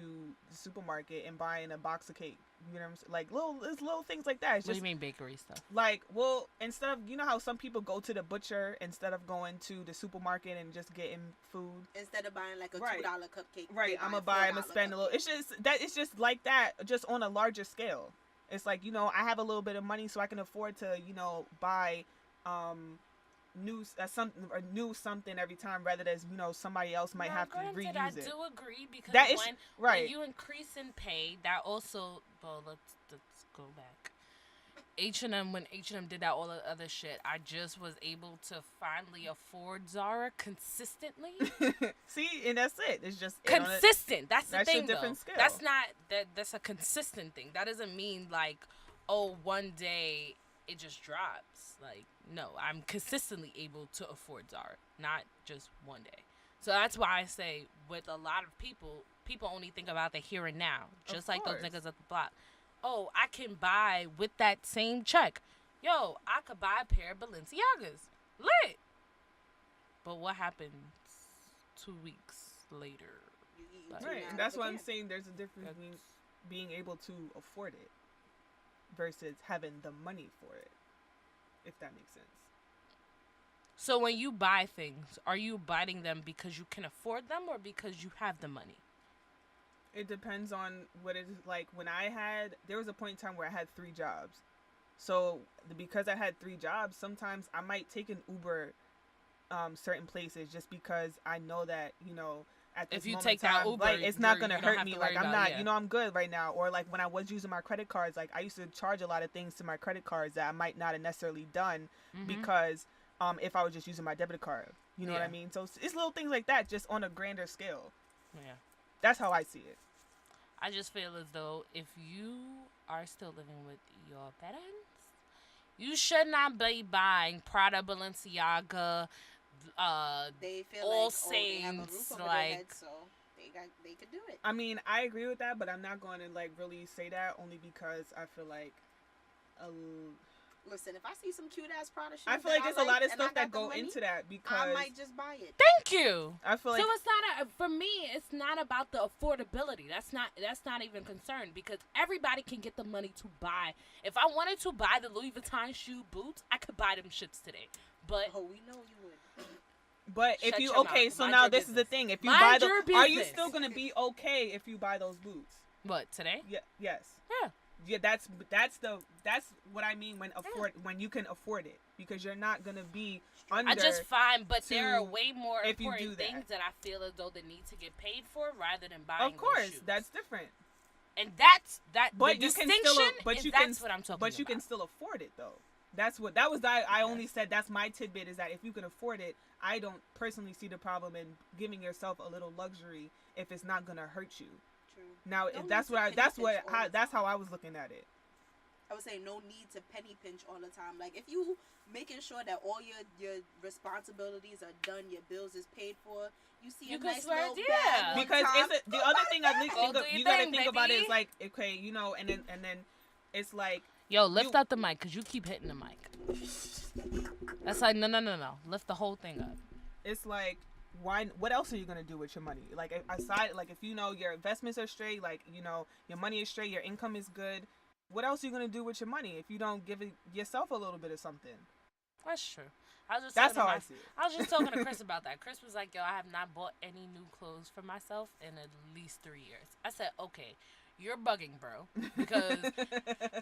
the supermarket and buying a box of cake. You know what I'm saying? Like little things like that. It's What do just you mean bakery stuff? like, well, instead of, how some people go to the butcher instead of going to the supermarket and just getting food. Instead of buying like a $2 Right. cupcake, Right, they I'm buy gonna $4 spend a little. cupcake. It's just like that, just on a larger scale. It's like, I have a little bit of money, so I can afford to, buy, new something every time, rather than somebody else might Now, have to granted, reuse I it. do agree because That is when right. you increase in pay, that also let's go back. H&M, when H&M did that all the other shit, I just was able to finally afford Zara consistently. See, and that's it. It's just Consistent. That's the That's thing, your different though. skill. That's not that's a consistent thing. That doesn't mean like, oh, one day it just drops. Like, no, I'm consistently able to afford Zara, not just one day. So that's why I say with a lot of people only think about the here and now, just like those niggas at the block. Oh, I can buy with that same check. Yo, I could buy a pair of Balenciagas. Lit. But what happens 2 weeks later? Right, and that's why I'm saying there's a difference between being able to afford it versus having the money for it, if that makes sense. So when you buy things, are you buying them because you can afford them or because you have the money? It depends on what it is. Like when there was a point in time where I had 3 jobs. So because I had 3 jobs, sometimes I might take an Uber certain places just because I know that, at this if you moment take in time, that Uber, like, it's not gonna you don't hurt have me. to Like worry I'm about not, I'm good right now. Or like when I was using my credit cards, like I used to charge a lot of things to my credit cards that I might not have necessarily done because if I was just using my debit card, you know what I mean? So it's little things like that, just on a grander scale. Yeah. That's how I see it. I just feel as though if you are still living with your parents, you should not be buying Prada, Balenciaga, They feel All like, they have a Saints, roof over their like head, so they could do it. I mean, I agree with that, but I'm not going to like really say that only because I feel like Listen, if I see some cute ass Prada shoes, I feel like there's a lot of and I stuff got that the go money, into that because I might just buy it. Thank you. I feel like so it's not for me. It's not about the affordability. That's not even concerned because everybody can get the money to buy. If I wanted to buy the Louis Vuitton shoe boots, I could buy them shits today. But we know you would. But Shut if you your okay, mouth. so Mind now your this is the business. thing. If you Mind buy your are you business. still gonna be okay if you buy those boots? What today? Yeah. Yes. Yeah. Yeah. That's what I mean when you can afford it because you're not gonna be under. I just find, but there are way more if you important do things that I feel as though they need to get paid for rather than buying. Of course, those shoes. that's different. And that's that. But the you can distinction still. But is you that's can. what I'm talking But you about. can still afford it though. That's what that was. I only said that's my tidbit is that if you can afford it, I don't personally see the problem in giving yourself a little luxury if it's not gonna hurt you. True. Now No that's need what to I penny that's pinch what all how, the that's time. how I was looking at it. I would say no need to penny pinch all the time. Like if you making sure that all your responsibilities are done, your bills is paid for, you see You a can nice swear, little yeah. bag one Because time, the other thing I think Go do you your gotta thing, think about baby. is like okay, and then it's like Yo, lift up the mic because you keep hitting the mic. That's like no. Lift the whole thing up. it's like why what else are you gonna do with your money? Like aside like if you know your investments are straight, like your money is straight, your income is good. What else are you gonna do with your money if you don't give it yourself a little bit of something? That's true. I was just That's talking how to I see it. I was just talking to Chris about that. Chris was like, yo, I have not bought any new clothes for myself in at least 3 years. I said, okay, you're bugging, bro. Because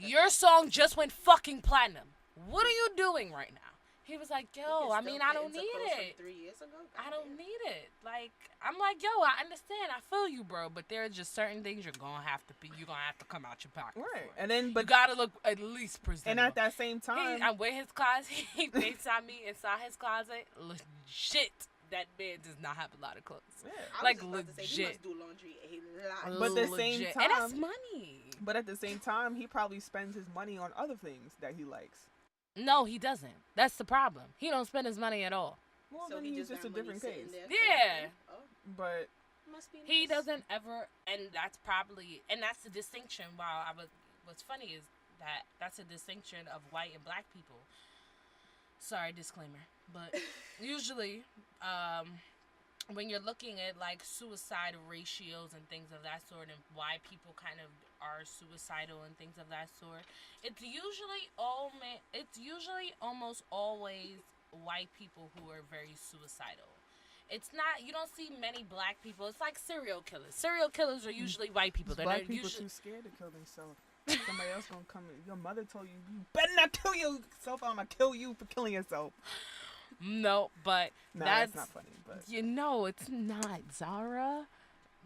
your song just went fucking platinum. What are you doing right now? He was like, yo, I mean, I don't need it. 3 years ago. I don't need it. Like, I'm like, yo, I understand. I feel you, bro. But there are just certain things you're going to have to come out your pocket Right. for. And then You but got to look at least presentable. and at that same time I'm with his closet. He FaceTime me inside his closet. Legit, that man does not have a lot of clothes. yeah. I was Like, just about to say, he legit. must do laundry a lot. But at the same Legit. time- and that's money. But at the same time, he probably spends his money on other things that he likes. No, he doesn't. That's the problem. He don't spend his money at all. Well, So then he he's just just a got money different sitting case. there Yeah. collecting? Oh, But must be He nice. doesn't ever, and that's probably, and that's the distinction. What's funny is that that's a distinction of white and black people. Sorry, disclaimer, but usually, when you're looking at like suicide ratios and things of that sort, and why people kind of are suicidal and things of that sort, it's usually almost always white people who are very suicidal. It's not, you don't see many black people. It's like serial killers. Serial killers are usually white people. They're black not people usually. too scared to kill themselves. Somebody else gonna come in. Your mother told you, you better not kill yourself. I'm gonna kill you for killing yourself. No, but No, that's not funny. But it's not, Zara.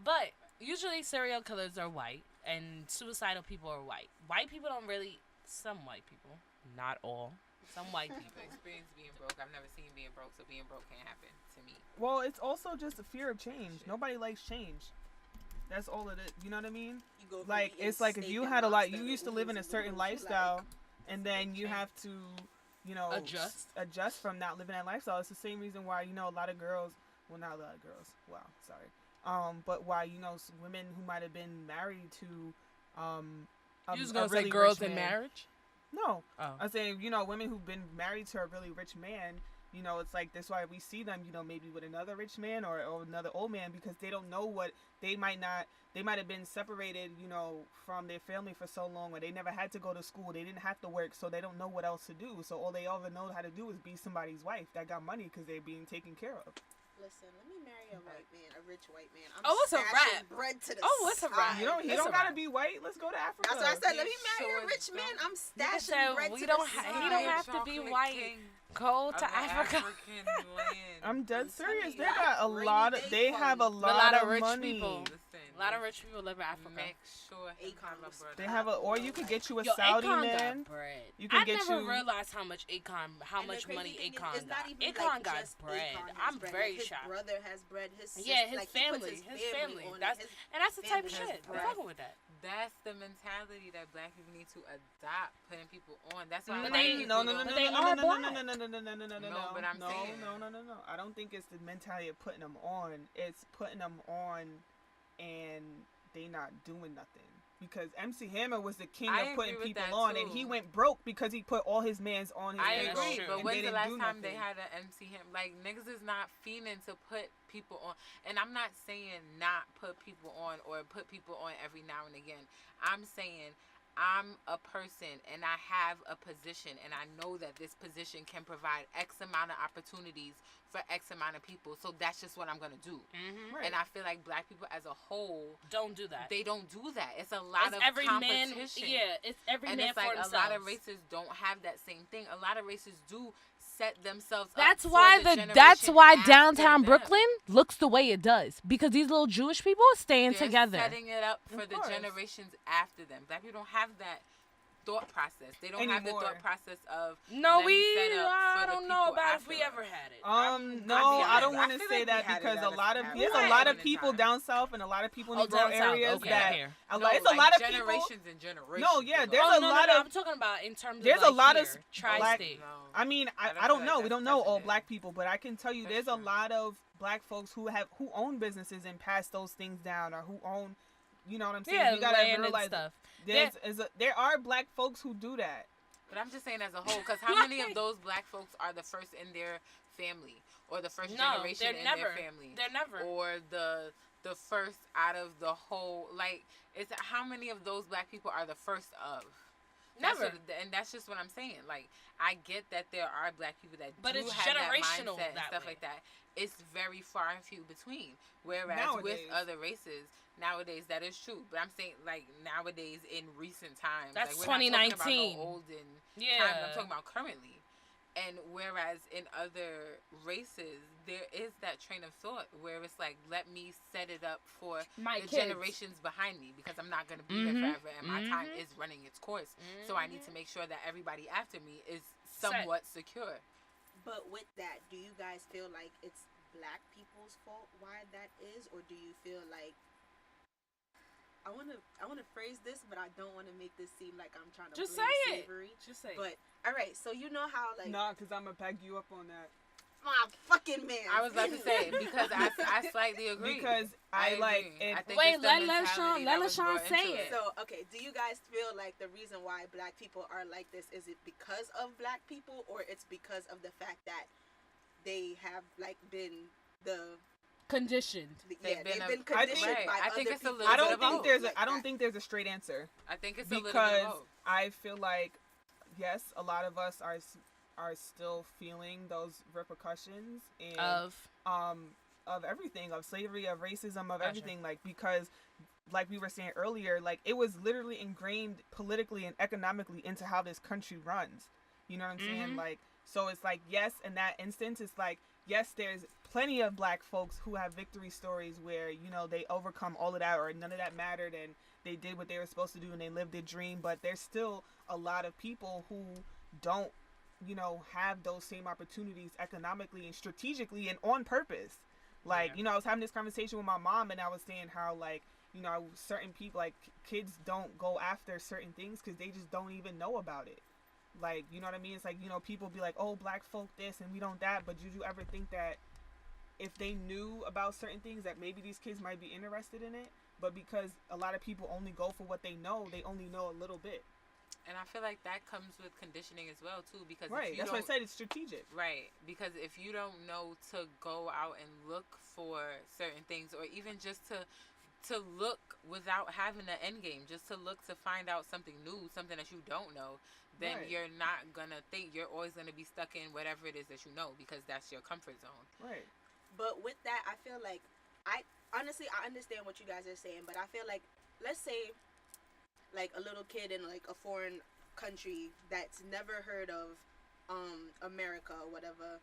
But usually serial killers are white and suicidal people are white. White people don't really Some white people, not all. Some white people. Experience being broke. I've never seen being broke, so being broke can't happen to me. Well, it's also just a fear of change. Nobody likes change. That's all it is. You know what I mean? You go from Like, eating it's like if steak you and had a lot, lobster you used to to live in a oodles and certain noodles, lifestyle, like, and then you have to, you know, adjust from not living that lifestyle. It's the same reason why, you know, a lot of girls, well, not a lot of girls, wow, sorry, but why, you know, women who might have been married to, you was gonna really say girls rich in man. marriage? No, Oh. I'm saying, you know, women who've been married to a really rich man. You know, it's like that's why we see them, you know, maybe with another rich man or another old man, because they don't know what they might have been separated, you know, from their family for so long, or they never had to go to school, they didn't have to work, so they don't know what else to do. So all they ever know how to do is be somebody's wife that got money because they're being taken care of. Listen, let me marry a white man, a rich white man. I'm Oh, it's a stashing wrap. bread to the It's a wrap. You don't gotta be white. Let's go to Africa. That's what I said. Let me marry a rich man. I'm stashing bread to He the don't have to be white. Go to Africa. I'm dead serious. They got a lot of. They have a lot of rich money. people. A lot of rich people live in Africa. Make sure They have or you could get you a Yo, Saudi Akon man. got bread. You can I get never you. realized how much how And the much crazy money thing is, Akon it's not got. even Akon like got just bread. Akon has I'm bread. very Like, his shocked. brother has bread. His sister, Yeah, his like, he puts family. His family. on it. That's and that's the type of family shit. has I'm bread. fucking with that. That's the mentality that black people need to adopt, putting people on. That's why But white they- people No. don't- But they are black. No, but I'm saying. No. I don't think it's the mentality of putting them on. It's putting them on, and they not doing nothing. Because MC Hammer was the king I of putting agree with people that on, too. and he went broke because he put all his mans on his I payroll, agree, but and when's they the didn't last do time they nothing. had an MC Hammer? Like, niggas is not fiending to put people on. And I'm not saying not put people on or put people on every now and again. I'm saying I'm a person and I have a position and I know that this position can provide X amount of opportunities for X amount of people. So that's just what I'm going to do. Mm-hmm. Right. And I feel like black people as a whole Don't do that. they don't do that. It's a lot It's of every man. competition. Yeah, it's every And man it's like for a himself. lot of races don't have that same thing. A lot of races do set themselves That's up why for the that's generation why after downtown them. Brooklyn looks the way it does, because these little Jewish people are staying They're together. setting it up for Of the course. generations after them. Black people don't have that thought process. They don't have the Anymore. thought process of No, let me set up I for the don't know people about if after we us. ever had it. No, I don't honest. want I to feel say like that we had it because at a lot of at there's one a lot point of in people time. down south and a lot of people in Oh, the rural down south, areas okay, that here. a No, lot, it's a like lot of people. generations and generations. No, yeah, ago. there's Oh, a no, lot no, of I'm talking about in terms there's of a lot here, of tri-state. black. No. I mean, I don't I don't feel know. like We don't that's know all precedent. black people, but I can tell you That's there's a true. lot of black folks who own businesses and pass those things down, or who own, you know what I'm saying? Yeah, you gotta land and realize stuff. there are black folks who do that. But I'm just saying as a whole, because how many of those black folks are the first in their family, or the first No, generation they're in never. their family, They're never. or the first out of the whole? Like, it's how many of those black people are the first of? That's Never. and that's just what I'm saying. Like, I get that there are black people that But do it's have generational that mindset and that stuff way. like that. It's very far and few between. Whereas with Nowadays. other races, nowadays that is true. But I'm saying, like, nowadays in recent times, That's like, we're not talking 2019. about no olden Yeah. times. I'm talking about currently. And whereas in other races, there is that train of thought where it's like, let me set it up for My the kids. generations behind me, because I'm not going to be here forever and my time is running its course. So I need to make sure that everybody after me is somewhat secure. But with that, do you guys feel like it's black people's fault why that is, or do you feel like I want to phrase this, but I don't want to make this seem like I'm trying to Just blame say it. slavery. Just say it. But all right, so you know how like Nah, because I'm gonna back you up on that. my fucking man. I was about to say, because I slightly agree. Because I like agree. it. I think Wait, it's the let mentality LaShawn that was LaShawn brought say into it. So okay, do you guys feel like the reason why black people are like this is it because of black people, or it's because of the fact that they have like been Conditioned. they've been I think- conditioned right. by I think other it's a people. little I bit don't of think both. there's Like I don't that. think there's a straight answer, I think it's a little bit because of both. I feel like yes, a lot of us are still feeling those repercussions and of everything, of slavery, of racism, of Gotcha. everything, like, because like we were saying earlier, like it was literally ingrained politically and economically into how this country runs. You know what I'm saying? Like, so it's like, yes, in that instance, it's like, yes, there's plenty of black folks who have victory stories where, you know, they overcome all of that or none of that mattered and they did what they were supposed to do and they lived their dream. But there's still a lot of people who don't, you know, have those same opportunities economically and strategically and on purpose. Like, you know, I was having this conversation with my mom and I was saying how, like, you know, certain people, like, kids don't go after certain things because they just don't even know about it. Like, you know what I mean? It's like, you know, people be like, oh, black folk this and we don't that. But did you ever think that if they knew about certain things that maybe these kids might be interested in it? But because a lot of people only go for what they know, they only know a little bit. And I feel like that comes with conditioning as well, too. Because right, if you that's why I said it's strategic. Right, because if you don't know to go out and look for certain things or even just to look without having an end game, just to look to find out something new, something that you don't know, then you're not going to think, you're always going to be stuck in whatever it is that you know because that's your comfort zone. Right. But with that, I feel like, I understand what you guys are saying, but I feel like, let's say, like, a little kid in, like, a foreign country that's never heard of America or whatever,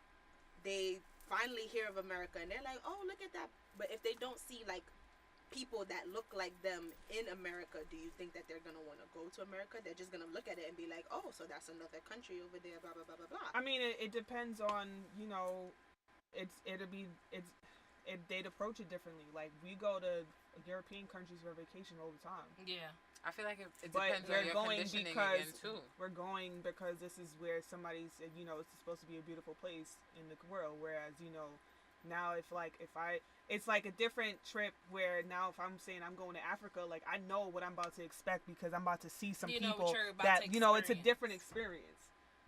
they finally hear of America and they're like, oh, look at that. But if they don't see, like, people that look like them in America, do you think that they're going to want to go to America? They're just going to look at it and be like, oh, so that's another country over there, blah, blah, blah, blah, blah. I mean, it depends on, you know, they'd approach it differently. Like, we go to European countries for vacation all the time. Yeah. I feel like it but depends on your conditioning again, too. We're going because this is where somebody's, you know, it's supposed to be a beautiful place in the world. Whereas, you know, now it's like it's like a different trip where now if I'm saying I'm going to Africa, like I know what I'm about to expect because I'm about to see some people that, you know, it's a different experience.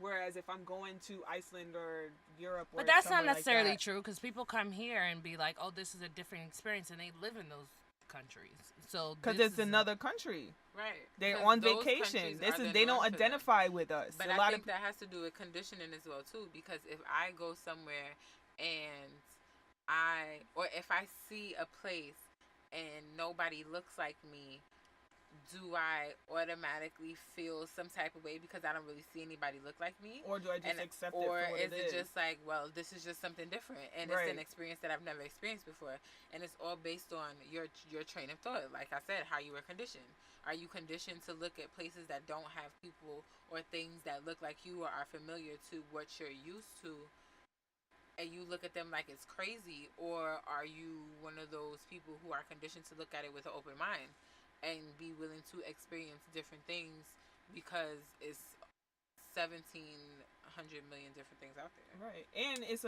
Whereas if I'm going to Iceland or Europe, or but that's not like necessarily true because people come here and be like, oh, this is a different experience, and they live in those countries. So because it's another country. Right. They're on vacation. They don't identify with us. But I think that has to do with conditioning as well too. Because if I go somewhere and if I see a place and nobody looks like me, do I automatically feel some type of way because I don't really see anybody look like me? Or do I just accept it for for what is it is? just like, well, this is just something different and it's an experience that I've never experienced before, and it's all based on your train of thought. Like I said, how you were conditioned. Are you conditioned to look at places that don't have people or things that look like you or are familiar to what you're used to, and you look at them like it's crazy? Or are you one of those people who are conditioned to look at it with an open mind and be willing to experience different things because it's 1,700 million different things out there. Right. And it's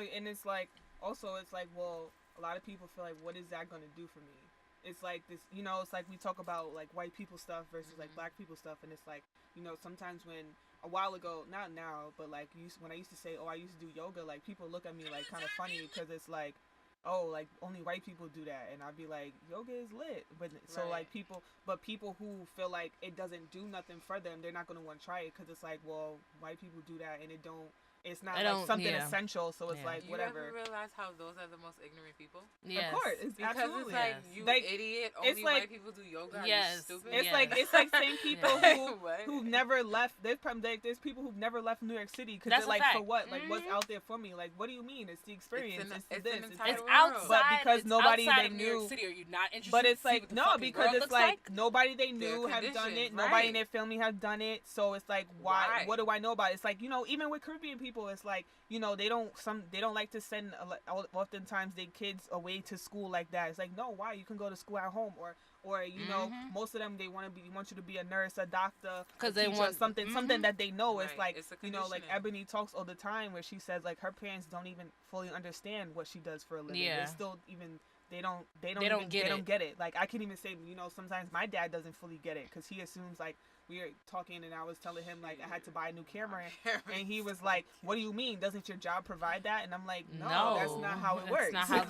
like also it's like, well, a lot of people feel like, what is that going to do for me? It's like this, you know, it's like we talk about like white people stuff versus like black people stuff, and it's like, you know, sometimes when a while ago, not now, but like when I used to say, oh, I used to do yoga, like people look at me like kind of funny because it's like, oh, like only white people do that, and I'd be like, yoga is lit. But so like people who feel like it doesn't do nothing for them, they're not gonna want to try it because it's like, well, white people do that and it's not like something essential, so it's like whatever. You ever realize how those are the most ignorant people? Yes. Of course, because absolutely. It's like, you idiot, only white people do yoga. Yes. Are you stupid? It's like same people who've never left. There's people who've never left New York City because they're like, for what? Like, what's out there for me? Like, what do you mean? It's the experience. It's this. It's outside. But because nobody they New knew. York City, are you not interested? But it's to see like what the no, fucking because world it's looks like nobody they knew have done it. Nobody in their family have done it. So it's like, why? What do I know about it? It's like, you know, even with Caribbean people, it's like, you know, they don't like to send oftentimes their kids away to school like that. It's like, no, why? You can go to school at home, or you know, most of them they want you to be a nurse, a doctor, because they teacher, want something that they know. It's like, it's you know, like Ebony talks all the time where she says like her parents don't even fully understand what she does for a living. Yeah. They still they don't get it. Like I can even say, you know, sometimes my dad doesn't fully get it because he assumes like we were talking and I was telling him like I had to buy a new camera and he was like, what do you mean? Doesn't your job provide that? And I'm like, no, that's not how it works. Not how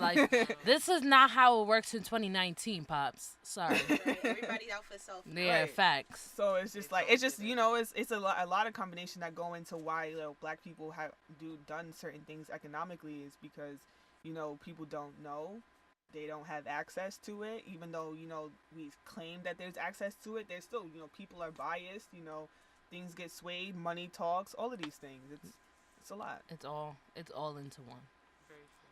this is not how it works in 2019, Pops. Sorry. Right, everybody out for self. Yeah, facts. So it's just like, it's just, you know, it's a lot of combination that go into why, you know, black people have done certain things economically is because, you know, people don't know. They don't have access to it, even though, you know, we claim that there's access to it. There's still, you know, people are biased, you know, things get swayed, money talks, all of these things. It's a lot. It's all into one. Very true.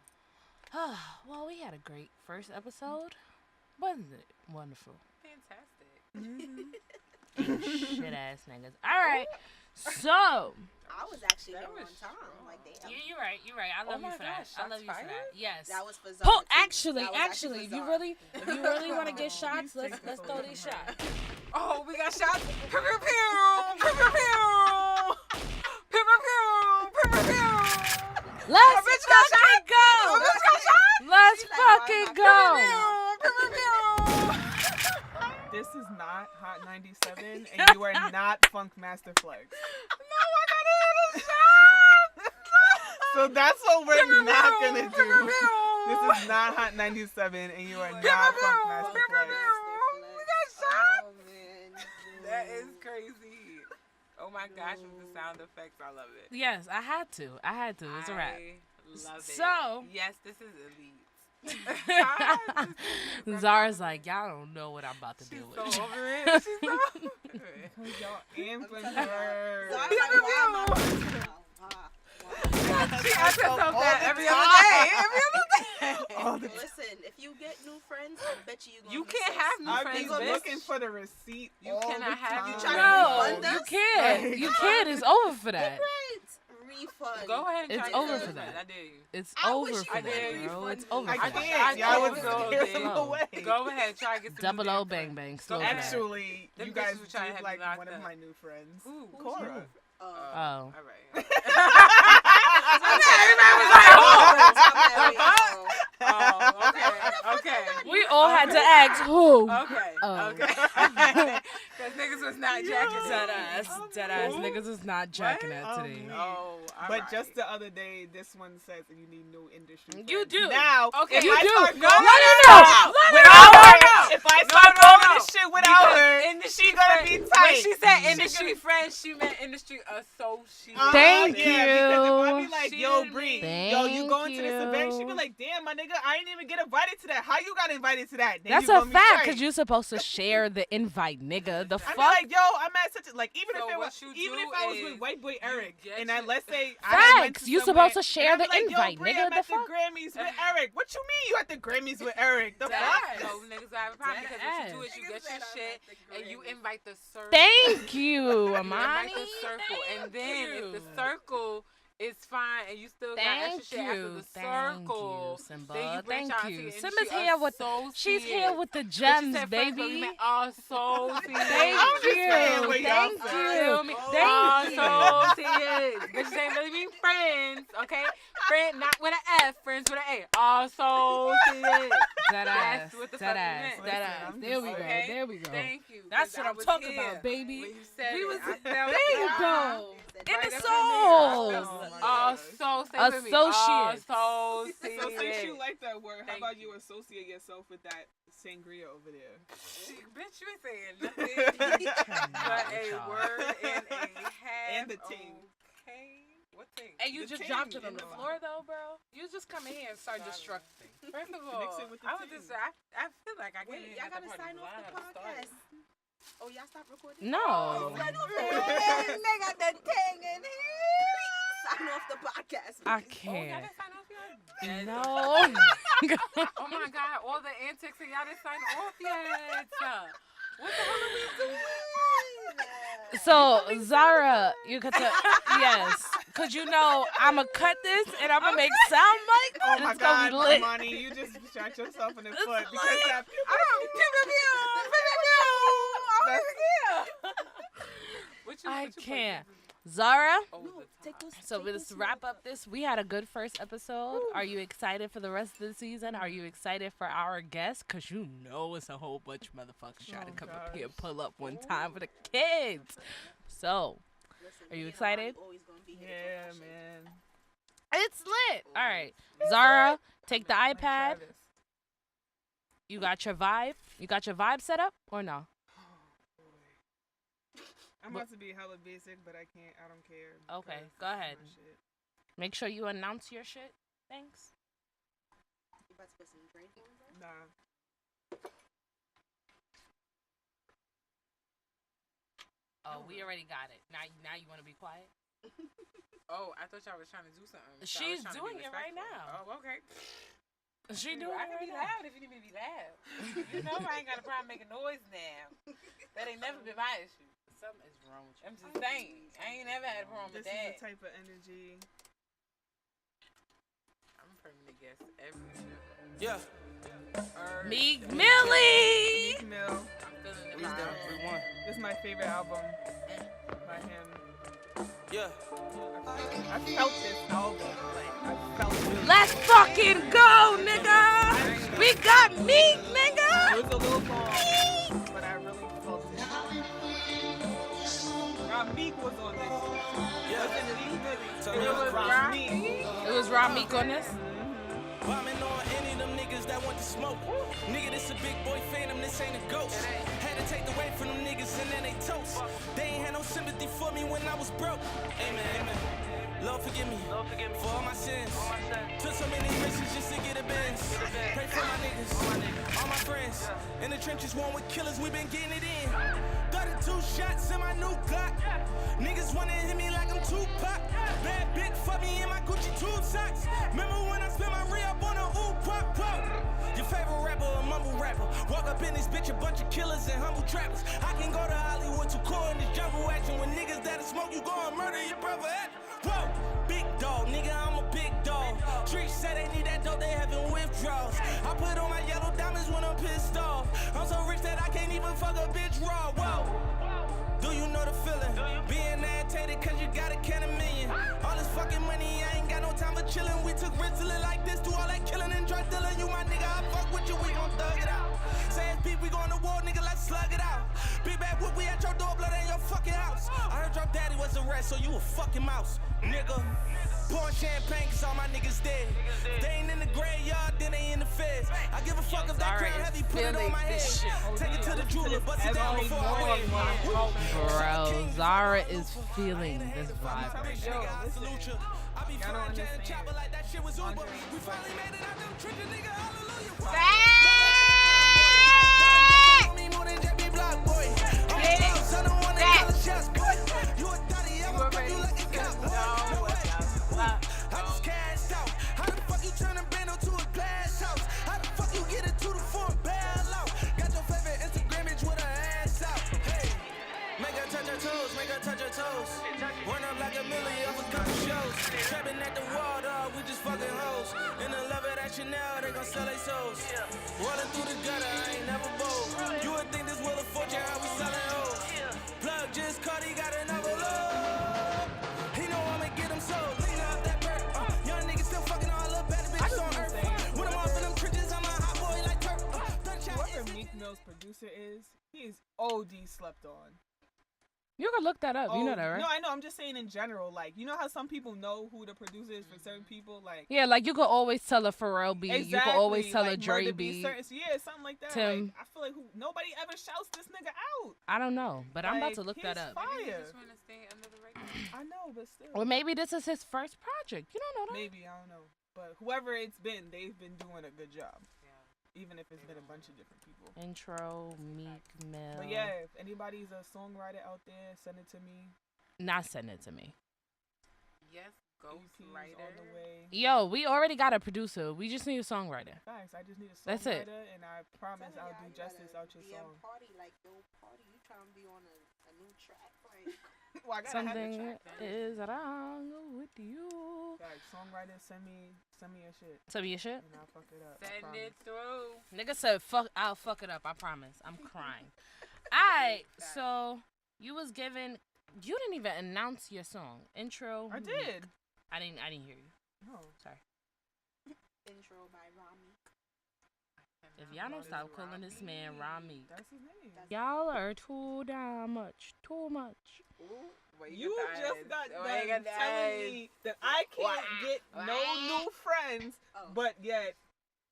Well, we had a great first episode. Wasn't it wonderful? Fantastic. Shit ass niggas. Alright. So I was actually here on time. Like, damn. you're right. I love you for that. I love you for that. Yes. That was for Zara. Oh, too. actually, That was for if you Zara. really want to get shots, let's throw these shots. Oh, we got shots. Pew pew pew. Pew pew pew. Pew pew pew. Pew pew pew. Let's bitch got fucking go. Bitch got shot. Let's fucking go. Pew pew pew. This is not Hot 97, and you are not Funk Master Flex. No, I gotta hit a shot. So that's what we're not gonna do. This is not Hot 97, and you are not Funk Master Flex. We got shot. Oh, man. That is crazy. Oh my gosh, with the sound effects, I love it. Yes, I had to. It's a wrap. I love it. So yes, this is elite. Zara's like, y'all don't know what I'm about to deal with. So over it. She's so over it. Because y'all influence her. Zara's like, why am I She asks herself that every other day. Every other day. Listen, if you get new friends, I bet you gonna You miss can't us. have new I've friends, been bitch. looking for the receipt. You all cannot the have time. you trying to No, refund you us? can't. You can't. It's over for that. Refund. Go ahead and It's try to over do for it. that. I dare you. It's I over wish you for could that, have bro. refunded It's over I for that. can't. Y'all would go scare there. them away. Go ahead, try to get some Double new O damn bang friends. bang. Go Slow ahead. down. Actually, Them you guys bitches was trying to did have like me locked one of up. my new friends. Who? Cora. Oh. All right. Oh, okay. We all had to ask who. Okay. Oh. Okay. Because niggas was not jacking Dead ass niggas is not jacking it today. Oh, all But right. just the other day, this one says that you need new industry. You friends. do. Now, Okay. if You I do. start No, going no. without her, if I start going this shit without Because her, industry she gonna friend- be When tight. she said industry friends, she meant industry associate. Thank Yeah, because if I be you. like, She yo, didn't Bree, mean- yo, you Thank going to this event? She be you. like, damn, my nigga, I ain't even get invited to that. How you got invited to that? Then That's you a gonna be fact, tight. because you're supposed to share the invite, nigga. The I fuck? be like, yo, I'm at such a, like, even So if it what was, you even do if I was is with white boy Eric, get and I, your- let's say I went Facts. to You somewhere, supposed to share and I the be like, invite, yo, Bree, nigga. I'm The at fuck? the Grammys with Eric. What you mean you at the Grammys with Eric? The fuck? No, niggas have a problem because what you do is you get your shit and you invite the circle. Thank you, You Amani. invite the circle, and then Thank if the you. circle is fine and you still got Thank extra shit after you. the Thank circle, you, Simba. then you branch Thank out to you. your Simba's industry here with she's here associate. with the But you gems, said friends, but baby. you meant associate. Thank I'm just saying you. what y'all Thank said. you. me? Thank you. Associates. Bitches ain't really mean friends, okay? Friend, not with an F, friends with an A. Associates. Dead ass. That's what the Dead fuck ass. you meant. Dead ass. I'm There we go. okay. There we go. Thank you. That's 'cause what I I'm was talking here about, baby. when you said We it. was- I felt there it. you Uh-huh. go. Right In the up there. souls. Associates. Associates. So since you Associates. like that word, how Thank about you associate yourself with that sangria over there? Bitch, you ain't saying nothing but a y'all. word and a half. And the ting. Okay. What thing? And you The just ting dropped it on in the the floor, though, bro. You just come in here and start destructing. First of all, Mix it with the I was ting. just I feel like I can't Wait, even y'all get gotta the sign off the podcast. Oh, y'all stop recording? No. Sign off the They got the thing in here. Sign off the podcast. I Oh, y'all can't. didn't sign off yet? No. Oh my God, all the antics and y'all didn't sign off yet. What the hell are we doing? So, Zara, you could tell. Yes. Because you know, I'm going to cut this and I'm going to make sound bites. Oh and my it's gonna God, be lit. Money, you just shot yourself in the foot because that. I can't. Zara, Oh, so let's wrap up this. We had a good first episode. Are you excited for the rest of the season? Are you excited for our guests? Because you know it's a whole bunch of motherfuckers trying to come up here and pull up one time for the kids. So, are you excited? Yeah, man. It's lit. All right. Zara, take the iPad. You got your vibe? You got your vibe set up or no? I'm about to be hella basic, but I can't. I don't care. Okay, because go ahead. my shit. Make sure you announce your shit. Thanks. You about to put some drink on there? Nah. Oh, we already got it. Now you want to be quiet? Oh, I thought y'all was trying to do something. She's doing it right now. Oh, okay. She do. I can be loud if you need me to be loud. You know I ain't got a problem making noise now. That ain't never been my issue. Something is wrong with you. I'm just saying. I ain't never had a problem with This that. is the type of energy. I'm a permanent guest every show. Yeah. Meek Millie. Meek Mill. I'm feeling the He's vibe. down 3-1. This is my favorite album by him. Yeah. I felt this album. Like, I felt it. Let's fucking go, nigga. We got Meek, nigga. It was a little long, but I really felt it. Meek was on this. Wasn't it Meek? It was Meek. It was Rob Meek on this. Bombing on any of them niggas that want to smoke. Nigga, this a big boy phantom, this ain't a ghost. Had to take the weight from them niggas and then they toast. They ain't had no sympathy for me when I was broke. Amen, amen. Lord forgive me for all my sins. Took so many risks just to get a Benz. Pray for my niggas, all my friends. In the trenches, one with killers, we been getting it in. 32 shots in my new Glock. Niggas wanna hit me like I'm Tupac. Bad bitch fuck me in my Gucci tube socks. Remember when I spent my re-up on a ooh pop pop? Your favorite rapper, a mumble rapper. Walk up in this bitch, a bunch of killers and humble trappers. I can go to Hollywood to cool in this jungle action. When niggas that'll smoke, you go and murder your brother. Whoa, big dog, nigga, I'm a big dog. Streets say they need that dope, they having withdrawals. I put on my yellow diamonds when I'm pissed off. I'm so rich that I can't even fuck a bitch raw. Whoa. Do you know the feeling? Being agitated cause you got a can of million. All this fucking money, I ain't got no time for chillin'. We took risks to live like this, do all that killing and drug dealing. You my nigga, I fuck with you, we gon' thug it out. Say it's beef, we going to war, nigga, let's slug it out. Big bad whoop, we at your door, blood in your fucking house. I heard your daddy was arrested, so you a fucking mouse, nigga. Pouring champagne cause all my niggas dead. They ain't in the graveyard, then they in the feds. I give a fuck if that crown heavy, put it on my head. Take it to the jeweler, bust it down before I wear it. Bro, Zara is feeling this vibe right Yo, now. listen. Y'all don't understand. I just cashed out. How the fuck you turn a Bando to a glass house? How the fuck you get it to the front bailout? Got your favorite Instagram bitch with her ass out. Hey, make her touch her toes, make her touch her toes. Run up like a million off a couple shows. Trapping at the wall, dog, we just fucking hoes. In the love of that Chanel, they gon' sell their souls. Rolling through the gutter, I ain't never bold. You would think this Wheel of Fortune, how we selling hoes. Plug just caught, he got another load. He know I'ma get him sold. Lean up that bird. Young niggas still fucking all up better bitches on earth. When I'm off in them trenches, I'm a hot boy like Turk. Whoever Meek Mill's producer is, he is OD slept on. You can look that up. You know that, right? No, I know. I'm just saying in general. Like, you know how some people know who the producer is for certain people? Like, Yeah, like you could always tell a Pharrell beat. exactly, You could always tell like a Dre Murder beat. Yeah, something like that. Tim. Like, I feel like nobody ever shouts this nigga out. I don't know, but I'm about Like, to look that he's up. Fire. Just want to stay under the radar. I know, but still. Or maybe this is his first project. You don't know that. Maybe, I don't know. But whoever it's been, they've been doing a good job. Even if it's been a bunch of different people. Intro, Meek Mill. But yeah, if anybody's a songwriter out there, send it to me. Not send it to me. Yes, EPs ghostwriter. on the way. Yo, we already got a producer. We just need a songwriter. Facts, I just need a songwriter, That's it. and I promise I'll do justice out your song. Party like yo party, you trying to be on a new track, like Well, I gotta have a Something track. is wrong with you. Like, songwriter, send me your shit. Send me your shit. And I'll fuck it up. I Send promise. it through. Nigga said, "Fuck, I'll fuck it up. I promise. I'm crying." Alright, so you was given. You didn't even announce your song intro. I did. I didn't hear you. No. Sorry. intro by Rami. If y'all don't stop calling this man Rami, That's his name. y'all are too damn much. Too much. You just got done telling me that I can't get no new friends, but yet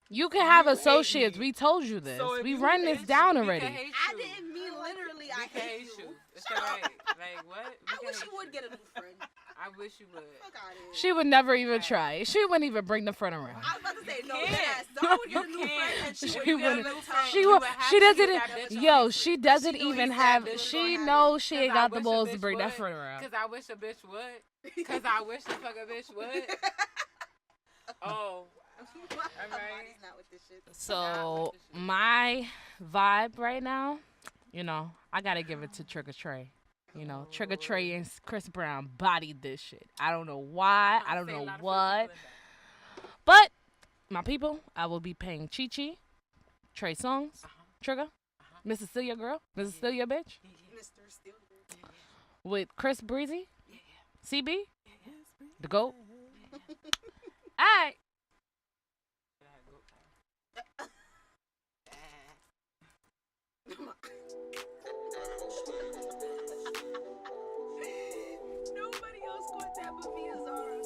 You can have You hate associates. me. We told you this. So if we you run this hate down We already. can hate I you. didn't mean literally. I We can hate hate you. you. It's alright. Like what? We I can wish hate you would get a new friend. I wish you would. Fuck out of here. She would never even try. She wouldn't even bring the friend around. I was about to say no. can't. Yes, Zara would You get a new friend, and she She would get a wouldn't. new friend. She You would. would have She to doesn't. use that bitch Yo, on she Facebook. doesn't She know even he's have. that bitch She gonna have knows she Cause ain't I got the wish a balls to bitch bring that would. friend around. Cause I wish a bitch would. Cause I wish the fuck a bitch would. Oh, Amani's not with this shit. So my vibe right now, you know, I gotta give it to Trigger Trey. You know, Trigger Trey and Chris Brown bodied this shit. I don't know why. I don't know what. But my people, I will be paying Chi Chi, Trey Songz, Trigger, Miss Cecilia girl, Miss Cecilia bitch, Mr. Steele. with Chris Breezy, CB, the GOAT. Alright. Nobody else caught that but me and Zara.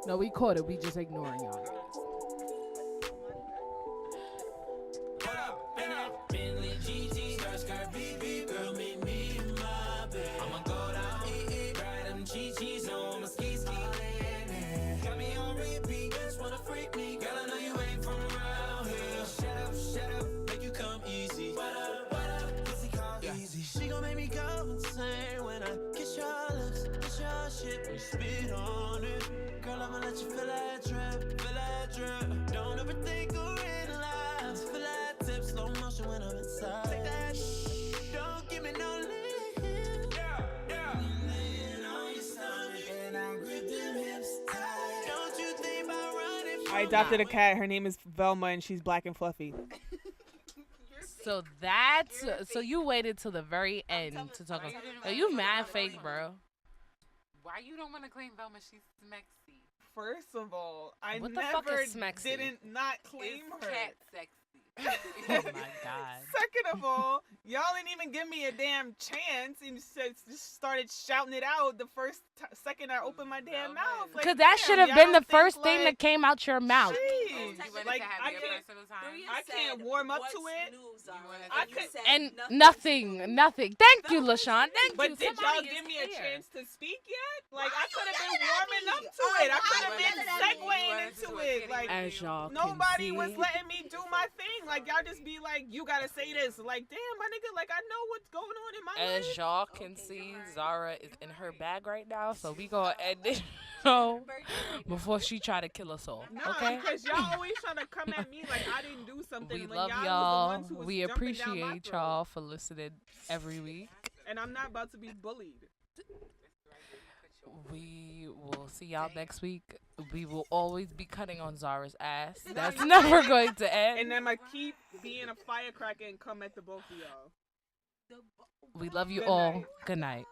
No, we caught it. We just ignoring y'all. Bentley GT, skirt, skirt, BB, girl, meet me in my bed. I'ma go down, ride them GTs on my ski ski. Got me on repeat, just wanna freak me. Girl, I know you ain't from around here. Shut up, make you come easy. What up, pussy call easy. She gon' make me go insane when I kiss your lips, kiss your shit, and you spit on it. Girl, I'ma let you feel that drip, feel that drip. Don't ever think or realize, feel that tip, slow motion when I'm inside. Take that don't give me no lead. Lean on your stomach and I'll grip them hips tight. Don't you think about running from I adopted a cat. Her name is Velma, and she's black and fluffy. So that's so you waited till the very end to talk about. Yo, you mad fake, bro. Why you don't want to claim Velma? She's Smexy. First of all, I What the fuck never is Smexy? didn't not claim It's her. cat sexy. Oh my god. Second of all, y'all didn't even give me a damn chance and just started shouting it out the first second I opened my damn mouth. Like, Cause that damn, should have y'all been the don't think, first thing that came out your mouth. Jeez, You wanted like, to have I your can't, personal time. I can't warm up to it. I could- And nothing. Thank you, LaShawn. Thank But you. did y'all Somebody give is me a here. chance to speak yet? Like, Why I could have you been yelling at warming me? up to Oh, it. I why could have you been yelling at me? segueing You into wanted to it. Like, As y'all nobody can was see. letting me do my thing. Like, y'all just be like, you gotta say this. Like, damn, my nigga, like, I know what's going on in my life. As y'all can see, Zara is in her bag right now, so we gonna end this show before she try to kill us all. No, Okay? because y'all always trying to come at me like I didn't do something. We when love y'all. y'all. Was the ones who was We jumping down my appreciate throat. y'all for listening every week. And I'm not about to be bullied. We will see y'all next week. We will always be cutting on Zara's ass. That's never going to end. And then I keep being a firecracker and come at the both of y'all. We love you Good all. night. Good night.